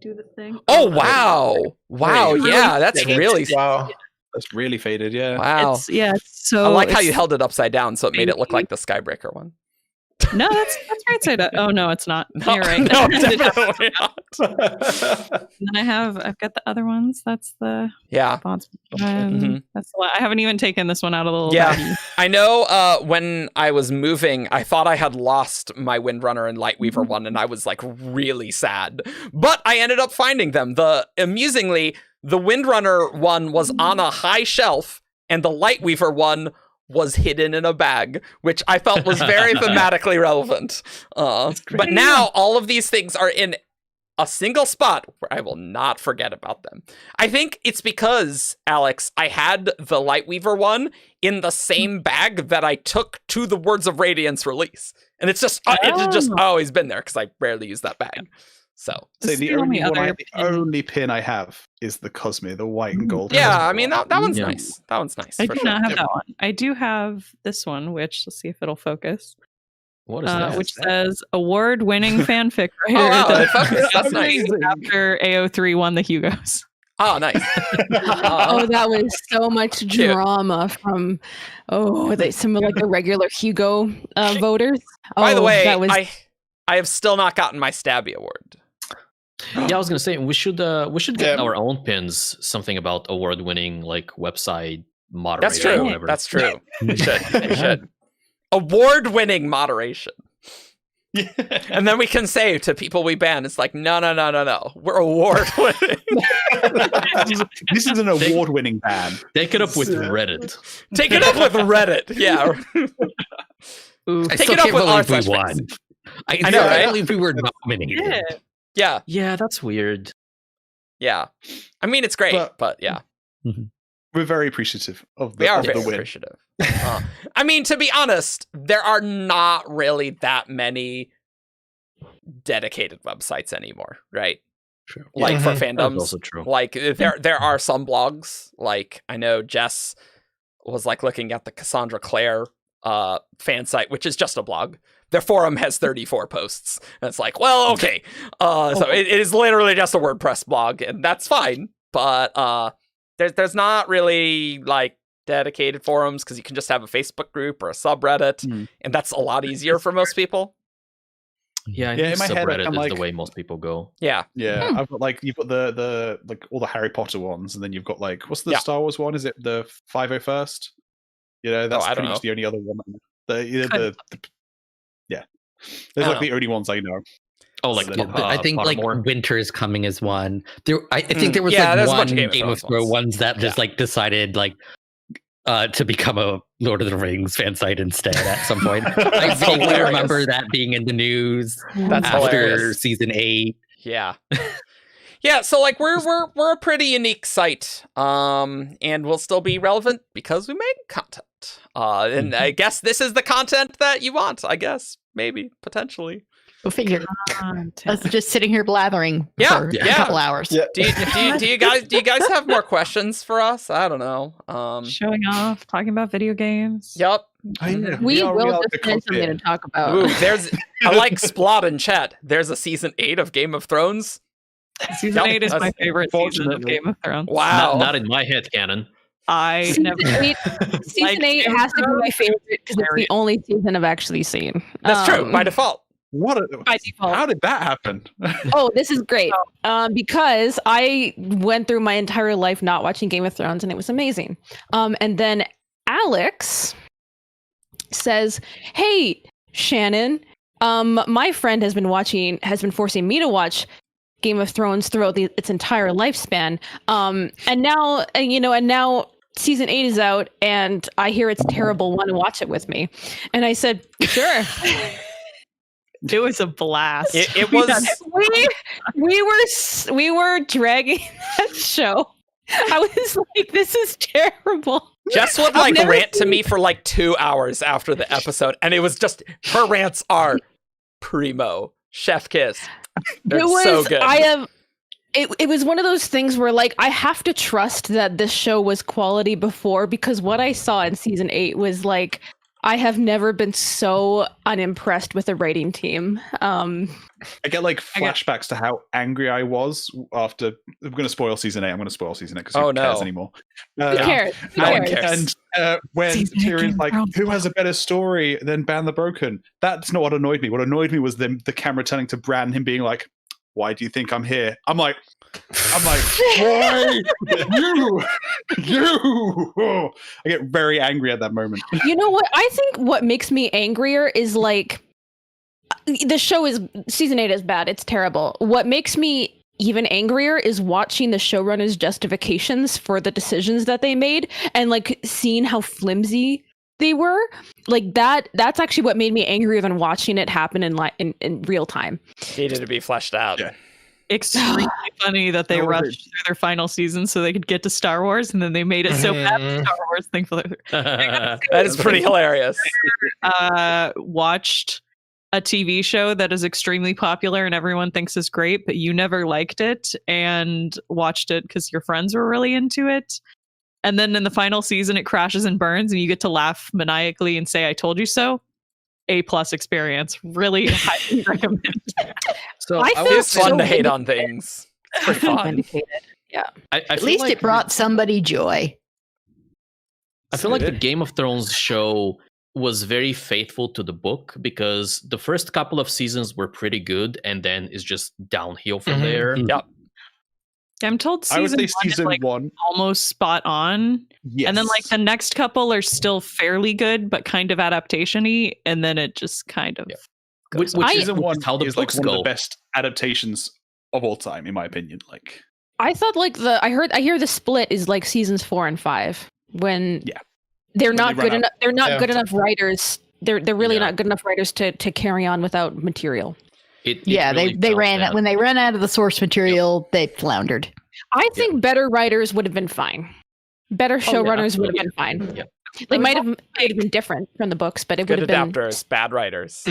Do the thing. Oh wow. Yeah, that's really Wow. That's really faded. Yeah. wow. So I like how you it's- held it upside down, so it made it look like the Skybreaker one. No, that's right side up. Oh no, it's not. No, You're right. no, definitely not. And then I've got the other ones. That's the Yeah. fonts. Mhm. That's the one. I haven't even taken this one out of the little Yeah. baggie. I know when I was moving, I thought I had lost my Windrunner and Lightweaver one, and I was like really sad. But I ended up finding them. Amusingly, the Windrunner one was on a high shelf, and the Lightweaver one was hidden in a bag, which I felt was very thematically relevant. But now all of these things are in a single spot where I will not forget about them. I think it's because, Alex, I had the Lightweaver one in the same bag that I took to the Words of Radiance release. And it's just always been there because I rarely use that bag. So This the is the only only pin I have is the Cosmere, the white and gold. yeah, Cosmere I mean one. that one's Yeah. nice. That one's nice. I for do sure. not have that one. I do have this one, which let's see if it'll focus. What is that? Which says award-winning fanfic writer. Oh, wow, that it focused. That's nice. After AO3 won the Hugos. Oh, nice. Oh, that was so much Cute. drama from some of the regular Hugo voters. By the way, that was I have still not gotten my Stabby award. Yeah, I was gonna say we should get Yeah. our own pins. Something about award-winning website moderator. That's Or true. whatever. That's true. We should. Award-winning moderation. And then we can say to people we ban, it's like, no. We're award-winning. This is an award-winning ban. Take it up with Reddit. Take it up with Reddit. Yeah. I Take still it up can't with believe we r/space. won. I know, right? I believe we were nominated. Yeah. Yeah, that's weird. Yeah. I mean, it's great, but yeah. We're very appreciative of We are the very win. appreciative. I mean, to be honest, there are not really that many dedicated websites anymore, right? True. Like for That's fandoms. also true. Like there are some blogs. Like I know Jess was looking at the Cassandra Clare fan site, which is just a blog. Their forum has 34 posts. And it's like, well, okay. So it is literally just a WordPress blog, and that's fine. But there's not really dedicated forums because you can just have a Facebook group or a subreddit, and that's a lot easier for most people. Yeah, I Yeah, in think my head, subreddit I'm is like- the way most people go. Yeah. Yeah, I've got like you've got the like all the Harry Potter ones, and then you've got like what's the Yeah. Star Wars one? Is it the 501st? You know, that's I don't pretty know. much the only other one. Yeah, I those are don't like the only ones I know. Oh, like Yeah, I think like Pottermore. Winter is Coming is one. I think there was Yeah, like there's a one bunch of Game of Thrones ones that just like decided like to become a Lord of the Rings fan site instead at some point. I vaguely hilarious. remember that being in the news That's after hilarious. season 8. Yeah. Yeah, so like we're a pretty unique site. And we'll still be relevant because we make content. And I guess this is the content that you want, I guess. Maybe, potentially. Go figure. Us just sitting here blathering for a couple hours. Yeah. Do you guys have more questions for us? I don't know. Showing off, talking about video games. Yep. We are will the just find something to talk about. Ooh, I like Splot in chat. There's a season 8 of Game of Thrones. Season 8 is my favorite season of Fortunately. Game of Thrones. Wow. Not in my head canon. I never. Season 8 has to be my favorite because it's the only season I've actually seen. That's true, by default. By default. How did that happen? Oh, this is great. Because I went through my entire life not watching Game of Thrones and it was amazing. And then Alex says, "Hey, Shannon, my friend has been forcing me to watch Game of Thrones throughout its entire lifespan. And now season 8 is out and I hear it's terrible. Want to watch it with me?" And I said, "Sure." It was a blast. It was. we were dragging that show. I was like, "This is terrible." Jess would like rant to me for like 2 hours after the episode, and it was just her rants are primo, chef kiss. It's so good. It was one of those things where like I have to trust that this show was quality before, because what I saw in season 8 was like, I have never been so unimpressed with a writing team. I get like flashbacks to how angry I was after. I'm going to spoil season 8. I'm going to spoil season 8 because who cares anymore? Who cares? No one cares. And when Season 8 Tyrion's like, Thrones. "Who has a better story than Ban the Broken?" That's not what annoyed me. What annoyed me was the camera turning to Bran and him being like, "Why do you think I'm here?" I'm like, "Why you?" Oh, I get very angry at that moment. You know what? I think what makes me angrier is like the show is season 8 is bad. It's terrible. What makes me even angrier is watching the showrunners' justifications for the decisions that they made and like seeing how flimsy they were. Like that's actually what made me angrier than watching it happen in real time. Needed to be fleshed out. Yeah. Extremely funny that they rushed through their final season so they could get to Star Wars, and then they made it so bad for Star Wars. Thankfully, That is pretty hilarious. watched a TV show that is extremely popular and everyone thinks is great, but you never liked it and watched it because your friends were really into it. And then in the final season, it crashes and burns, and you get to laugh maniacally and say, "I told you so." A+ experience. Really highly recommend. So I felt It's fun so to hate on things. It's pretty fun. vindicated. Yeah. I At feel least like it brought somebody joy. I feel like the Game of Thrones show was very faithful to the book, because the first couple of seasons were pretty good, and then it's just downhill from there. Yep. I'm told I would season say 1 is season like 1. almost spot on. Yes. And then like the next couple are still fairly good, but kind of adaptation-y, and then it just kind of goes Which off. season 1 how the is like books one of go. the best adaptations of all time, in my opinion. Like, I thought like I hear the split is like seasons 4 and 5 when they're When not they good run enough. They're not Yeah. good enough writers. They're really not good enough writers to carry on without material. It Yeah, really they felt ran that. when they ran out of the source material, they floundered. I think better writers would have been fine. Better showrunners would have been fine. Yeah. They might have been different from the books, but it would Good have been. adapters, bad writers.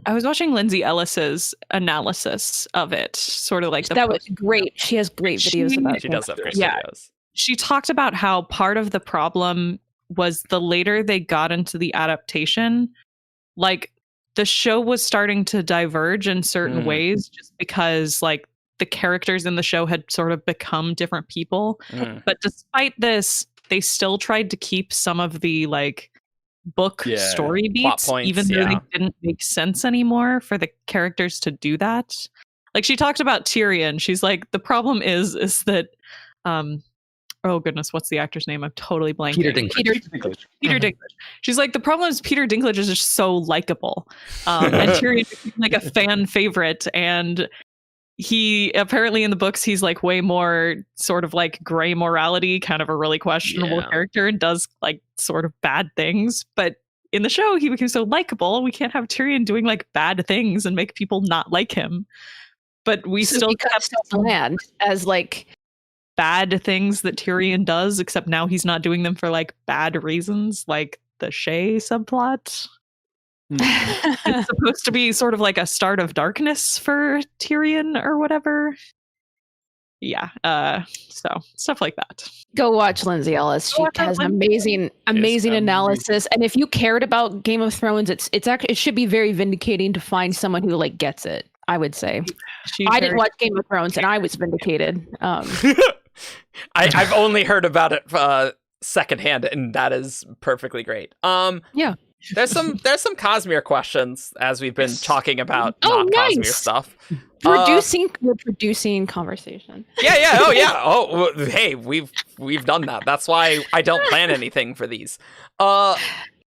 I was watching Lindsay Ellis's analysis of it, sort of like the That was great. She has great videos about it. She does have great Yeah. videos. She talked about how part of the problem was the later they got into the adaptation, like the show was starting to diverge in certain ways just because like the characters in the show had sort of become different people. But despite this, they still tried to keep some of the like book story beats, points, even though they didn't make sense anymore for the characters to do that. Like she talked about Tyrion. She's like, the problem is that oh goodness, what's the actor's name? I'm totally blanking. Peter Dinklage. Peter Dinklage. She's like, the problem is Peter Dinklage is just so likable. And Tyrion is like a fan favorite, and he apparently in the books he's like way more sort of like gray morality, kind of a really questionable character, and does like sort of bad things. But in the show he became so likable, we can't have Tyrion doing like bad things and make people not like him. But we still kept bland as like bad things that Tyrion does, except now he's not doing them for like bad reasons, like the Shay subplot. It's supposed to be sort of like a start of darkness for Tyrion or whatever. Yeah, so stuff like that. Go watch Lindsay Ellis. She has an amazing analysis. And if you cared about Game of Thrones, it's actually, it should be very vindicating to find someone who like gets it. I would say. I didn't watch Game of Thrones, and I was vindicated. I've only heard about it secondhand, and that is perfectly great. Yeah. There's some Cosmere questions as we've been talking about Cosmere stuff. We're producing conversation. Yeah. Oh yeah. Oh hey, we've done that. That's why I don't plan anything for these.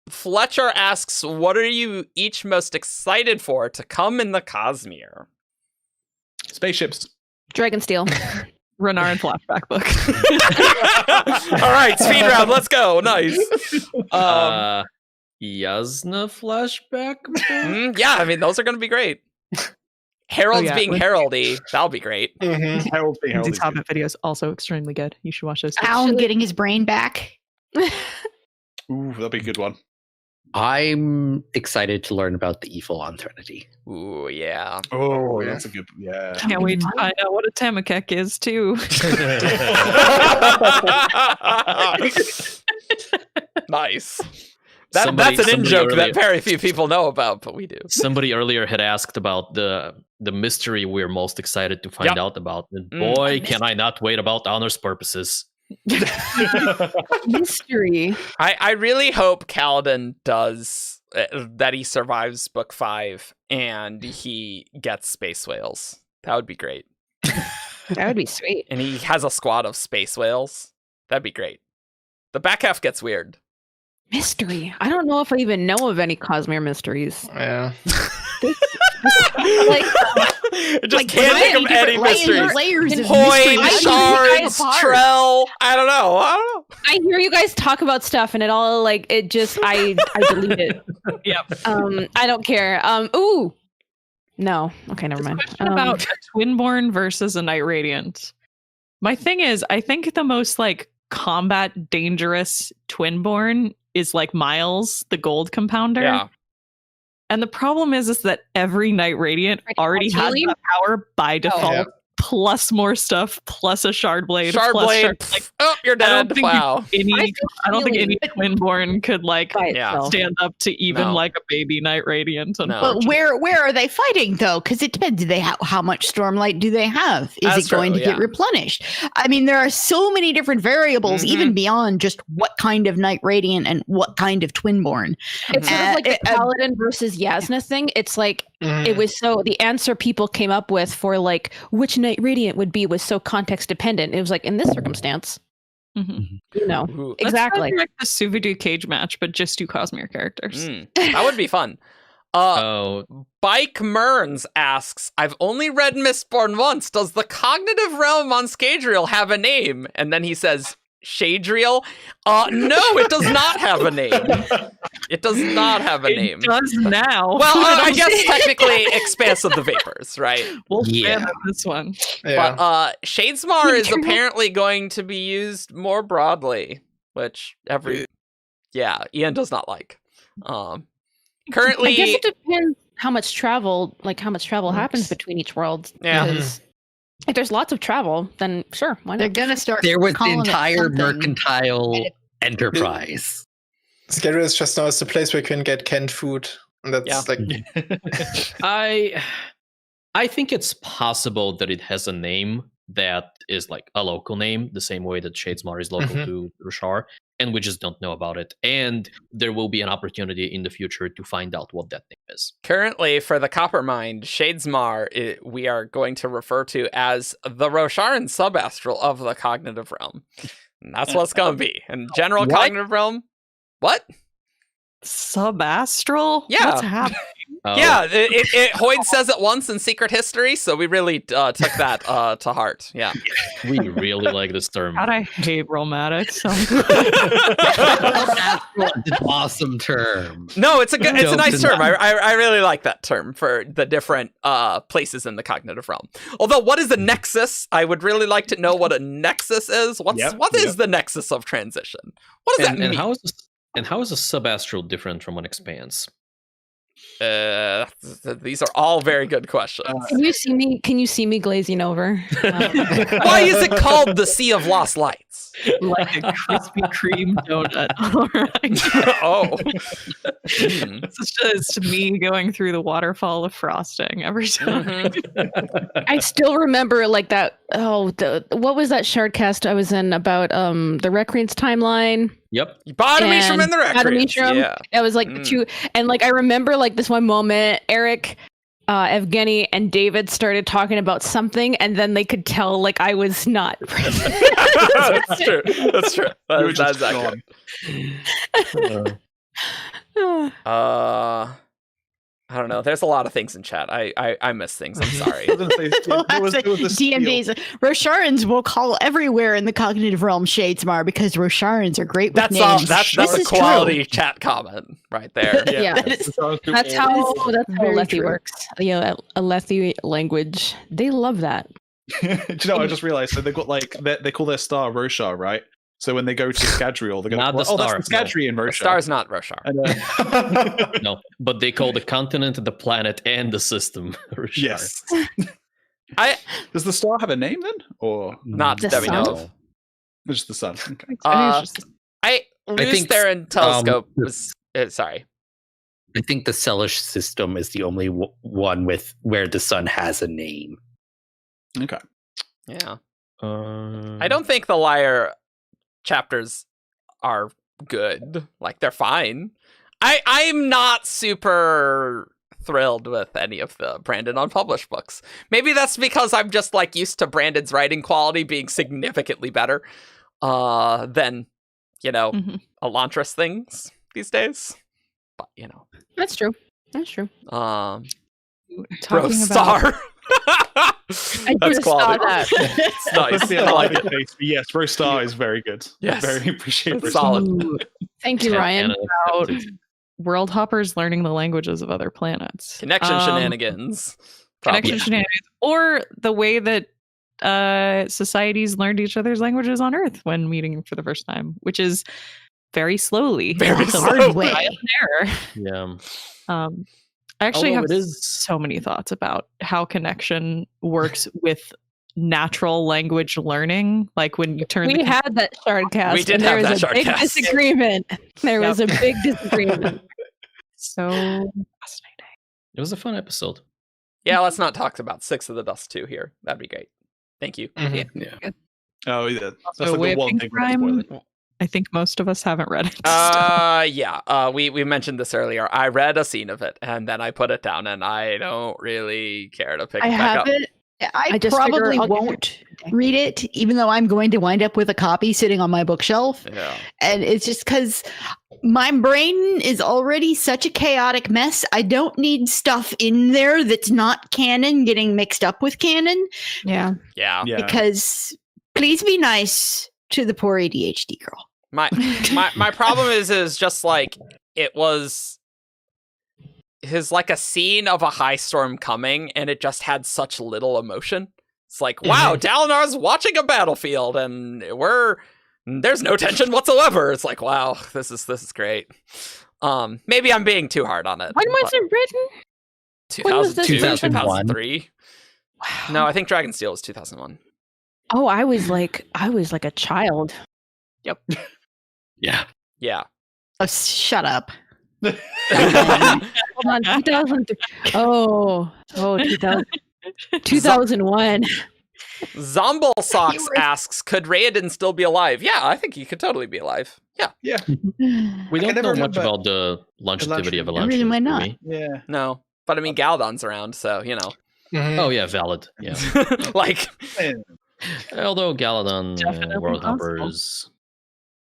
Fletcher asks, what are you each most excited for to come in the Cosmere? Spaceships. Dragonsteel. Renarin flashback book. All right, speed round. Let's go. Nice. Yasna flashback book? Yeah, I mean, those are going to be great. Harold's being heraldy. That'll be great. Harold's being heraldy. These Hobbit videos also extremely good. You should watch those. Alan getting his brain back. Ooh, that'll be a good one. I'm excited to learn about the Ephilon Trinity. Ooh, yeah. Oh, that's a good. Yeah. Can't wait to find out what a Tamakek is too. Nice. That's an in-joke that very few people know about, but we do. Somebody earlier had asked about the mystery we're most excited to find out about. And boy, can I not wait about honors purposes. Mystery. I really hope Kaladin does that. He survives book 5 and he gets space whales. That would be great. That would be sweet. And he has a squad of space whales. That'd be great. The back half gets weird. Mystery. I don't know if I even know of any Cosmere mysteries. Yeah. Just can't think of any mysteries. Layers of Coin, mystery. shards, Trell. I don't know. I hear you guys talk about stuff, and it all like it just I delete it. Yep. I don't care. Ooh. No. Okay, never mind. Question about a Twinborn versus a Knight Radiant. My thing is, I think the most like combat dangerous Twinborn is like Miles, the gold compounder. Yeah. And the problem is that every Knight Radiant already has that power by default, plus more stuff, plus a shard blade. Oh, you're dead. I don't think any Twinborn could like stand up to even like a baby Knight Radiant. But where are they fighting though? Because it depends. Do they how much Stormlight do they have? Is it going to get replenished? I mean, there are so many different variables, even beyond just what kind of Knight Radiant and what kind of Twinborn. It's sort of like the Paladin versus Yasna thing. It's like it was so the answer people came up with for like which Knight Radiant would be was so context dependent. It was like in this circumstance, you know. Ooh. Exactly. Like the Suvidu cage match, but just 2 Cosmere characters. That would be fun. Bike Mearns asks, I've only read Mistborn once. Does the cognitive realm on Scadrial have a name? And then he says, Shadriel? No, it does not have a name. It does not have a name. It does now. Well, I guess technically Expanse of the Vapors, right? We'll stand on this one. Yeah. But Shadesmar is apparently going to be used more broadly, which Ian does not like. Currently, I guess it depends how much travel happens between each world. Yeah. Because if there's lots of travel, then sure, why not? They're gonna start. There was the calling it entire something. mercantile enterprise. Scary is just now is the place where you can get canned food. And that's like I think it's possible that it has a name that is like a local name, the same way that Shadesmar is local to Roshar. and we just don't know about it. And there will be an opportunity in the future to find out what that name is. Currently, for the Coppermind, Shadesmar, we are going to refer to as the Rosharan subastral of the cognitive realm. And that's what it's going to be. And general cognitive realm, what? Subastral? Yeah. What's happening? Yeah, Hoyd says it once in Secret History, so we really took that to heart. Yeah, we really like this term. God, I hate Romatics. It's an awesome term. No, it's a nice term. I really like that term for the different places in the cognitive realm. Although, what is the nexus? I would really like to know what a nexus is. What is the nexus of transition? What does that mean? And how is a subastral different from an expanse? These are all very good questions. Can you see me glazing over? Why is it called the Sea of Lost Lights? Like a Krispy Kreme donut. Oh. It's just me going through the waterfall of frosting every time. Mm-hmm. I still remember like that. What was that shardcast I was in about the Recreants timeline? Yep. Bottomishram and the Recreants. Yeah. It was like the two, and like I remember like this one moment, Eric, Evgeny, and David started talking about something, and then they could tell like I was not present. That's true. That's true. That's accurate. I don't know. There's a lot of things in chat. I miss things. I'm sorry. DMDs. Rosharans will call everywhere in the cognitive realm Shadesmar because Rosharans are great with names. That's a quality chat comment right there. Yeah, that's how Alethi works. Yeah, Alethi language. They love that. Do you know? I just realized. So they've got like they call their star Roshar, right? So when they go to Scadrial, they're going to that's the Scadrian Roshar. The star's not Roshar. No, but they call the continent, the planet, and the system Roshar. Yes. Does the star have a name then, or not that we know of? Just the sun. Okay. Theron telescope was. Sorry. I think the Celish system is the only one with where the sun has a name. Okay. Yeah. I don't think the Lyre chapters are good. Like, they're fine. I'm not super thrilled with any of the Brandon unpublished books. Maybe that's because I'm just like used to Brandon's writing quality being significantly better than, Elantris things these But that's true. That's true. Star. That's quality. It's nice. I like it. Yes, Rostar is very good. Yes, very appreciated. Solid. Thank you, Ryan. About world hoppers learning the languages of other planets. Connection shenanigans. Connection shenanigans, or the way that societies learned each other's languages on Earth when meeting for the first time, which is very slowly, very hard way. Yeah. I actually have so many thoughts about how connection works with natural language learning. Like when you turn. We had that shardcast. We did have that shardcast. Big disagreement. There was a big disagreement. So fascinating. It was a fun episode. Yeah, let's not talk about Six of the Dust 2 here. That'd be great. Thank you. Mm-hmm. Yeah. Oh, yeah. That's Also, like the one thing. I think most of us haven't read it. Yeah. We mentioned this earlier. I read a scene of it and then I put it down, and I don't really care to pick it back up. I probably won't read it, even though I'm going to wind up with a copy sitting on my bookshelf. Yeah. And it's just because my brain is already such a chaotic mess. I don't need stuff in there that's not canon getting mixed up with canon. Yeah. Because please be nice to the poor ADHD girl. My problem is just like it was his like a scene of a high storm coming, and it just had such little emotion. It's like, wow, Dalinar's watching a battlefield, and there's no tension whatsoever. It's like, wow, this is great. Maybe I'm being too hard on it. When was it written? 2002, 2001. 2003. Wow. No, I think Dragonsteel was 2001. Oh, I was like a child. Yep. Yeah. Oh, shut up. Hold on, 2003. Oh, 2000, 2001. Zomble Socks asks, could Raoden still be alive? Yeah, I think he could totally be alive. Yeah. We don't never know much remember about the longevity of Elantrians. Elantrians. Really, why do not? we? Yeah. No, but I mean, Galadon's around, so Oh yeah, valid. Yeah. like, Although Galadon, Definitely Worldhopper possible. is.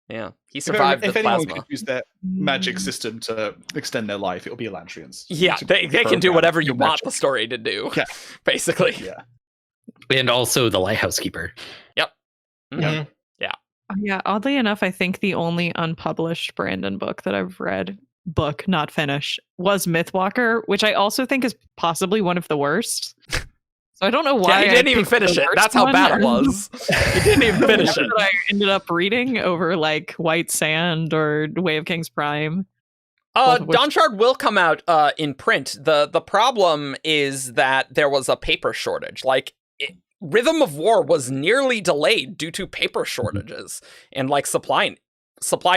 yeah, he If, survived if the anyone plasma. could use their magic system to extend their life, it'll be Elantrians. Yeah, To they can do program whatever you your want magic. the story to do. Yeah. Basically. Yeah. And also the lighthouse keeper. Mhm. Yeah, oddly enough, I think the only unpublished Brandon book that I've read, not finished, was Mythwalker, which I also think is possibly one of the worst. So I don't know why Yeah, he I didn't even picked the finish it. worst That's how one. bad it was. He didn't even finish it. That I ended up reading over like White Sand or Way of King's Prime. Both of which- Dawnshard will come out in print. The problem is that there was a paper shortage. Like, Rhythm of War was nearly delayed due to paper shortages and like supply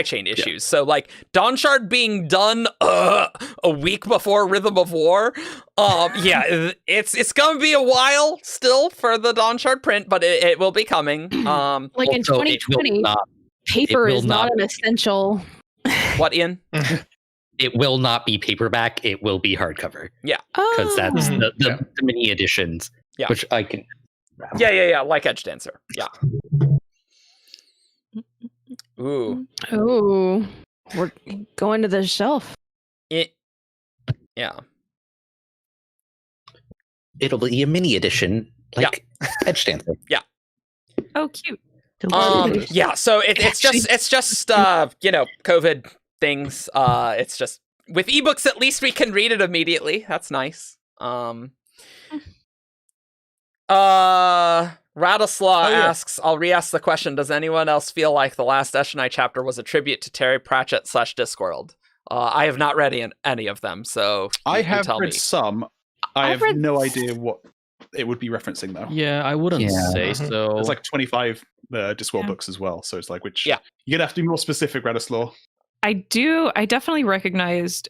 chain issues. So like Dawnshard being done a week before Rhythm of War, it's gonna be a while still for the Dawnshard print, but it will be coming. Like in Also, it will 2020, not- paper it will is not not- an essential. What, Ian? It will not be paperback. It will be hardcover because Oh. that's the mini editions, Yeah. which I can. Yeah, like Edge Dancer. Yeah. Ooh. Oh, we're going to the shelf. Yeah. It'll be a mini edition, like Edge Dancer. Oh, cute. Yeah, so it's just COVID things. It's just with ebooks at least we can read it immediately. That's nice. Radaslaw asks, I'll re-ask the question, does anyone else feel like the last Eshonai chapter was a tribute to Terry Pratchett / Discworld? I have not read any of them, so I you have tell read me. some. I have no idea what it would be referencing, though. Yeah, I wouldn't say so. There's like 25 Discworld books as well, so it's like, which Yeah. you're gonna have to be more specific, Radaslaw. I definitely recognized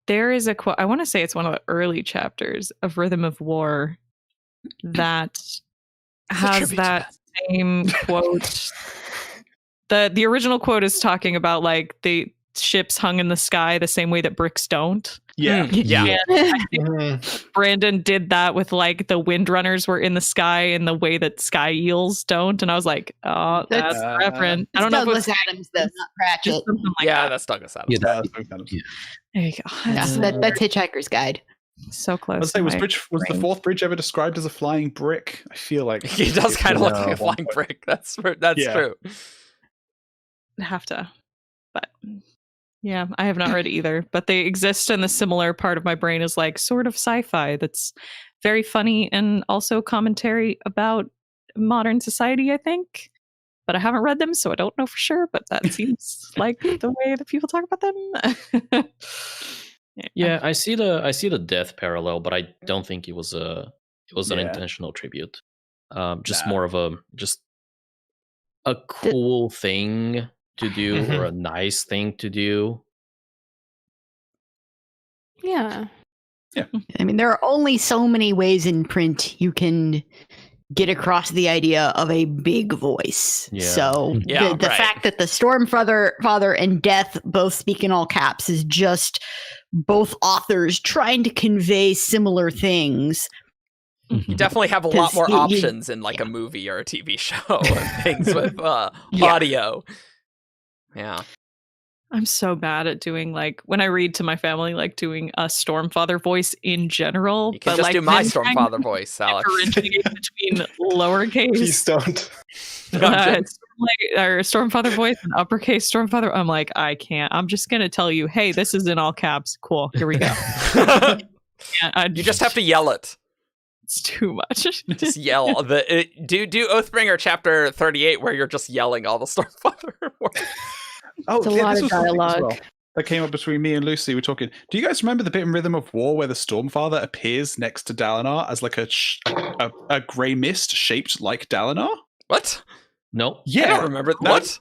there is a quote. I want to say it's one of the early chapters of Rhythm of War that has that same quote. The original quote is talking about like the ships hung in the sky the same way that bricks don't. Yeah. Yeah. And I think Brandon did that with like the windrunners were in the sky in the way that sky eels don't. And I was like, oh, that's reference. I don't know Douglas if Adams, though, not Pratchett. something like Yeah, that. that's Douglas Adams. Yeah, There you go. Yeah, that's Hitchhiker's Guide. So close. Let's say, to was my the brain. fourth bridge ever described as a flying brick? I feel like He does kind of look like a at one flying point. brick. That's Yeah. true. Have to, but yeah, I have not read either, but they exist in the similar part of my brain is like sort of sci-fi that's very funny and also commentary about modern society, I think, but I haven't read them, so I don't know for sure, but that seems like the way that people talk about them. Yeah, I see the death parallel, but I don't think it was an intentional tribute. Just more of a cool thing to do or a nice thing to do. Yeah. I mean, there are only so many ways in print you can get across the idea of a big voice. Yeah. So Yeah, the right. fact that the Stormfather and Death both speak in all caps is just both authors trying to convey similar things. You definitely have a lot 'Cause more you- options in like a movie or a TV show and things with audio. Yeah. I'm so bad at doing like when I read to my family, like doing a Stormfather voice in general. You can but just like do my then trying Stormfather to voice, Alex. differentiate between lowercase Please don't. or Stormfather voice and uppercase Stormfather. I'm like, I can't. I'm just gonna tell you, hey, this is in all caps. Cool. Here we go. You just have to yell it. It's too much. Just yell. Do Oathbringer chapter 38 where you're just yelling all the Stormfather words. Oh, It's a yeah, lot this of was something as dialogue. well that came up between me and Lucy. We're talking. Do you guys remember the bit in Rhythm of War where the Stormfather appears next to Dalinar as like a grey mist shaped like Dalinar? What? No. I don't remember. What?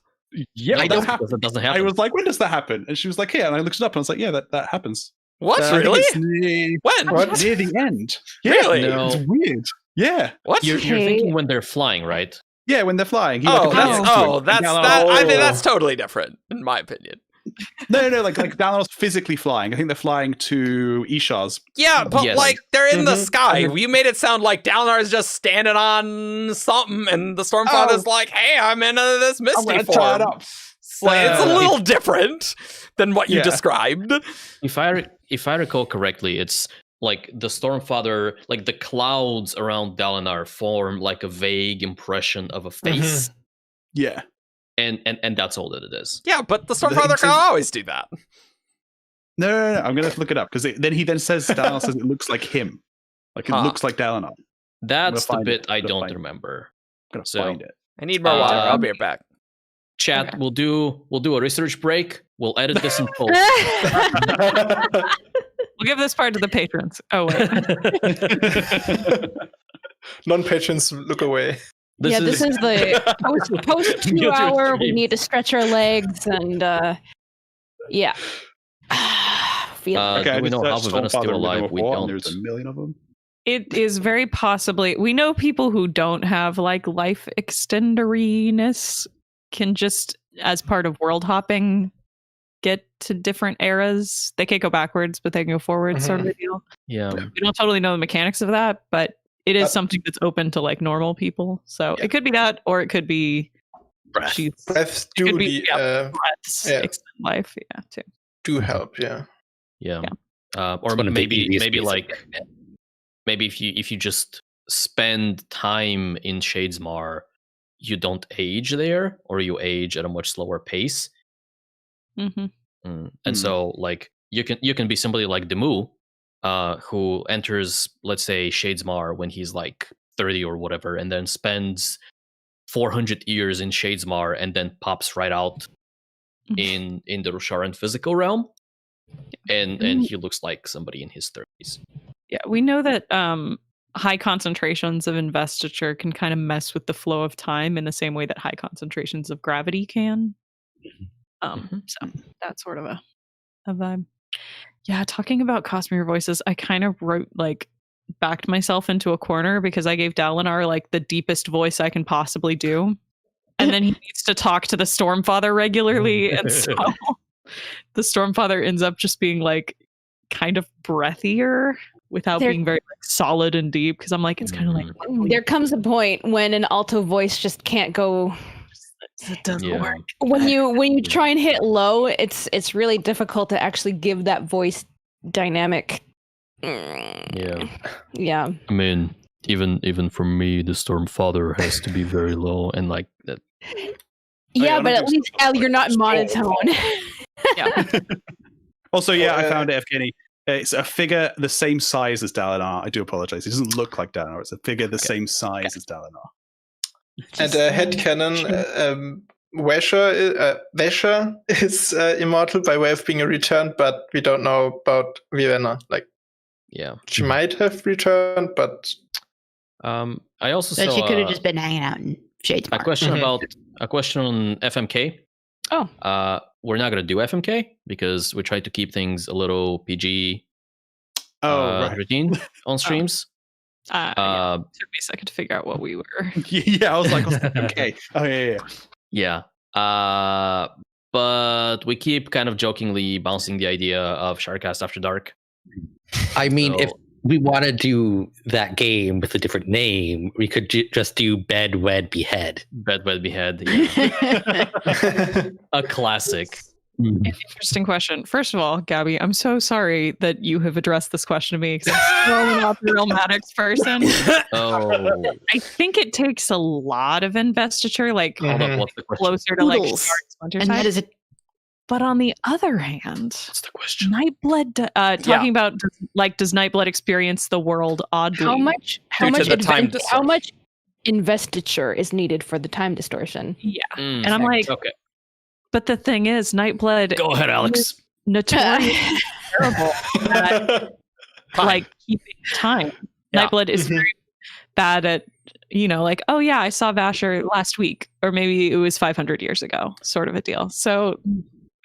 Yeah, I that don't happened. because it doesn't happen. I was like, when does that happen? And she was like, yeah. And I looked it up and I was like, yeah, that happens. What? I think Really? it's near, When? near the end. Yeah, Really? No. it's weird. Yeah. What? You're Okay. thinking when they're flying, right? Yeah, when they're flying. That's I think that's totally different, in my opinion. No, like Dalinor's physically flying. I think they're flying to Ishar's. Yeah, but they're in the sky. You made it sound like Dalinar is just standing on something, and the Stormfather's like, "Hey, I'm in this misty form." Try it up. It's a little different than what you described. If I recall correctly, it's like the Stormfather, like the clouds around Dalinar form like a vague impression of a face. Yeah. And that's all that it is. Yeah, but the Stormfather can always do that. No. I'm going to look it up because then he says, Dalinar says it looks like him. Like it looks like Dalinar. That's the bit I don't remember. I'm going to find it. I need more water. I'll be right back. Chat, okay. We'll do a research break. We'll edit this in post. We'll give this part to the patrons. Oh, wait. Non-patrons, look away. This is the post 2 hour. We need to stretch our legs and do we know how Vivenna's still alive? We don't. There's a million of them. It is very possibly. We know people who don't have like life extenderiness can just, as part of world hopping, get to different eras. They can't go backwards, but they can go forward, sort of a deal. Yeah. We don't totally know the mechanics of that, but it is something that's open to like normal people. So it could be that, or it could be breaths do breaths extend life. Yeah, too. Do help. Yeah. Or maybe if you just spend time in Shadesmar, you don't age there, or you age at a much slower pace. And so like you can be somebody like Demu, who enters, let's say, Shadesmar when he's like 30 or whatever, and then spends 400 years in Shadesmar and then pops right out in the Rusharan physical realm, and he looks like somebody in his 30s. Yeah, we know that high concentrations of investiture can kind of mess with the flow of time in the same way that high concentrations of gravity can. So that's sort of a vibe. Yeah, talking about Cosmere voices, I kind of backed myself into a corner because I gave Dalinar like the deepest voice I can possibly do. And then he needs to talk to the Stormfather regularly. And so the Stormfather ends up just being like kind of breathier without being very like solid and deep. Because I'm like, it's kind of like... There comes a point when an alto voice just can't go... It doesn't work. When you try and hit low, it's really difficult to actually give that voice dynamic. Yeah. I mean, even for me, the Stormfather has to be very low and like that. Yeah, but at least you're not monotone. Yeah. Also, I found it, Evgeny. It's a figure the same size as Dalinar. I do apologize. It doesn't look like Dalinar. It's a figure the same size as Dalinar. And headcanon, Vesha is immortal by way of being a return, but we don't know about Vivenna. Like, she might have returned, but I also saw she could have just been hanging out in Shadesmar. A question on FMK. We're not gonna do FMK because we tried to keep things a little PG. Routine on streams. It took me a second to figure out what we were. I was like, okay. Oh, yeah. But we keep kind of jokingly bouncing the idea of Sharkcast After Dark. I mean, if we want to do that game with a different name, we could just do Bed, Wed, Behead. Bed, Wed, Behead. Yeah. A classic. Interesting question. First of all, Gabby, I'm so sorry that you have addressed this question to me because I'm not the real Maddox person. I think it takes a lot of investiture, like closer to like Splinter Tide. But on the other hand, what's the question? Nightblood talking about does Nightblood experience the world oddly? How much investiture is needed for the time distortion? Yeah. And I'm like, okay. But the thing is, Nightblood. Go ahead, Alex. Notoriously terrible at like keeping time. Yeah. Nightblood is very bad at, I saw Vasher last week, or maybe it was 500 years ago, sort of a deal. So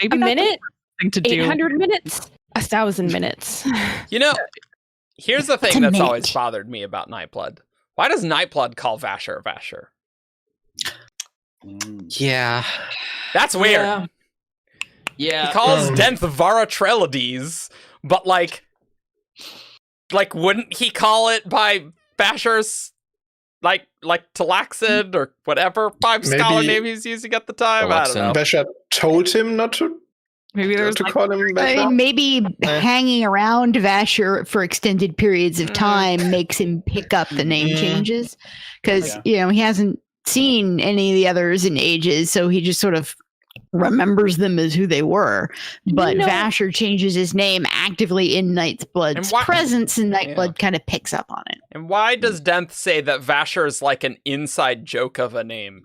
maybe a minute, thing to do. 800 minutes, 1,000 minutes. Here's the thing that's always bothered me about Nightblood. Why does Nightblood call Vasher Vasher? Yeah. That's weird. Yeah. He calls Denth Varatrelides, but like wouldn't he call it by Vasher's like Talaxid or whatever scholar name he's using at the time? I don't know. Vasher told him not to. Maybe there's to call him Vasher. I mean, maybe hanging around Vasher for extended periods of time makes him pick up the name changes, because he hasn't seen any of the others in ages, so he just sort of remembers them as who they were. But Vasher changes his name actively in Nightblood's presence, and Nightblood kind of picks up on it. And why does Denth say that Vasher is like an inside joke of a name?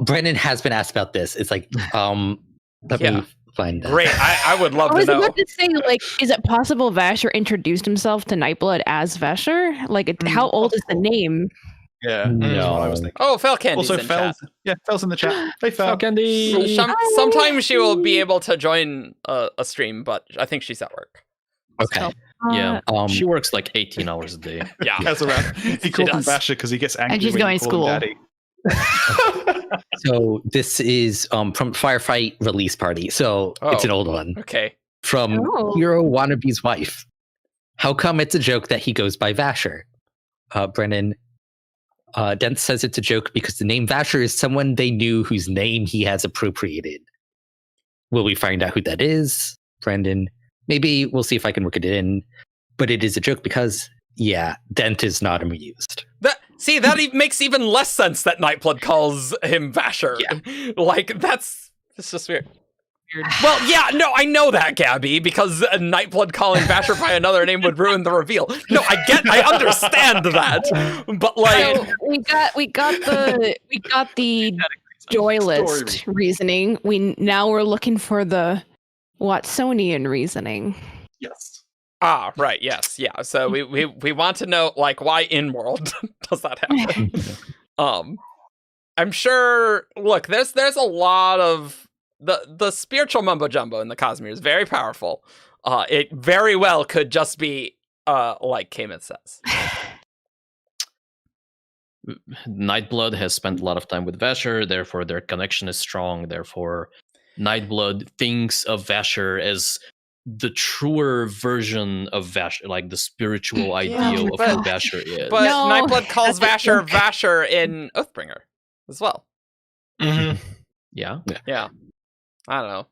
Brennan has been asked about this. It's like, let me find that. Great. I would love to know. I was about to say, like, is it possible Vasher introduced himself to Nightblood as Vasher? Like, how old is the name? Yeah, that's what I was thinking. Oh, Fel Candy's Also, in chat. Fel's in the chat. Hey, Fel. Candy. Sometimes she will be able to join a stream, but I think she's at work. Okay. Yeah. She works like 18 hours a day. Yeah. That's around. He called him Vasher because he gets angry And she's when going you to call him school. Daddy. So this is from Firefight Release Party. So it's an old one. Okay. From Hero Wannabe's wife. How come it's a joke that he goes by Vasher? Brennan, Dent says it's a joke because the name Vasher is someone they knew whose name he has appropriated. Will we find out who that is? Brendan, maybe we'll see if I can work it in. But it is a joke because, Dent is not amused. That makes even less sense that Nightblood calls him Vasher. Yeah. Like, it's just weird. Well, I know that, Gabby, because Nightblood calling Vasher by another name would ruin the reveal. No, I understand that, but like, so we got the joy list reasoning. We're looking for the Watsonian reasoning. Yes. Ah, right. Yes. Yeah. So we want to know, like, why in world does that happen? I'm sure. Look, there's a lot of the spiritual mumbo jumbo in the Cosmere is very powerful. It very well could just be like Cayman says. Nightblood has spent a lot of time with Vasher, therefore their connection is strong. Therefore, Nightblood thinks of Vasher as the truer version of Vasher, like the spiritual ideal of who Vasher is. But Nightblood calls Vasher Vasher in Oathbringer as well. Mm-hmm. Yeah. I don't know.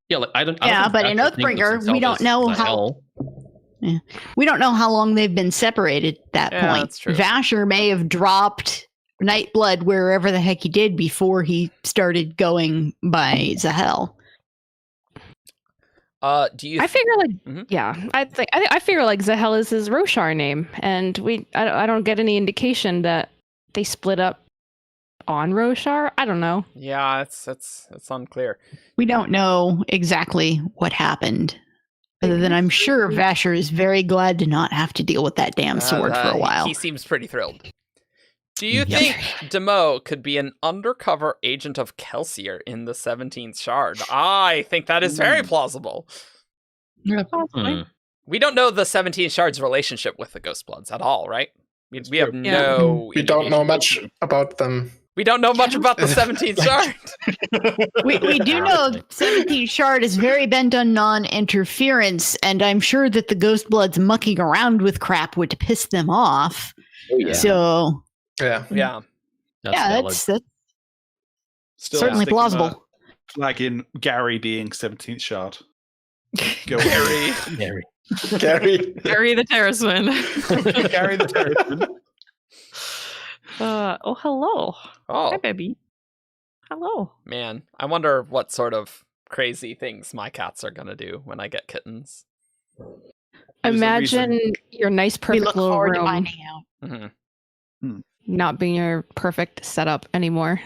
Yeah, like, I don't but in Oathbringer, we don't know how. Yeah. We don't know how long they've been separated at that point. That's true. Vasher may have dropped Nightblood wherever the heck he did before he started going by Zahel. Do you? I figure I figure like Zahel is his Roshar name, and I don't get any indication that they split up on Roshar. I don't know. Yeah, it's unclear. We don't know exactly what happened. Other than I'm sure Vasher is very glad to not have to deal with that damn sword for a while. He seems pretty thrilled. Do you think Demo could be an undercover agent of Kelsier in the 17th Shard? I think that is very plausible. Yeah, possibly. We don't know the 17th Shard's relationship with the Ghostbloods at all, right? We have no... We don't know much about them. We don't know much about the 17th Shard. we do know 17th Shard is very bent on non-interference, and I'm sure that the Ghostbloods mucking around with crap would piss them off. So... Yeah. That's Still certainly plausible. Flag in Gary being 17th Shard. Go Gary. Gary the Terraceman. Gary the Terraceman. Hello. Oh. Hi, baby. Hello. Man, I wonder what sort of crazy things my cats are going to do when I get kittens. Imagine your nice, perfect We look little forward to room finding out. Mm-hmm. not being your perfect setup anymore.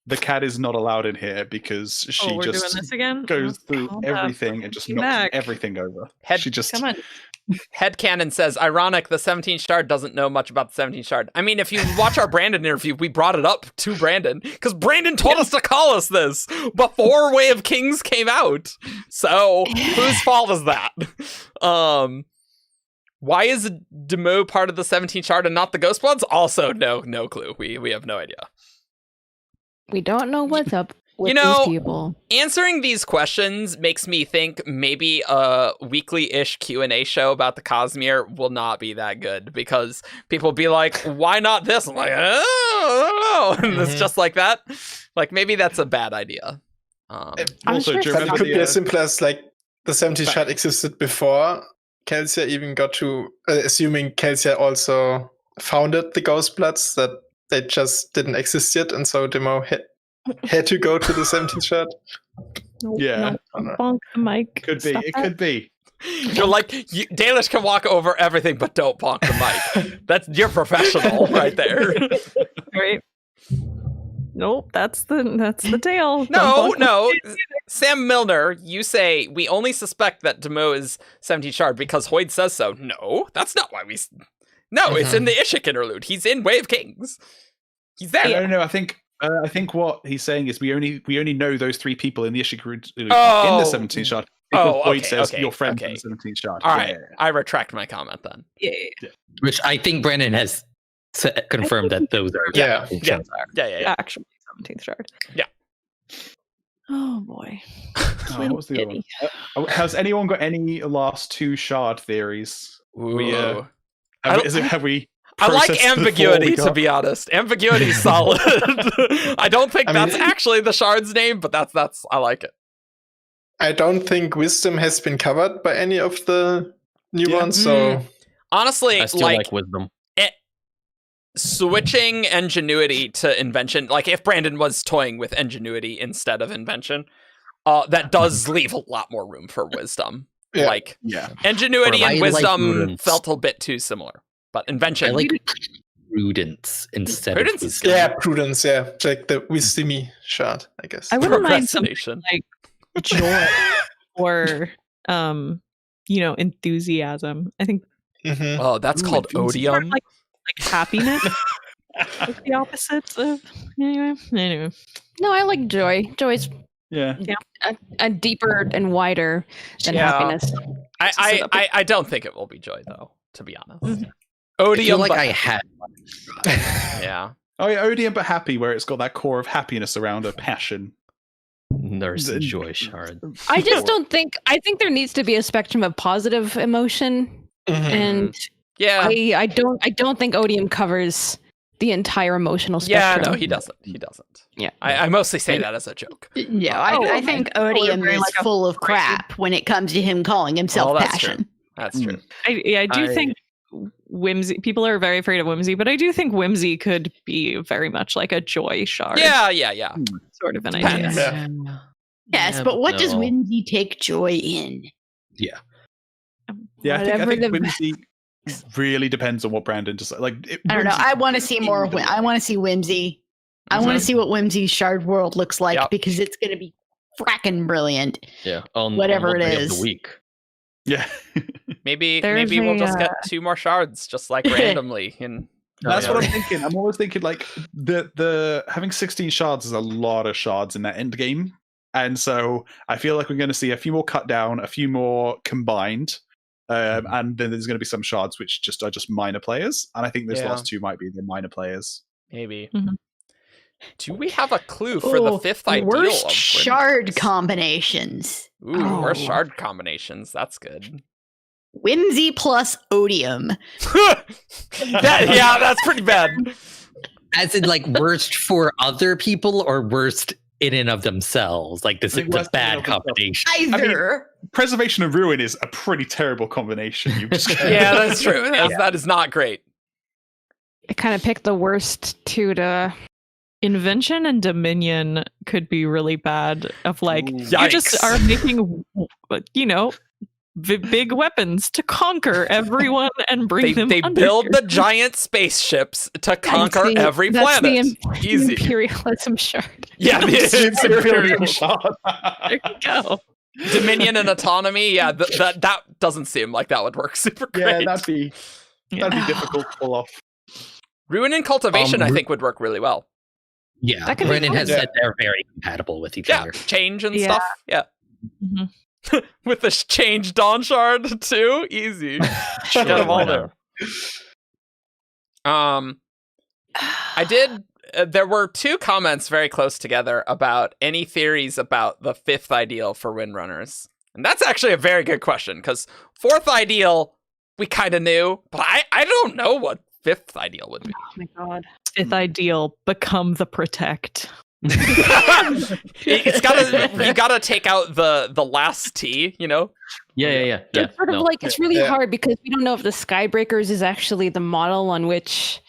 The cat is not allowed in here because she we're just doing this again? goes through Hold everything and just knocks everything over. She just Come on. Headcanon says, ironic, the 17th Shard doesn't know much about the 17th Shard. I mean, if you watch our Brandon interview, we brought it up to Brandon, because Brandon told us to call us this before Way of Kings came out. So, whose fault is that? Why is Demo part of the 17th shard and not the Ghost Bloods? Also, no clue. We have no idea. We don't know what's up with know, these people. Answering these questions makes me think maybe a weekly-ish Q&A show about the Cosmere will not be that good because people will be like, why not this? I'm like, oh, I don't know. And it's just like that. Like, maybe that's a bad idea. Also, sure do you But it remember could be the, as simple as like the 70 shard existed before Kelsia even got to, assuming Kelsia also founded the Ghost Bloods, that they just didn't exist yet, and so Demo had to go to the 17th shard. Yeah. Bonk the mic. Could be. Stop It that. could be. You're like, Dalish can walk over everything, but don't bonk the mic. You're professional right there. Right. Nope, that's the tale. No. Sam Milner, you say we only suspect that Demo is 17 shard because Hoyd says so. No, that's not why we. No, it's in the Ishik interlude. He's in Way of Kings. He's there. No. I think what he's saying is we only know those three people in the Ishik interlude in the Oh. 17th shard. Because Hoyd says okay, your friend okay. in the 17th shard. All right, Yeah. I retract my comment then. Yeah. Which I think Brandon has confirmed that those are. Yeah. Yeah. Actually, 17th shard. Yeah. Oh boy. Oh, what was the other one? Has anyone got any last two shard theories? Ooh. Have we? I like processed the four ambiguity, we to got? be honest. Ambiguity is solid. I don't think that's actually the shard's name, but that's I like it. I don't think Wisdom has been covered by any of the new ones, so Honestly, I still like Wisdom. Switching Ingenuity to Invention, like if Brandon was toying with Ingenuity instead of Invention, that does leave a lot more room for Wisdom. Yeah. Like Yeah. Ingenuity Or I and like Wisdom Prudence. felt a bit too similar, but Invention. I like Prudence instead Prudence of is Wisdom. yeah, Prudence, yeah. Like the Wisdomy shard, I guess. I wouldn't mind something Procrastination. like joy or enthusiasm. I think Mhm. Oh, that's called enthusiasm. Odium. like happiness. Like the opposites of anyway. No, I like joy. Joy's Yeah. a deeper and wider than Yeah. happiness. I don't think it will be Joy though, to be honest. I feel Odium, like but- I had. yeah. Oh yeah, Odium but happy, where it's got that core of happiness around a passion. There's the Joy shard. I just don't think. I think there needs to be a spectrum of positive emotion, Mhm. and Yeah. I don't think Odium covers the entire emotional Yeah, spectrum. no, he doesn't. He doesn't. Yeah. I mostly say that as a joke. Yeah, I think Odium very is like a full of crazy- crap when it comes to him calling himself Oh, that's passion. true. That's true. I do think whimsy. People are very afraid of whimsy, but I do think whimsy could be very much like a joy shard. Yeah. Sort of an Depends. idea. Yeah. Yes, but what does Whimsy take joy in? Yeah, I Whatever think the- Whimsy really depends on what Brandon decides. Like, I don't know. I want to see more. I want to see Whimsy. I want to see what Whimsy's shard world looks like Yep. because it's going to be fracking brilliant. Yeah, on Whatever on it one day of is. the week. Yeah. Maybe There's we'll a, just get 2 more shards, just like randomly. And That's what I'm thinking. I'm always thinking like the having 16 shards is a lot of shards in that end game. And so I feel like we're going to see a few more cut down, a few more combined, and then there's going to be some shards which are just minor players. And I think this Yeah. last 2 might be the minor players. maybe. Mhm. Do we have a clue for the Ooh, 5th ideal? worst of shard Whimsy? combinations. Ooh, worst Oh. shard combinations. That's good. Whimsy plus Odium. That's pretty bad. As in, like, worst for other people or worst in and of themselves? Like, this I think is a worst in and bad of themselves. combination. Either. Preservation and ruin is a pretty terrible combination. You just Yeah, that's true. That is not great. I kind of picked the worst two to. Invention and Dominion could be really bad. Of like, Ooh. you Yikes. just are making, big weapons to conquer everyone and bring them. They under build your- the giant spaceships to conquer That's the- every that's the planet. Easy. imperialism shard. Yeah, it's Imperial. shard. There you go. Dominion and autonomy. Yeah, that doesn't seem like that would work super Yeah, great. that'd be difficult to pull off. Ruin and cultivation, I think, would work really well. Yeah, That could be Brennan fun. has said they're very compatible with each Yeah, other. change and Yeah. stuff. Yeah. Mhm. With the change Dawn Shard too? Easy. Get them all there. I did. There were 2 comments very close together about any theories about the 5th ideal for Windrunners. And that's actually a very good question, because 4th ideal, we kind of knew, but I don't know what 5th ideal would be. Oh my god. 5th ideal, become the protect. It's gotta, you gotta take out the last T, you know? Yeah. It's sort of like, it's really hard because we don't know if the Skybreakers is actually the model on which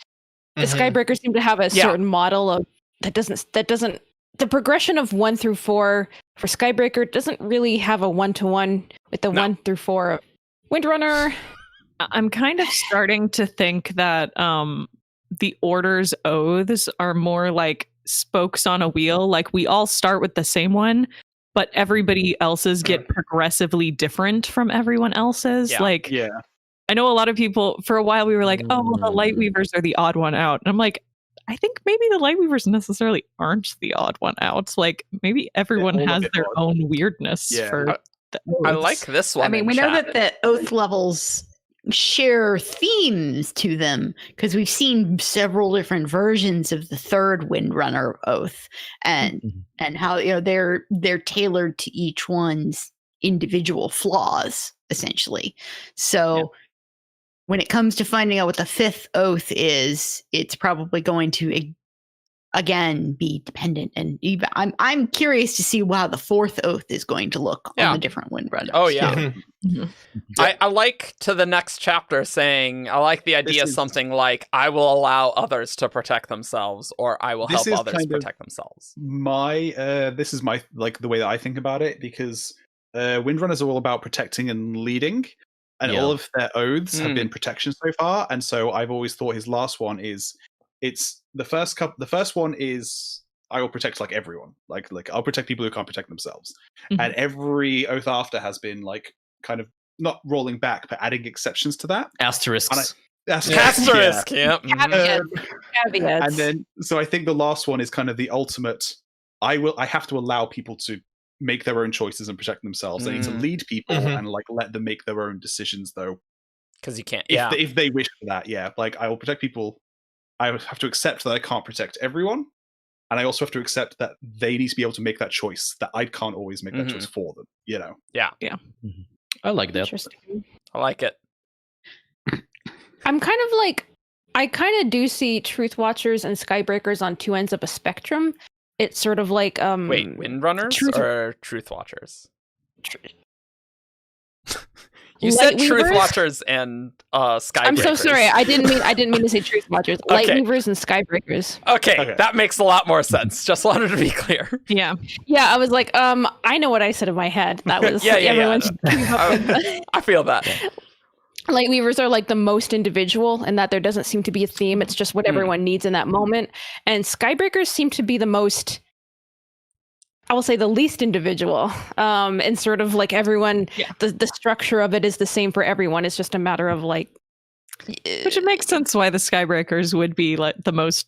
the Skybreakers seem to have a certain model of that doesn't the progression of 1 through 4 for Skybreaker doesn't really have a 1-to-1 with the 1 through 4 of Windrunner. I'm kind of starting to think that the Order's oaths are more like spokes on a wheel. Like, we all start with the same one, but everybody else's get progressively different from everyone else's. I know a lot of people, for a while, we were like, oh, well, the Lightweavers are the odd one out. And I'm like, I think maybe the Lightweavers necessarily aren't the odd one out. Maybe everyone has their own weirdness for the I like this one. I mean, we know that the oath levels share themes to them because we've seen several different versions of the 3rd Windrunner oath, and how they're tailored to each one's individual flaws, essentially. So when it comes to finding out what the 5th oath is, it's probably going to again be dependent, and even I'm curious to see how the 4th oath is going to look on the different Windrunners. Oh yeah. I like to the next chapter saying, I like the idea of something like, I will allow others to protect themselves, or I will help others protect themselves. This is my the way that I think about it, because Windrunners are all about protecting and leading, and all of their oaths have been protection so far. And so I've always thought his last one is, it's the first one is, I will protect everyone, like I'll protect people who can't protect themselves. And every oath after has been kind of not rolling back, but adding exceptions to that. Asterisks. Asterisk. Yeah. Caveats. And then, so I think the last one is kind of the ultimate. I have to allow people to make their own choices and protect themselves. They need to lead people and let them make their own decisions, though, because you can't. If they wish for that, I will protect people. I have to accept that I can't protect everyone, and I also have to accept that they need to be able to make that choice. That I can't always make that choice for them. You know. Yeah. I like that. Interesting. I like it. I'm kind of like, I kind of do see Truth Watchers and Skybreakers on 2 ends of a spectrum. It's sort of like wait, Windrunners or Truth Watchers? You said Truth Watchers and Skybreakers. I'm so sorry. I didn't mean to say Truth Watchers. Okay. Lightweavers and Skybreakers. Okay, that makes a lot more sense. Just wanted to be clear. Yeah. I was like, I know what I said in my head. That was everyone's. I feel that. Lightweavers are like the most individual, and that there doesn't seem to be a theme. It's just what everyone needs in that moment. And Skybreakers seem to be the most, I will say, the least individual. And sort of like everyone, the structure of it is the same for everyone. It's just a matter of which it makes sense why the Skybreakers would be like the most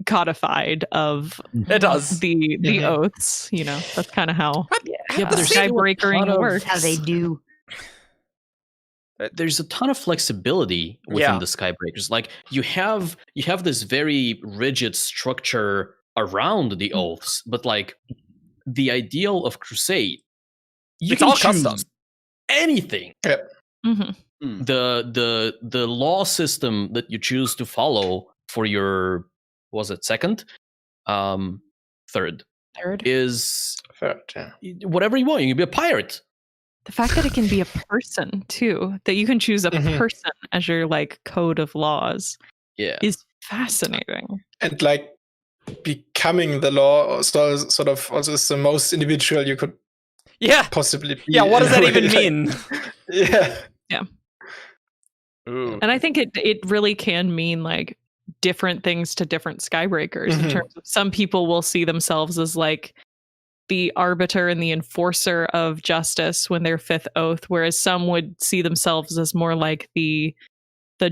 codified of the oaths. You know, that's kind of how but there's Skybreakering works. How they do. There's a ton of flexibility within the Skybreakers. Like you have this very rigid structure around the oaths, but like the ideal of Crusade, it's all custom. Anything. Yep. The law system that you choose to follow for your, was it second, third is whatever you want. You can be a pirate. The fact that it can be a person too, that you can choose a person as your like code of laws, is fascinating. And like becoming the law sort of also is the most individual you could possibly be. Yeah, what does that even mean? Yeah. Ooh. And I think it really can mean like different things to different Skybreakers in terms of some people will see themselves as like the arbiter and the enforcer of justice when they're fifth oath, whereas some would see themselves as more like the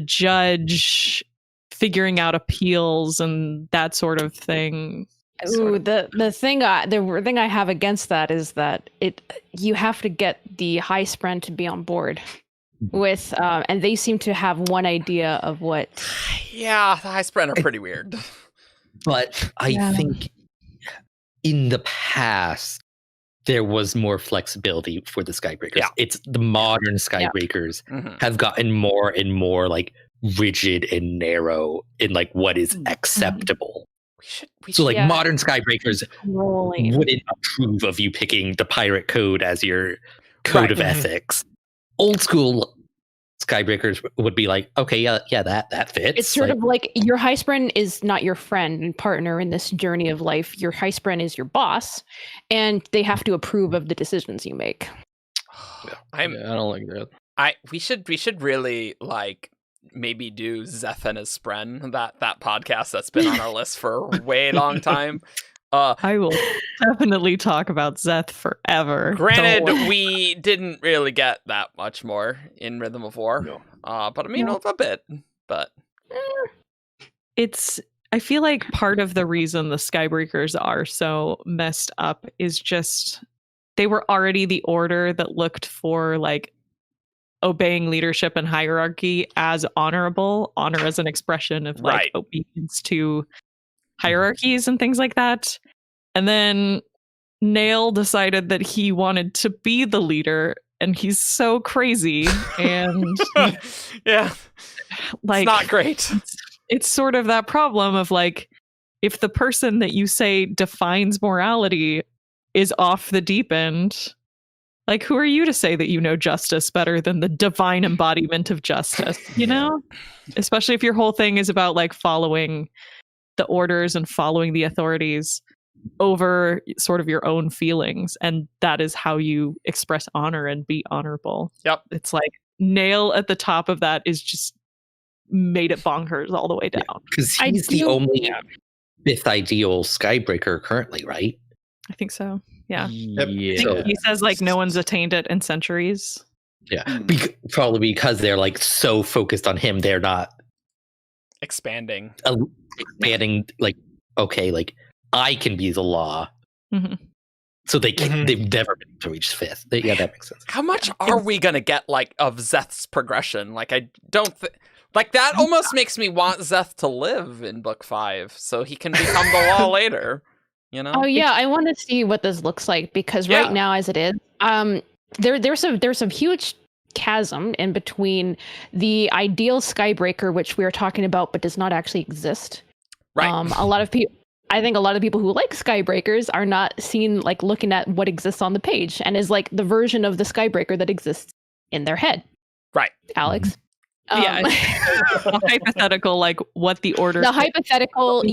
judge figuring out appeals and that sort of thing. Ooh, the thing I have against that is that you have to get the high sprint to be on board with, and they seem to have one idea of what. Yeah, the high sprint are pretty weird. But I think in the past there was more flexibility for the Skybreakers. Yeah. It's the modern Skybreakers have gotten more and more like rigid and narrow in like what is acceptable. So like modern Skybreakers wouldn't approve of you picking the pirate code as your code of ethics. Old school Skybreakers would be like, okay, yeah, that fits. It's sort of like your high sprint is not your friend and partner in this journey of life. Your high sprint is your boss, and they have to approve of the decisions you make. I don't like that. We should really like maybe do Zeth and his Spren, that podcast that's been on our list for a way long time. I will definitely talk about Zeth forever. Granted, we didn't really get that much more in Rhythm of War, but I mean a bit. But I feel like part of the reason the Skybreakers are so messed up is just they were already the order that looked for like obeying leadership and hierarchy as honorable, honor as an expression of like obedience to hierarchies and things like that. And then Nail decided that he wanted to be the leader, and he's so crazy and like it's not great. It's sort of that problem of like, if the person that you say defines morality is off the deep end, like who are you to say that you know justice better than the divine embodiment of justice, you know? Especially if your whole thing is about like following the orders and following the authorities over sort of your own feelings, and that is how you express honor and be honorable. It's like Nail at the top of that is just made it bonkers all the way down, because he's the only fifth ideal Skybreaker currently, right? I think so. Yeah. So, he says like no one's attained it in centuries. Probably because they're like so focused on him, they're not expanding like, okay, like I can be the law. So they can they've never been to reach fifth. That makes sense. How much are we gonna get like of Zeth's progression? Like I don't like that almost makes me want Zeth to live in book 5 so he can become the law later, you know? Oh yeah, I want to see what this looks like, because right now as it is, there's some huge chasm in between the ideal Skybreaker, which we are talking about but does not actually exist. I think a lot of people who like Skybreakers are not seen like looking at what exists on the page and is like the version of the Skybreaker that exists in their head. Right. Alex? Hypothetical, like what the order. The hypothetical,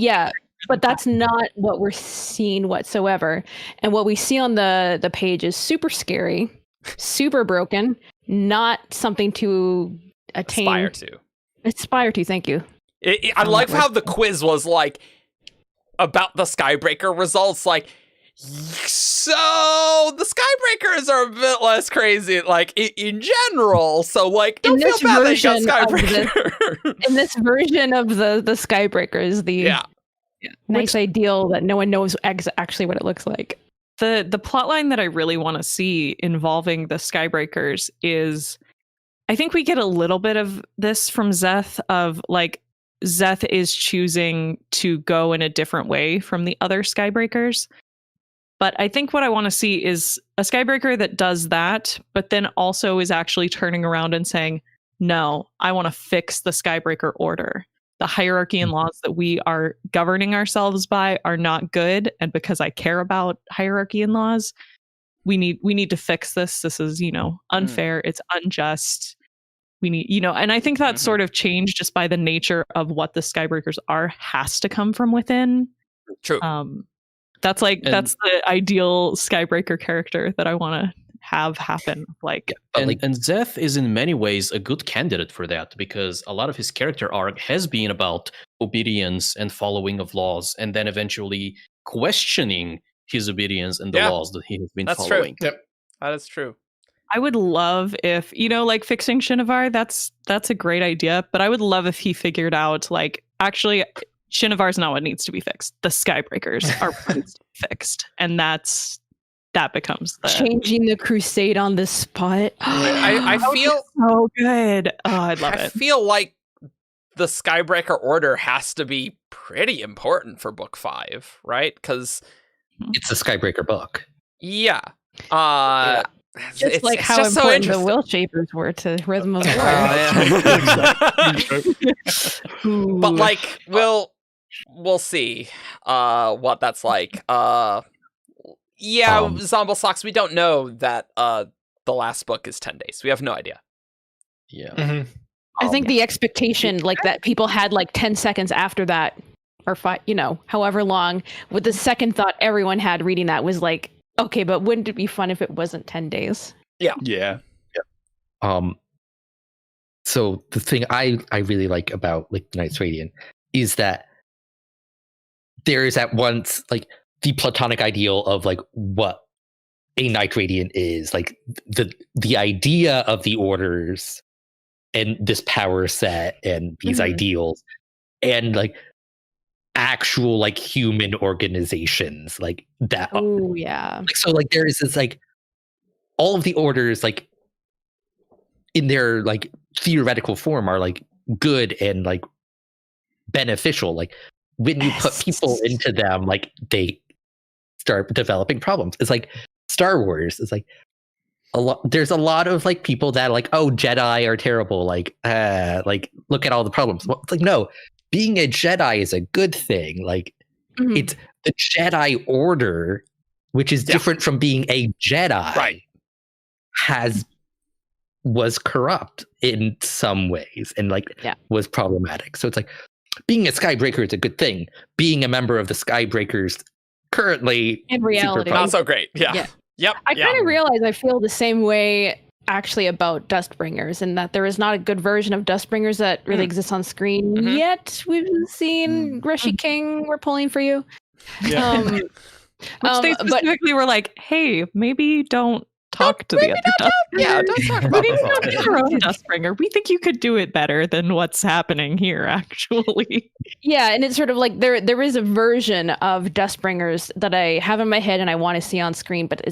but that's not what we're seeing whatsoever. And what we see on the page is super scary, super broken, not something to attain. Aspire to, thank you. I like how the quiz was like, about the Skybreaker results, like, so the Skybreakers are a bit less crazy, like in general. So, like, don't feel bad that you got Skybreaker. In this version of the Skybreakers, the nice ideal that no one knows actually what it looks like. The plotline that I really want to see involving the Skybreakers is, I think we get a little bit of this from Zeth of like, Zeth is choosing to go in a different way from the other Skybreakers. But I think what I want to see is a Skybreaker that does that, but then also is actually turning around and saying, no, I want to fix the Skybreaker order. The hierarchy and laws that we are governing ourselves by are not good. And because I care about hierarchy and laws, we need to fix this. This is, unfair. It's unjust. We need, and I think that sort of change just by the nature of what the Skybreakers are has to come from within. True. That's the ideal Skybreaker character that I want to have happen. And Zeth is in many ways a good candidate for that, because a lot of his character arc has been about obedience and following of laws, and then eventually questioning his obedience and the laws that he has been following. True. Yep, that is true. I would love if, like fixing Shinovar, that's a great idea, but I would love if he figured out, like, actually, Shinovar's not what needs to be fixed. The Skybreakers are what needs to be fixed. And that becomes the Changing the crusade on the spot. I feel so good. Oh, I love I it. feel like the Skybreaker Order has to be pretty important for book 5, right? Because It's a Skybreaker book. yeah. Just like how just so important the interesting. Will Shapers were to Rhythm of War. But like we'll see what that's like. Zombo Socks, we don't know that the last book is 10 days. We have no idea. Yeah. Mhm. I think the expectation, like that people had like 10 seconds after that, or however long, with the second thought everyone had reading that was like, okay, but wouldn't it be fun if it wasn't 10 days? Yeah. So the thing I really like about like Knights Radiant is that there is at once like the platonic ideal of like what a Knight Radiant is, like the idea of the orders and this power set and these ideals, and like actual like human organizations like that. Oh yeah. Like, so like there is this like all of the orders like in their like theoretical form are like good and like beneficial. Like when you put people into them, like they start developing problems. It's like Star Wars. It's like there's a lot of like people that are like, oh, Jedi are terrible. Like look at all the problems. Well, it's like, no, being a Jedi is a good thing. Like it's the Jedi Order, which is different from being a Jedi, Right. was corrupt in some ways and like was problematic. So it's like being a Skybreaker is a good thing. Being a member of the Skybreakers currently In reality. Not so great. Yeah. Yeah. Yep. I kind of realize I feel the same way actually about Dustbringers, and that there is not a good version of Dustbringers that really exists on screen yet. We've seen Rishi King, we're pulling for you. Yeah. Which they specifically were like, hey, maybe don't talk to the other Dustbringer. Don't talk about Maybe this. don't be your own Dustbringer. We think you could do it better than what's happening here, actually. Yeah, and it's sort of like there is a version of Dustbringers that I have in my head and I want to see on screen, but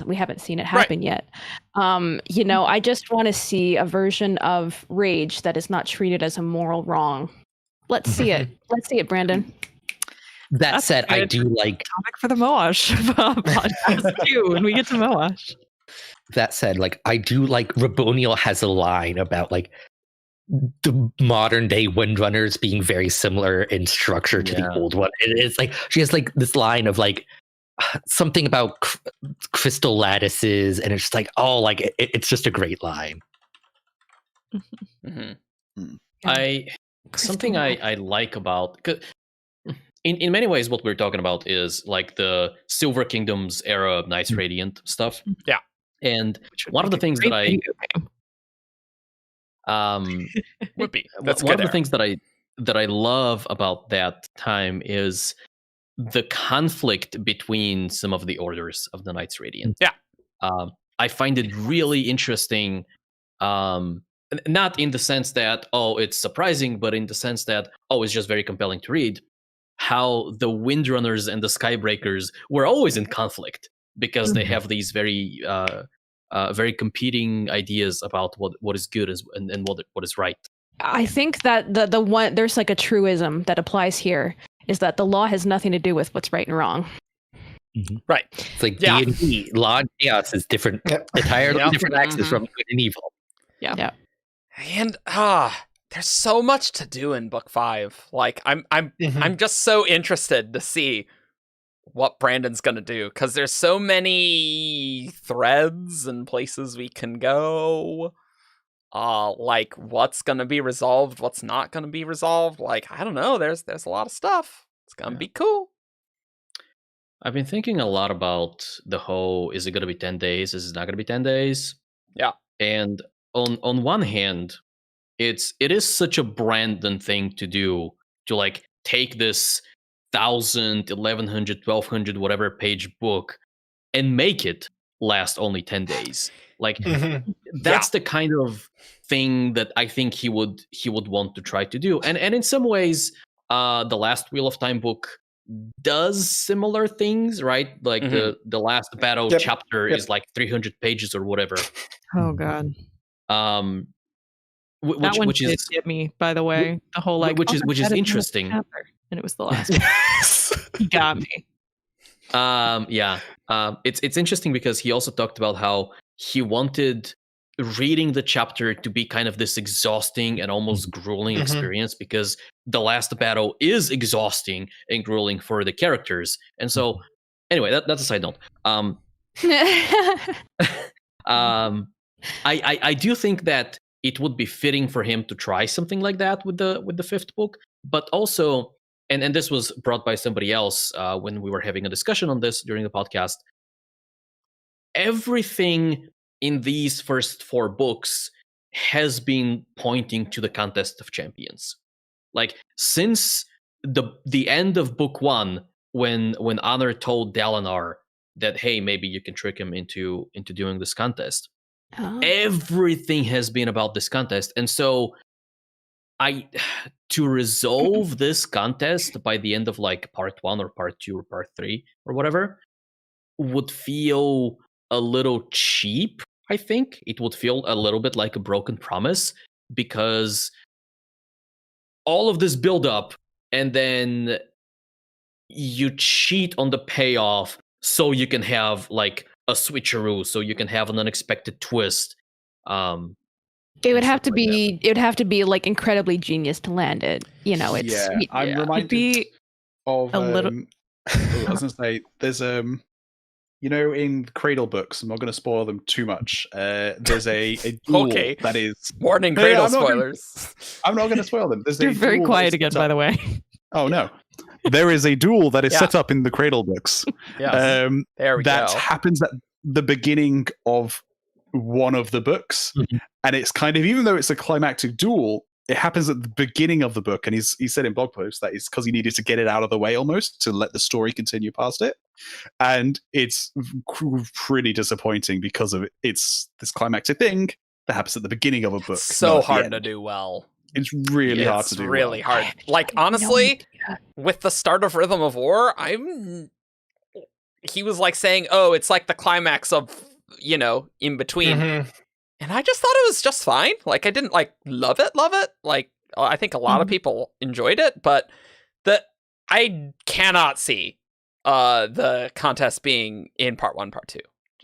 we haven't seen it happen yet. I just want to see a version of Rage that is not treated as a moral wrong. Let's see it. Let's see it, Brandon. That said, I do like topic for the Moash podcast too when we get to Moash. That said, like I do like Raboniel has a line about like the modern day Windrunners being very similar in structure to the old one. And it's like she has like this line of like something about crystal lattices, and it's just like, oh, like it's just a great line. Something I like about, in many ways what we're talking about is like the Silver Kingdoms era of Knights Radiant stuff. Yeah. And one of the things that I would be one of the things that I love about that time is the conflict between some of the orders of the Knights Radiant. Yeah. I find it really interesting, not in the sense that, oh, it's surprising, but in the sense that, oh, it's just very compelling to read, how the Windrunners and the Skybreakers were always in conflict because they have these very very competing ideas about what is good and what is right. I think that the one, there's like a truism that applies here, is that the law has nothing to do with what's right and wrong. Right. It's like D&D, law and chaos is different, entirely different axes from good and evil. Yeah. And there's so much to do in book 5. Like I'm just so interested to see what Brandon's gonna do, because there's so many threads and places we can go. Like what's gonna be resolved, what's not gonna be resolved. Like I don't know. There's a lot of stuff. It's gonna be cool. I've been thinking a lot about the whole: is it gonna be 10 days? Is it not gonna be 10 days? Yeah. And on one hand, it is such a Brandon thing to do, to like take this 1,000, 1,100, 1,200 whatever page book and make it last only 10 days. Like that's the kind of thing that I think he would want to try to do. And in some ways the last Wheel of Time book does similar things, right? Like the last battle chapter is like 300 pages or whatever. Oh god. Which did is get me, by the way. The whole like which is interesting. Chapter, and it was the last one. He got me. It's interesting because he also talked about how he wanted reading the chapter to be kind of this exhausting and almost grueling experience, because the last battle is exhausting and grueling for the characters. And so anyway, that's a side note. I do think that it would be fitting for him to try something like that with the fifth book, but also, and this was brought by somebody else when we were having a discussion on this during the podcast, everything in these first 4 books has been pointing to the Contest of Champions. Like, since the end of book 1, when Honor told Dalinar that, hey, maybe you can trick him into doing this contest, everything has been about this contest. And so to resolve this contest by the end of like part 1 or part 2 or part 3 or whatever would feel a little cheap. I think it would feel a little bit like a broken promise, because all of this build up and then you cheat on the payoff so you can have like a switcheroo, so you can have an unexpected twist. It would have to be. It would have to be like incredibly genius to land it. You know, it's. Yeah, I'm reminded of a little. I was going to say, there's in Cradle books, I'm not going to spoil them too much. There's a duel that is warning. Cradle spoilers. I'm not going to spoil them. You're very quiet again, by the way. Oh no. There is a duel that is set up in the Cradle books. There we go. That happens at the beginning of one of the books, and it's kind of, even though it's a climactic duel, it happens at the beginning of the book, and he said in blog posts that it's because he needed to get it out of the way almost to let the story continue past it, and it's pretty disappointing because of it's this climactic thing that happens at the beginning of a book. So hard to do well. It's really hard to do. It's really hard. Like, honestly, with the start of Rhythm of War, he was like saying, "Oh, it's like the climax of, in between." And I just thought it was just fine. Like, I didn't like love it. Like, I think a lot of people enjoyed it, but I cannot see the contest being in part 1, part 2.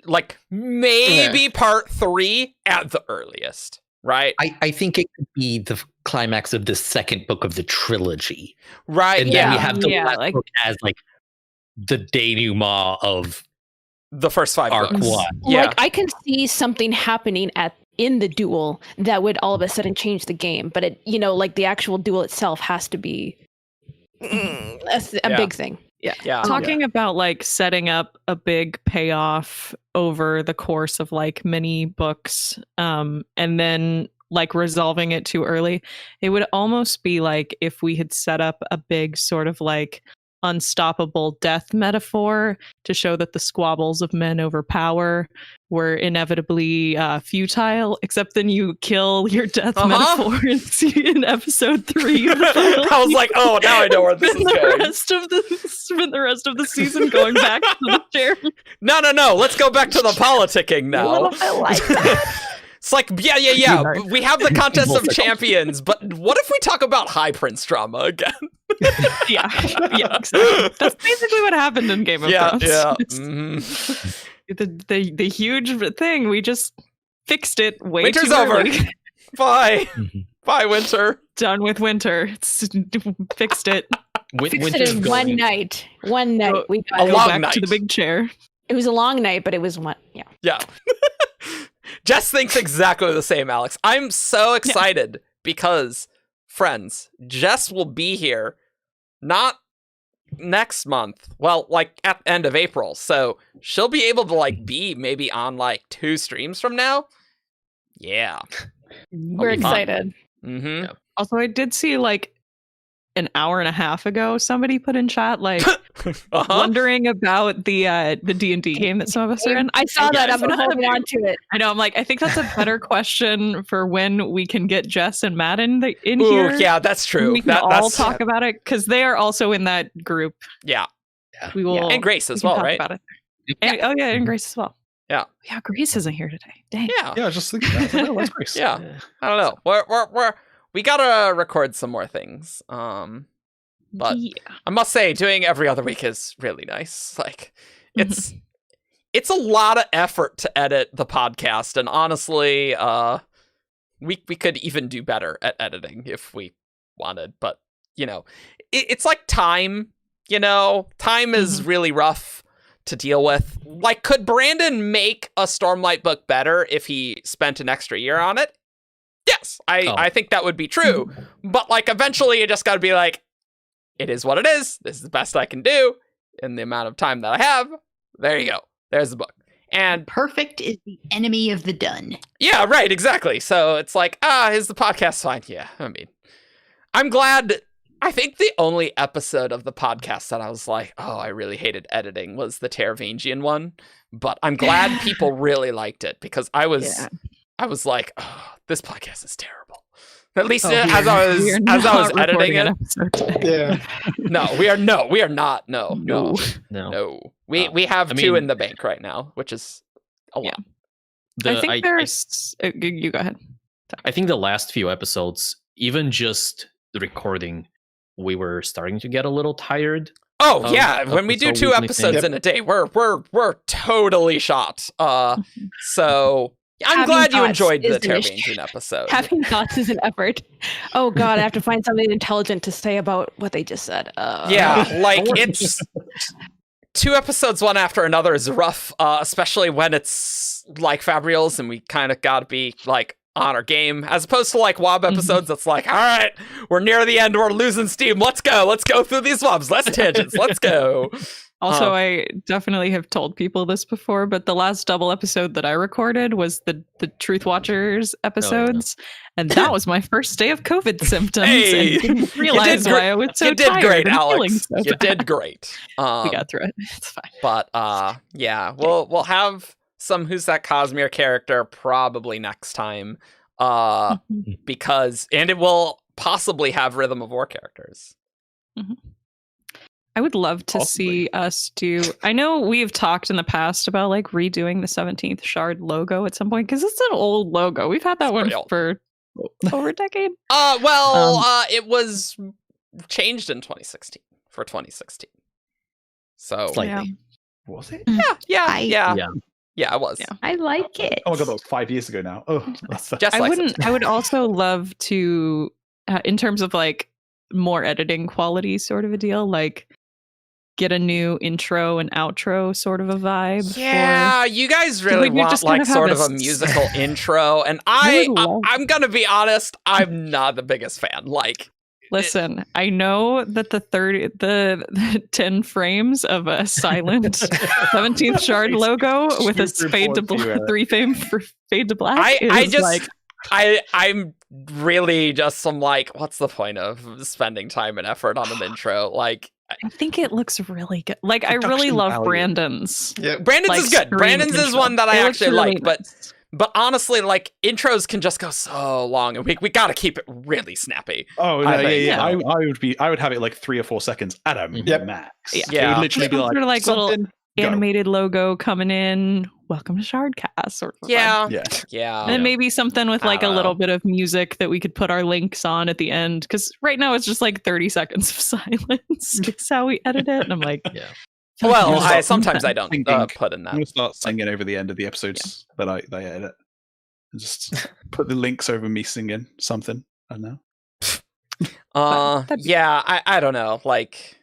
Like, maybe part 3 at the earliest. Right. I think it could be the climax of the second book of the trilogy. Right. And then we have the last book as like the denouement of the first 5 arc books. 1. Yeah. Like, I can see something happening in the duel that would all of a sudden change the game, but it, like the actual duel itself has to be a big thing. Yeah. Talking about like setting up a big payoff over the course of like many books, and then like resolving it too early, it would almost be like if we had set up a big sort of like unstoppable death metaphor to show that the squabbles of men over power were inevitably futile, except then you kill your death metaphor in episode 3 of the final I was like, oh, now I know where this is going. Spend the rest of the season going back to the chair. No, let's go back to the politicking now. A little bit like that. It's like, yeah. We have the Contest of Champions, but what if we talk about High Prince drama again? yeah, exactly. That's basically what happened in Game of Thrones. Yeah. The huge thing, we just fixed it way Winter's too early. over. Bye. Bye, Winter. Done with Winter. Fixed it. Fixed it in one night. We got a long back night to the big chair. It was a long night, but it was one. Yeah. Jess thinks exactly the same, Alex. I'm so excited because, friends, Jess will be here not next month. Well, like at the end of April. So she'll be able to like be maybe on like 2 streams from now. Yeah. We're excited. Mm-hmm. Also, I did see like an hour and a half ago, somebody put in chat like Uh-huh. wondering about the D&D game that some of us are in. I saw that. I'm gonna hold on to it. I know. I'm like, I think that's a better question for when we can get Jess and Matt in Ooh, here. yeah, that's true. We can all talk about it because they are also in that group. Yeah. We will. And Grace as we can well, talk right? About it. And, oh yeah, and Grace as well. Yeah. Yeah, Grace isn't here today. Dang. Yeah. Yeah, I was just thinking that. I was like, oh, where's Grace? Yeah. I don't know. We gotta record some more things. But Yeah. I must say, doing every other week is really nice. Like, it's a lot of effort to edit the podcast, and honestly, we could even do better at editing if we wanted. But it's like time. Time is really rough to deal with. Like, could Brandon make a Stormlight book better if he spent an extra year on it? Yes, I think that would be true. But like, eventually, you just got to be like, it is what it is. This is the best I can do in the amount of time that I have. There you go. There's the book. And Perfect is the enemy of the done. yeah, right, exactly. So it's like, is the podcast fine? Yeah, I mean, I'm glad. I think the only episode of the podcast that I was like, oh, I really hated editing was the Teravangian one. But I'm glad people really liked it because I was like, oh, this podcast is terrible. At least as I was editing it. Yeah. No, we are not. No. We have two in the bank right now, which is a lot. I think there's. You go ahead. I think the last few episodes, even just the recording, we were starting to get a little tired. Oh yeah, when we do 2 episodes in a day, we're totally shot. So I'm glad you enjoyed the Teravangian episode. Having thoughts is an effort. Oh God, I have to find something intelligent to say about what they just said. Yeah, like it's 2 episodes one after another is rough, especially when it's like Fabrials and we kind of got to be like on our game, as opposed to like WoB episodes that's like, all right, we're near the end, we're losing steam, let's go through these WoBs, less tangents, let's go. Also, I definitely have told people this before, but the last double episode that I recorded was the Truth Watchers episodes, and that was my first day of COVID symptoms. Hey, and didn't realize why I was so you did tired great, and feeling Alex. so You bad. did great. We got through it. It's fine. But yeah, we'll have some Who's That Cosmere character probably next time, because it will possibly have Rhythm of War characters. Mm-hmm. I would love to see us do. I know we've talked in the past about like redoing the 17th Shard logo at some point because it's an old logo. We've had that one for over a decade. It was changed in 2016 for 2016. So slightly. Was it? Yeah, it was. Yeah. I like it. Oh my god, that was 5 years ago now. Oh, Just I would also love to, in terms of like more editing quality, sort of a deal, like get a new intro and outro sort of a vibe. Yeah, you guys really want like sort of a musical intro, and I'm gonna be honest, I'm not the biggest fan. Like, listen, I know that the 10 frames of a silent 17th Shard logo with a fade to 3-frame for fade to black. I'm really just some like, what's the point of spending time and effort on an intro? Like, I think it looks really good. Like, I really love Brandon's. Yeah, Brandon's is good. Brandon's is one that I actually like, nice. but honestly, like, intros can just go so long, and we got to keep it really snappy. Oh no, yeah. I would have it like 3 or 4 seconds at a max. Yeah. It would literally be Sort of like little something, animated logo coming in. Welcome to Shardcast. Sort of Yeah. And then maybe something with like a little bit of music that we could put our links on at the end. Because right now it's just like 30 seconds of silence. It's how we edit it. And I'm like, well, sometimes I don't put in I'm that. gonna start singing over the end of the episodes that I edit. And just put the links over me singing something. I don't know. I don't know. Like,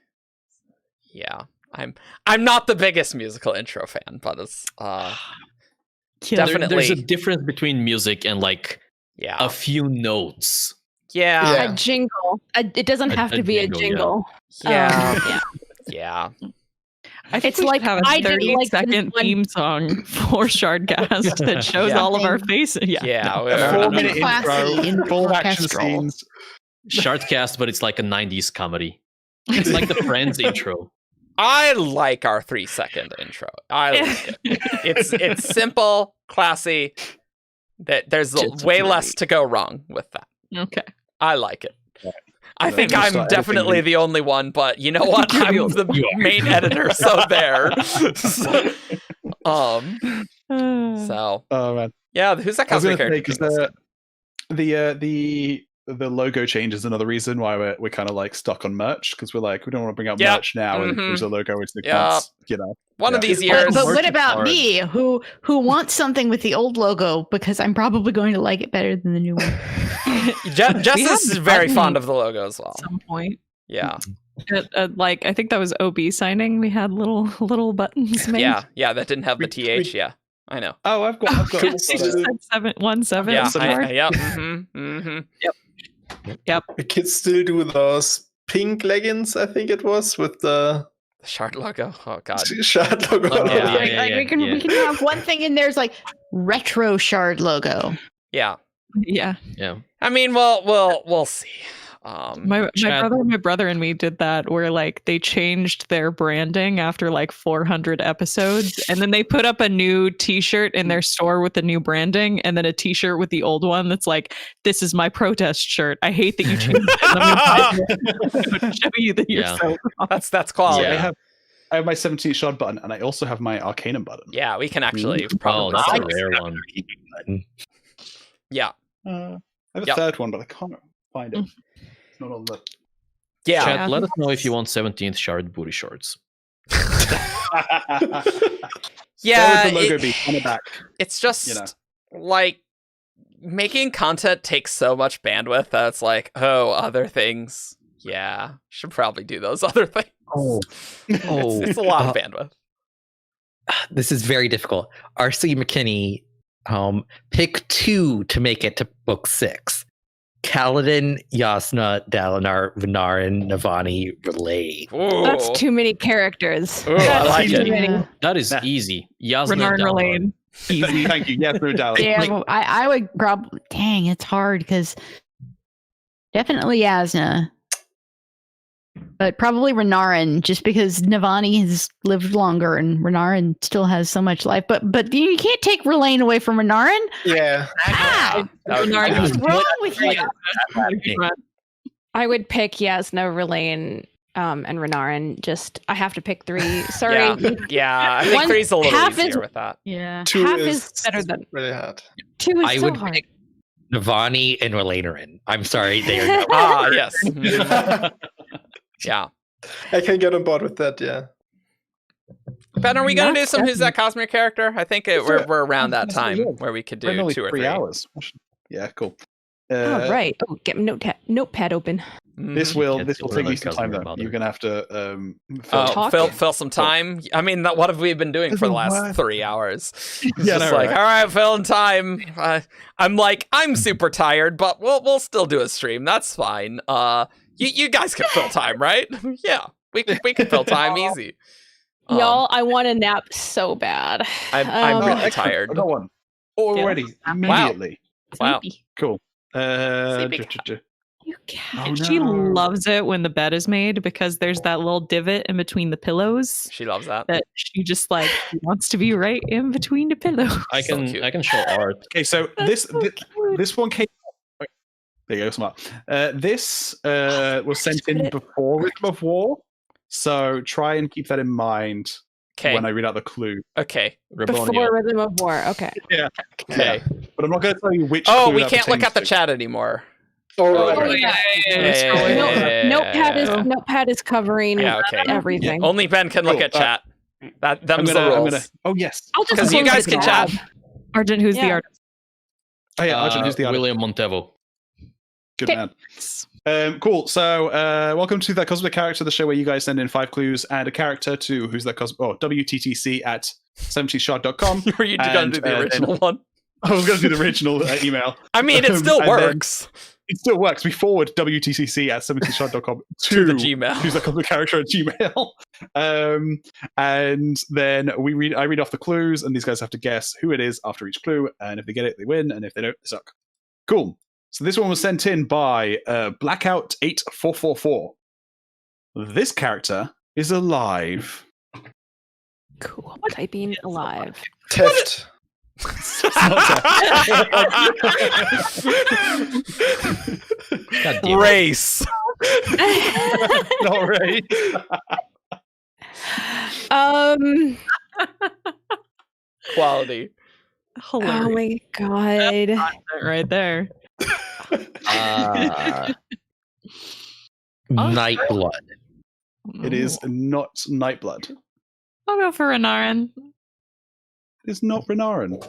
yeah. I'm not the biggest musical intro fan, but it's definitely there's a difference between music and like a few notes. A jingle. It doesn't have to be a jingle. Yeah. I think it's we like should have a 30-second theme song for Shardcast that shows all of our faces. 4-minute intro, full action scenes. Shardcast, but it's like a 90s comedy. It's like the Friends intro. I like our 3-second intro. I like it. It's simple, classy. There's way less to go wrong with that. Okay. I like it. Right. I think I'm definitely the only one, but you know what? I'm the main editor, so there. So, oh man, yeah. Who's that Cosmere character? The logo change is another reason why we're kind of like stuck on merch, because we're like, we don't want to bring up merch now and there's a logo in 6 months, you know. One of these years. But what about me, who wants something with the old logo, because I'm probably going to like it better than the new one. Jess is very fond of the logo as well. At some point. Yeah. Like I think that was OB signing. We had little buttons made. Yeah, that didn't have the TH. Yeah, I know. Oh, I've got. You just said 717. Yeah, Yep. We could still do those pink leggings, I think it was, with the Shard logo. Oh god. Shard logo. We can have one thing in there's like retro Shard logo. Yeah. Yeah. I mean, we'll see. My brother and me did that where like they changed their branding after like 400 episodes, and then they put up a new t-shirt in their store with the new branding, and then a t-shirt with the old one that's like, this is my protest shirt. I hate that you changed it. Let me show you that you're so wrong. That's quality. Yeah. I have my 17th shard button, and I also have my Arcanum button. Yeah, we can actually probably. That's a rare one. Yeah. I have a third one, but I can't find it. It's not on the. Yeah. Chat, let us know if you want 17th shard booty shorts. Yeah. Where would the logo be on the back? It's just like making content takes so much bandwidth that it's like, oh, other things. Yeah, should probably do those other things. It's a lot of bandwidth. This is very difficult. R.C. McKinney, pick 2 to make it to book 6. Kaladin, Yasna, Dalinar, Renarin, Navani, Relay. Ooh. That's too many characters. Ooh, I like it. Many. That is easy. Yasna, Renarin Relay. Easy. Thank you. Yes, no doubt. Yeah, I would probably. Dang, it's hard because definitely Yasna, but probably Renarin, just because Navani has lived longer and Renarin still has so much life. But you can't take Relaine away from Renarin. Yeah. What's wrong with you? I would pick Yasna, Relaine, and Renarin. Just I have to pick 3. Sorry. Yeah, I think 3's a little easier with that. Yeah, 2 half is better than really hard. 2 is I so would hard. pick Navani and Relainarin. I'm sorry, they are Yes. Yeah. I can get on board with that, yeah. Ben, are we going to do some Who's That Cosmere character? I think we're around that time Yeah. where we could We're do only 2 or 3 3 hours. Yeah, cool. Oh, right. Oh, get my notepad open. This will Kids take will you some time learn though. about You're it. gonna have to fill some time. I mean, what have we been doing for the last 3 hours? It's Yeah, just no, like, right. all right, filling time. I'm super tired, but we'll still do a stream. That's fine. You guys can fill time, right? Yeah, we can fill time easy. Y'all, I want a nap so bad. I'm really excellent. tired. I got one already. Immediately. Wow. Sleepy. Cool. Sleepy You cat. Oh, She no. loves it when the bed is made because there's that little divot in between the pillows She loves that. that she just like wants to be right in between the pillows. I So can cute. I can show art. Okay, so That's so cute. this one came. There you go, smart. This was sent in before Rhythm of War, so try and keep that in mind Okay. when I read out the clue. Okay. Before Rhythm of War. Okay. Okay. But I'm not going to tell you which. Oh, clue we that can't look at the pertains to. chat anymore. Oh, Oh, right. yeah. Notepad is covering Yeah, okay. everything. Only Ben can look Cool. at chat. Them's I'm the rules. gonna. Oh yes. I'll just 'Cause you close guys the can tab. chat. Arjun, who's the Yeah. artist? Oh yeah, Arjun, who's the artist? William Montevo. Good Okay. man. Cool. So, welcome to that Cosmere Character, the show where you guys send in 5 clues and a character to who's that WTTC at 70shard.com. Were you going to do the original one? I was going to do the original email. I mean, it still And then- works. It still works. We forward WTCC at 70shard.com To the Gmail. who's that Cosmere Character at Gmail. And then I read off the clues, and these guys have to guess who it is after each clue. And if they get it, they win. And if they don't, they suck. Cool. So this one was sent in by Blackout8444. This character is alive. Cool. Typing alive. Teft. God damn it. Race. Not right. Quality. Hilarious. Oh my god. Content right there. Nightblood. It is not Nightblood. I'll go for Renarin. It is not Renarin.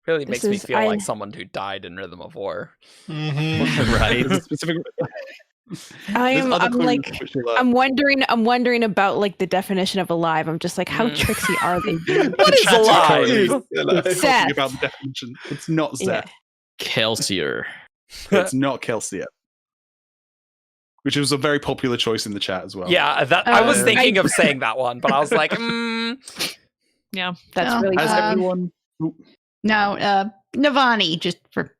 Really This makes me is- feel I- like someone who died in Rhythm of War. Right. There's a specific. I'm clues like which will, I'm wondering about like the definition of alive. I'm just like, how tricksy are they? What is chat's alive? currently Seth. talking about the definition. It's not Yeah. Seth. Kelsier. It's not Kelsey yet. Which was a very popular choice in the chat as well. Yeah, that I was Um, thinking of saying that one, but I was like, Yeah. That's No. really Has bad. everyone? No, Navani, just for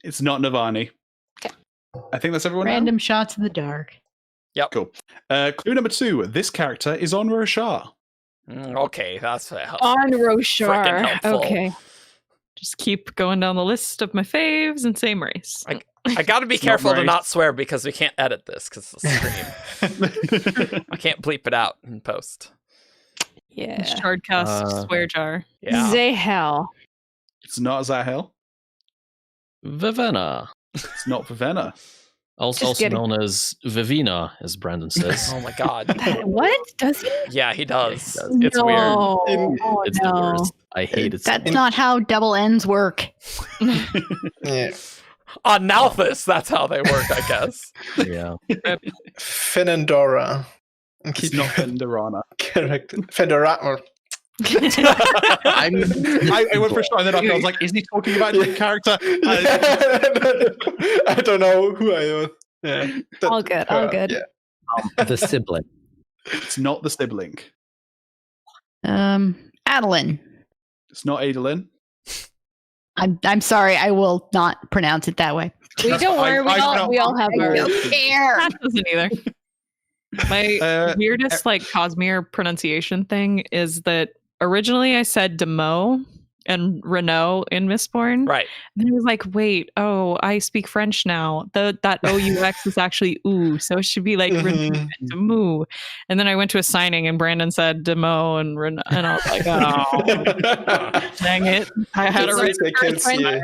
It's not Navani. Okay. I think that's everyone. random shots in the dark. Cool. Clue number 2. This character is on Roshar. okay, that's helpful. On Frickin' Roshar. helpful. Okay. Just keep going down the list of my faves and same race. I got to be It's not careful to race. not swear because we can't edit this because it's a stream. I can't bleep it out in post. Yeah. Shardcast swear jar. Yeah. Zahel. It's not Zahel. Vivenna. It's not Vivenna. Also kidding. known as Vivina, as Brandon says. Oh my god. What? Does he? Yeah, he does. Yeah, he It's weird. No. In- Oh, It's no. the worst. I hate it. so That's much. not how double N's work. Yeah. On Nalthus, that's how they work, I guess. Yeah. Fenandora. And It's keep not Fenderana. character. Fendora. I went for a shot and then I was like, is he talking about the character? I don't know who I was. Yeah. All good. All good. Yeah. The sibling. It's not the sibling. Adeline. It's not Adolin. I'm sorry, I will not pronounce it that way. That's Don't what worry. We all have I our. don't care. That doesn't either. My weirdest like Cosmere pronunciation thing is that originally I said Demo and Renault in Mistborn. Right. And then I was like, wait, I speak French now. That OUX is actually ooh, so it should be like Renault and Demo. And then I went to a signing and Brandon said Demo and Renault, and I was like, oh, dang it. I had it right. I can see.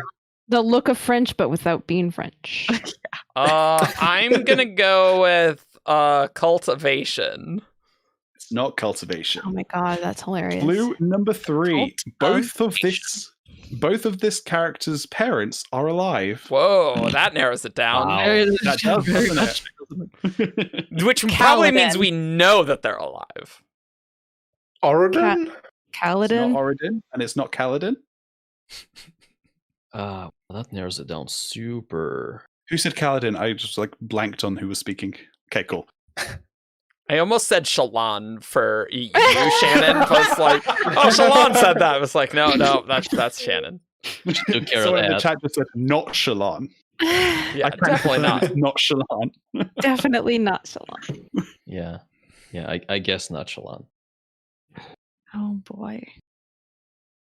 The look of French, but without being French. I'm gonna go with cultivation. It's not cultivation. Oh my god, that's hilarious. Clue number 3. Both of this character's parents are alive. Whoa, that narrows it down. Wow. That does, doesn't it? Which probably means Kaladin. we know that they're alive. Orodin? It's not Kaladin. Orodin, and it's not Kaladin. That narrows it down super. Who said Kaladin? I just like blanked on who was speaking. Okay, cool. I almost said Shallan for you, Shannon. But it's like, oh, Shallan said that. It was like, no, that's Shannon. Took care So of in the that. chat just said not Shallan. Yeah, I can definitely confirm not. it's not Shallan. Definitely not Shalon. Yeah. I guess not Shallan. Oh boy.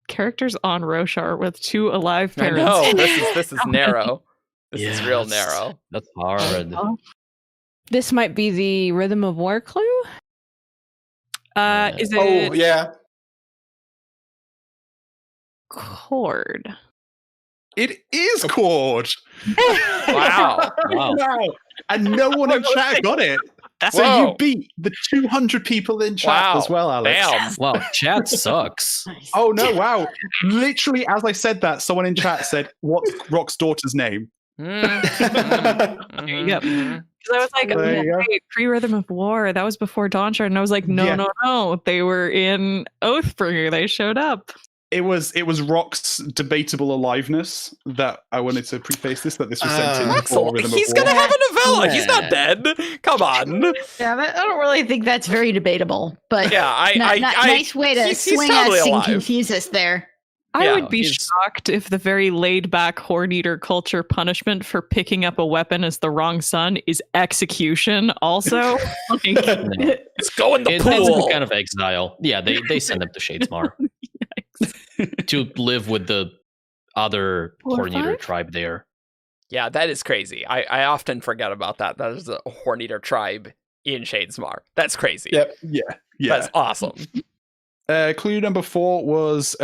Characters on Roshar with 2 alive I parents. know this is narrow. This is real Yes. narrow. That's hard. This might be the Rhythm of War clue. Is it Oh, yeah. Cord? It is Cord. Wow. Wow. And no one in chat got it. So Whoa. you beat the 200 people in chat Wow. as well, Alex. Damn. Wow, chat sucks. Oh no! Wow! Literally, as I said that, someone in chat said, "What's Rock's daughter's name?" There you go. Because I was like, There you go. wait, pre-Rhythm of War. That was before Dawnshard, and I was like, Yeah. no. They were in Oathbringer. They showed up. It was Rock's debatable aliveness that I wanted to preface this. That this was sent in Rock's before alive. Rhythm of He's War. gonna have a novella. He's not dead. Come on. Yeah, but I don't really think that's very debatable. But Yeah, nice way to he's swing totally us and alive. confuse us there. I Yeah, would be he's- shocked if the very laid-back Horn-Eater culture punishment for picking up a weapon as the wrong son is execution. Also, like, No. Let's go in the It's pool. kind of exile. Yeah, they send him to Shadesmar to live with the other 4 or Horn-Eater 5? tribe there. Yeah, that is crazy. I often forget about that. That is a Horn-Eater tribe in Shadesmar. That's crazy. Yep. Yeah. That's awesome. Clue number 4 was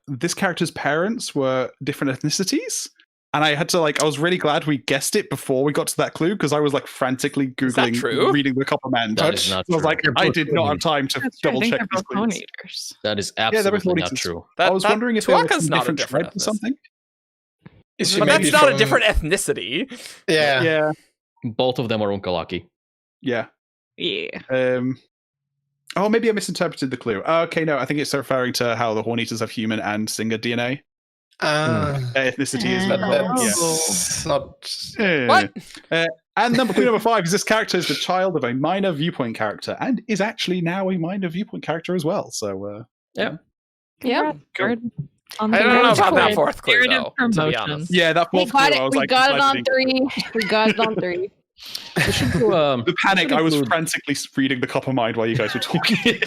this character's parents were different ethnicities. And I had to I was really glad we guessed it before we got to that clue because I was frantically Is that Googling, true? reading the Copperman That touch. is not I was true. like, I did not have time to that's true. I double think check they're these both clues. Horn-Eaters. That is Yeah, they're both absolutely not Horn-Eaters. true. I was wondering if they were Tuaka's from not a different different tribes or ethnicity. something. Is she But maybe that's not a from- different ethnicity. Yeah. Yeah, Both of them are Unkalaki. yeah. Yeah. Oh, maybe I misinterpreted the clue. Okay, no, I think it's referring to how the Horn-Eaters have human and Singer DNA. Their ethnicity is not. That's not. What? And clue number 5 is this character is the child of a minor viewpoint character and is actually now a minor viewpoint character as well. So, Yep. cool. I don't know about that Forward. fourth clue, Narrative though, to be promotion. honest. Yeah, that We fourth clue, got I it. was We like, got it glad on we didn't- 3. We got it on 3. We should do, The panic, I was include- frantically reading the Copper Mind while you guys were talking. I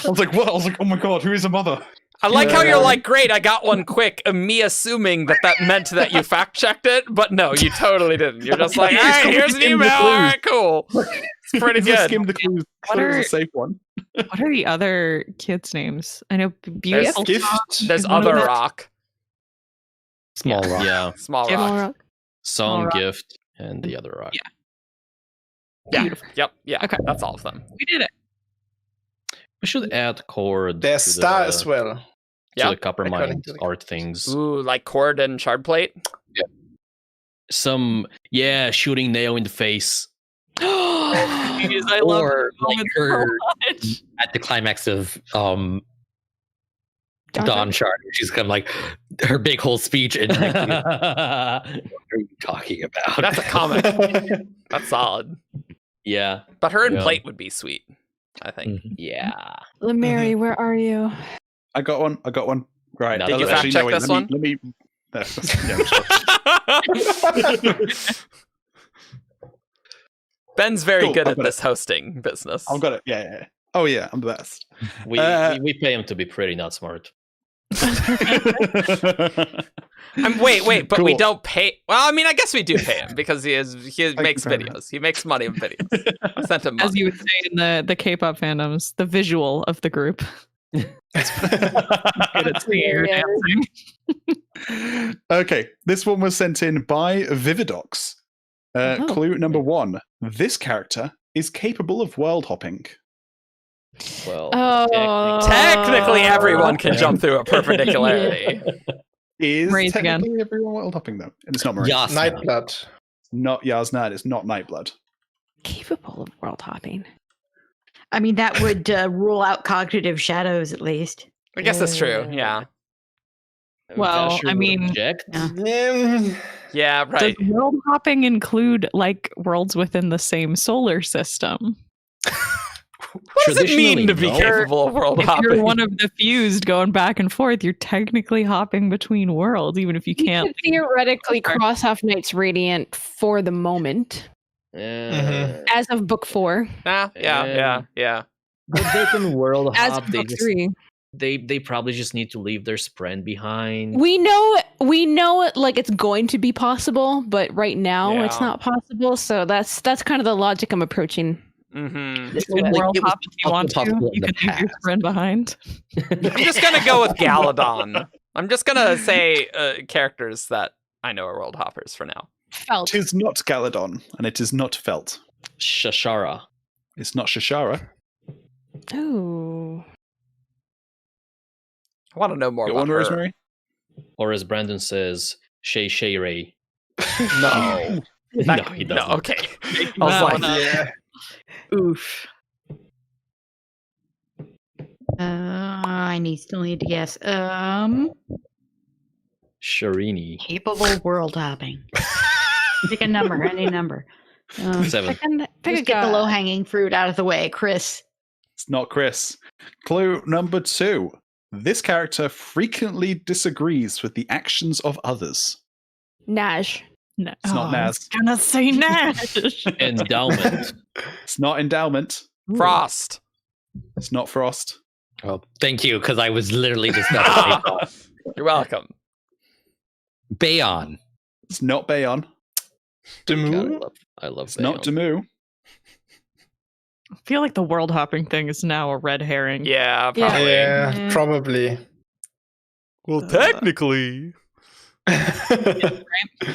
was like, what? I was like, oh my god, who is a mother? I like how you're like, great, I got one quick, and me assuming that meant that you fact checked it, but no, you totally didn't. You're just like, all right, here's an email, all right, cool. It's pretty Just good. skim the clues. What Thought it was are- a safe one. What are the other kids' names? I know Beautiful Gift. Song There's is one of Other them. Rock, Small rock. Yeah, Small Gift. Rock. Song Rock. Gift and the other rock. Yeah. Yeah, Beautiful. yep, Okay. that's all of them. We did it. We should add Cord There's to Star the, as well. to Yeah. the Copper According Mind to the- art things. Ooh, like Cord and Shardplate. Some shooting nail in the face. Jeez, I love Or that like moment so her much. at the climax of Dawn Shard, she's kind of like her big whole speech and like, what are you talking about? That's a comic. That's solid. Yeah, But her and Yeah. Plate would be sweet, I think. Mhm. yeah. Lemary, where are you? I got one. Right. Did you actually, fact check wait, this let one? Me, yeah, Ben's very Cool, good I've at got this hosting business. I've got it. Yeah. Oh yeah, I'm the best. We pay him to be pretty not smart. Wait, but we Cool. don't pay. Well, I mean, I guess we do pay him because he makes very much. videos. He makes money in videos. I sent him As money. you would say in the K-pop fandoms, the visual of the group. Good at singing or Yeah. dancing. Okay, this one was sent in by Vividox. Oh. Clue number 1: this character is capable of world hopping. Well, Oh. Technically, everyone can jump through a perpendicularity. Is Raise again. technically everyone world hopping though? And it's not Marine. Yas. Nightblood. Not Yasnad. It's not Nightblood. Capable of world hopping. I mean, that would rule out cognitive shadows at least. I guess that's true. Yeah. Well, Vasher I would mean- object. Yeah. Yeah. Right. Does world hopping include like worlds within the same solar system? What does it mean to be no. capable of world If you're hopping? one of the fused going back and forth, you're technically hopping between worlds, even if you You can't. could theoretically Okay. cross off Knight's Radiant for the moment, as of book 4. Yeah. But they can world As hop. of They book just 3. they probably just need to leave their sprint behind. We know it like it's going to be possible, but right now it's Yeah. not possible. So that's kind of the logic I'm approaching. Mm-hmm. You can world it was hop if you want to. possible in You the can leave your past. friend behind. I'm just gonna go with Galadon. I'm just gonna say characters that I know are world hoppers for now. Felt. It is not Galadon, and it is not Felt. Shashara. It's not Shashara. Oh. I want to know more Got about one, her. Rosemary? Or as Brandon says, Shay Ray. No. No, he doesn't. No, okay. I was That like, one up. Yeah. Oof. I still need to guess. Sharini. Capable world hopping. Pick a number, any number. 7. Pick get the low hanging fruit out of the way, Chris. It's not Chris. Clue number 2. This character frequently disagrees with the actions of others. Nash. No. It's not I Naz. was gonna say Nash. Endowment. It's not Endowment. Frost. It's not Frost. Oh, thank you, because I was literally just about to say You're welcome. Bayon. It's not Bayon. Demu? I love It's not Demu. I feel like the world hopping thing is now a red herring. Yeah, Yeah. probably. Yeah, probably. Well, technically.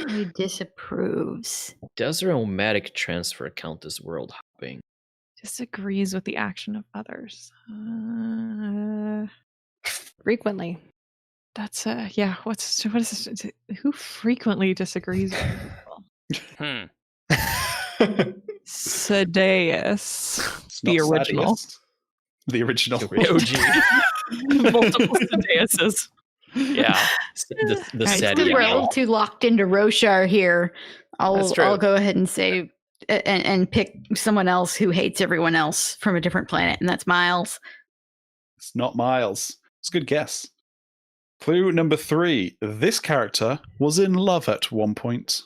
He disapproves. Does aromatic transfer count as world hopping? Disagrees with the action of others. Frequently. That's yeah. What is this? Who frequently disagrees with people? Sedeus, It's the not original. Sadius. The original. OG. Multiple Sedeuses. Yeah. The Since sad we're a little too locked into Roshar here, That's true. I'll go ahead and say and pick someone else who hates everyone else from a different planet, and that's Miles. It's not Miles. It's a good guess. Clue number 3. This character was in love at one point.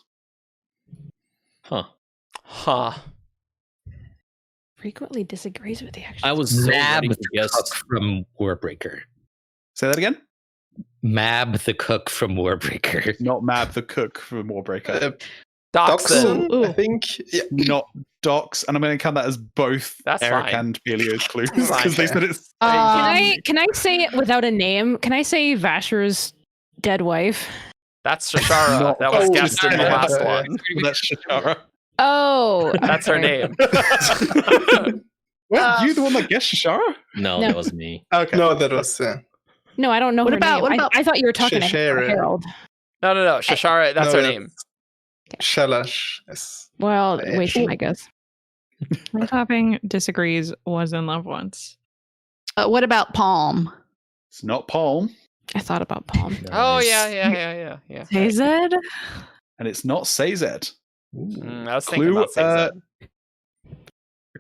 Huh. Huh. Frequently disagrees with the action. I was so Mab ready the to guess. cook from Warbreaker. Say that again? Mab the cook from Warbreaker. Not Mab the cook from Warbreaker. Doxson. Doxson, I think. Yeah. Not Dox, and I'm going to count that as both That's Eric fine. and Pelio's clues Fine. because they said it's. Can I say it without a name? Can I say Vasher's dead wife? That's Shashara. Not- That was Oh, guessed in the yeah. last one. That's Shashara. Oh, That's her okay. name. Well, you the one that guessed Shashara? No, No. that was me. Okay. No, that was No, I don't know. What her about- name. what about- I thought you were talking to Shashara. Harold. No. Shashara, that's No, her name. Shalash. Yes. Well, Eh, wasting my guess. World hopping disagrees. Was in love once. What about Palm? It's not Palm, I thought about Palm. Oh, Nice. yeah. Zed. and it's not Sazed. I was thinking about saying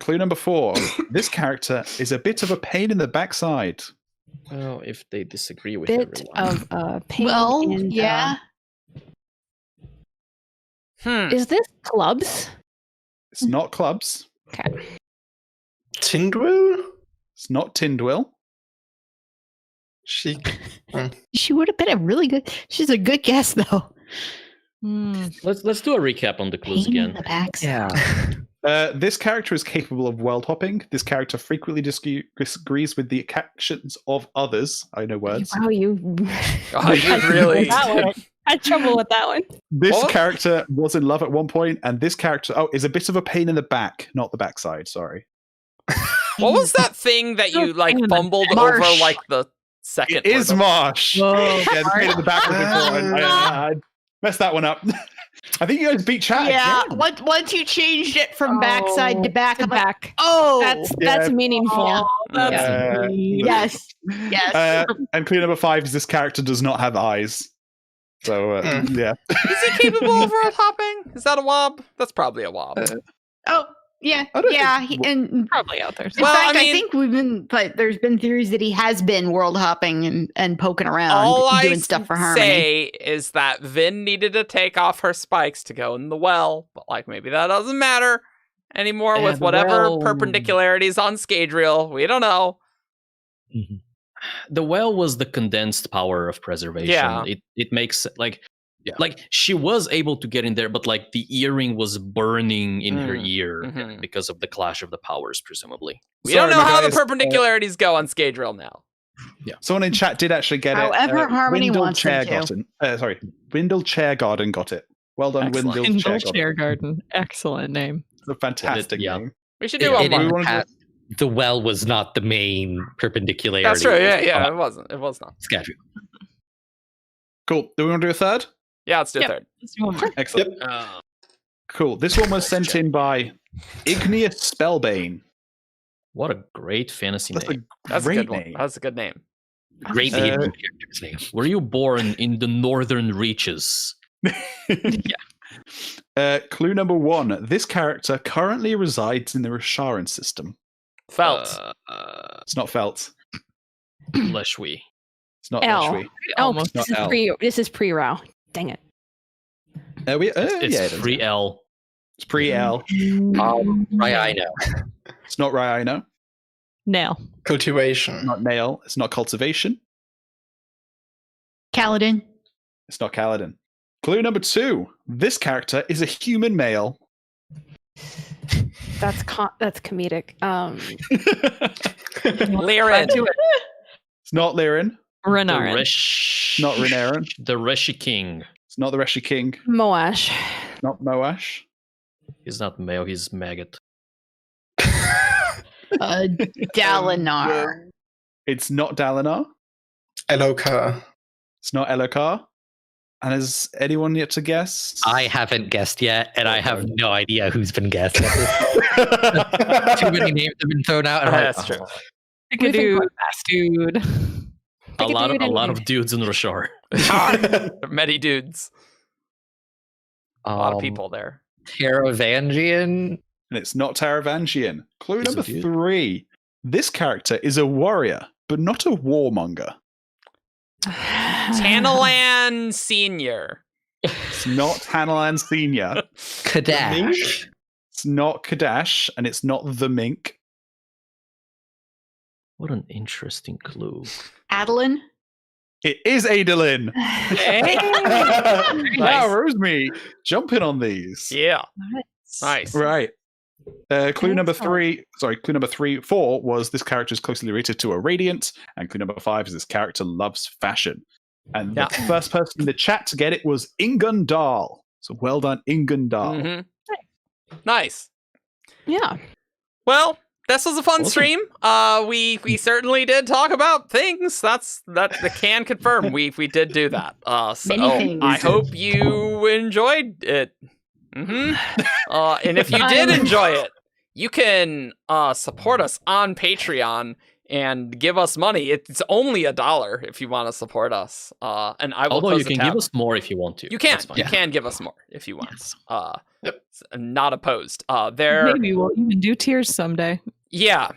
Clue number 4. This character is a bit of a pain in the backside. Well, if they disagree with Bit everyone. of pain. Well, and, yeah. Is this clubs? It's not Clubs. Okay. Tindwell? It's not Tindwill. She. She would have been a really good. She's a good guess, though. Let's do a recap on the clues Pain in again. the backside. This character is capable of world hopping. This character frequently disagrees with the actions of others. I know words. Wow, you. Oh, you really. That one. I had trouble with that one. This What? character was in love at one point, and this character is a bit of a pain in the back, not the backside. Sorry. What was that thing that you like fumbled over Marsh. like the second? It is or the- Marsh. Whoa. Yeah, the pain in the back was important. I messed that one up. I think you guys beat chat. Yeah. again. Once you changed it from backside to back, To I'm like, back. oh, That's Yeah. meaningful. That's mean. yes, yes. And clue number 5 is this character does not have eyes. So yeah, Is he capable of world hopping? Is that a wob? That's probably a wob. Oh, yeah, I don't yeah. think- And Probably out there. in Well, fact, I I, mean- think we've been like, there's been theories that he has been world hopping and poking around, All I doing stuff for Harmony. say is that Vin needed to take off her spikes to go in the well, but like maybe that doesn't matter anymore Yeah, with the whatever well- perpendicularities on Scadrial. We don't know. The well was the condensed power of preservation. Yeah. It makes like she was able to get in there, but like the earring was burning in her ear Mhm. because of the clash of the powers, presumably. We don't know Sorry, how the guys. perpendicularities go on Scadrial now. Someone in chat did actually get However it. Harmony Windle wants them to. Chairgarden. Sorry, Windle Chairgarden got it. Well done, Excellent. Windle Indle Chairgarden. Chair Garden. Excellent name. It's a fantastic Yeah. name. We should do one more. wanna do- The well was not the main perpendicularity. That's true. Yeah, yeah. of It wasn't. It was not. Schedule. Cool. Do we want to do a third? Yeah, let's do a Yep. third. Let's do one more. Excellent. Cool. This one was sent in by Igneous Spellbane. What a great fantasy That's name. a That's a great good one. name. That's a good name. Great Uh, name character's name. Were you born in the northern reaches? Clue number 1. This character currently resides in the Rasharan system. Felt. It's not Felt. Leshwi. It's not L. Reshwi. Oh, Almost. this Not is L. This is pre-row. Dang it. It's Yeah, it is. free L. It's pre-L. Right, I know. It's not Rhino. Nail. Cultivation. Not Nail. It's not Cultivation. Kaladin. It's not Kaladin. Clue number 2. This character is a human male. That's comedic. Liren. It's not Liren. Renarin. Not Renarin. The Reshi King. It's not the Reshi King. Moash. It's not Moash. He's not male, he's maggot. Dalinar. It's not Dalinar. Elokar. It's not Elokar. And has anyone yet to guess? I haven't guessed yet, and I have no idea who's been guessed. Too many names have been thrown out. And I'm That's true. Pick a dude. Dude. A lot of dudes in Roshar. There are many dudes. A lot of people there. Taravangian. And it's not Taravangian. Clue He's a number dude. 3. This character is a warrior, but not a warmonger. Tanalan Senior. It's not Hanalan Senior. Kadash. It's not Kadash, and it's not the Mink. What an interesting clue. Adeline. It is Adolin. Wow, Rosemary, jumping on these. Yeah. Nice. Right. Clue number 4 was this character is closely related to a Radiant, and clue number 5 is this character loves fashion. And the first person in the chat to get it was Ingundal. So well done, Ingundal. Mm-hmm. Nice. Yeah. Well, this was a fun stream. We certainly did talk about things. That can confirm. We did do that. So Many things. I hope you enjoyed it. And if you did enjoy it, you can support us on Patreon and give us money. It's only $1 if you want to support us. And I will. Although close you the can tab. give us more if you want to. You can. That's fine. You can give us more if you want. Yes. Not opposed. There. Maybe we'll even do tiers someday. Yeah,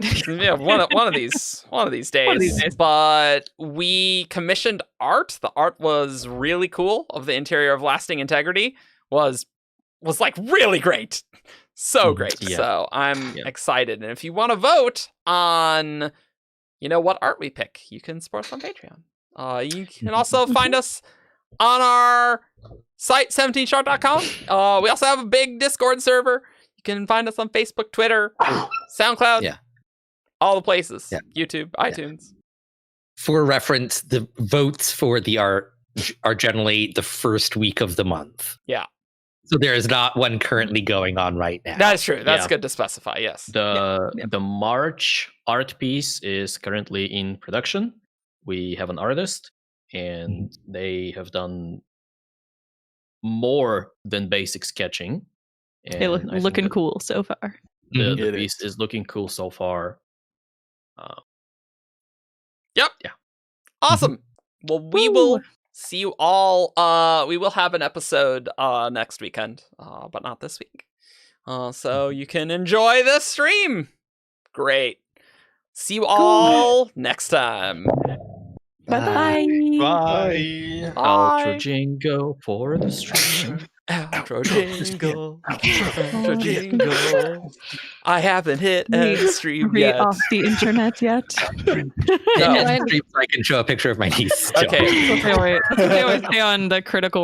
one of these days. But we commissioned art. The art was really cool. Of the interior of Lasting Integrity was like really great, so great. Yeah. So I'm excited. And if you want to vote on, what art we pick, you can support us on Patreon. You can also find us on our site 17shard.com. We also have a big Discord server. You can find us on Facebook, Twitter, SoundCloud, all the places, YouTube, iTunes. For reference, the votes for the art are generally the first week of the month. Yeah. So there is not one currently going on right now. That's true. That's good to specify, yes. The March art piece is currently in production. We have an artist, and they have done more than basic sketching. They look looking cool so far. The piece is looking cool so far. Yep. Yeah. Awesome. Well, we will see you all. We will have an episode next weekend, but not this week. So you can enjoy this stream. Great. See you all next time. Bye-bye. Bye. Outro jingle for the stream. Outro jingle. Outro jingle. I haven't hit a stream yet. Off the internet yet? I can show a picture of my niece. Okay. They always stay on the critical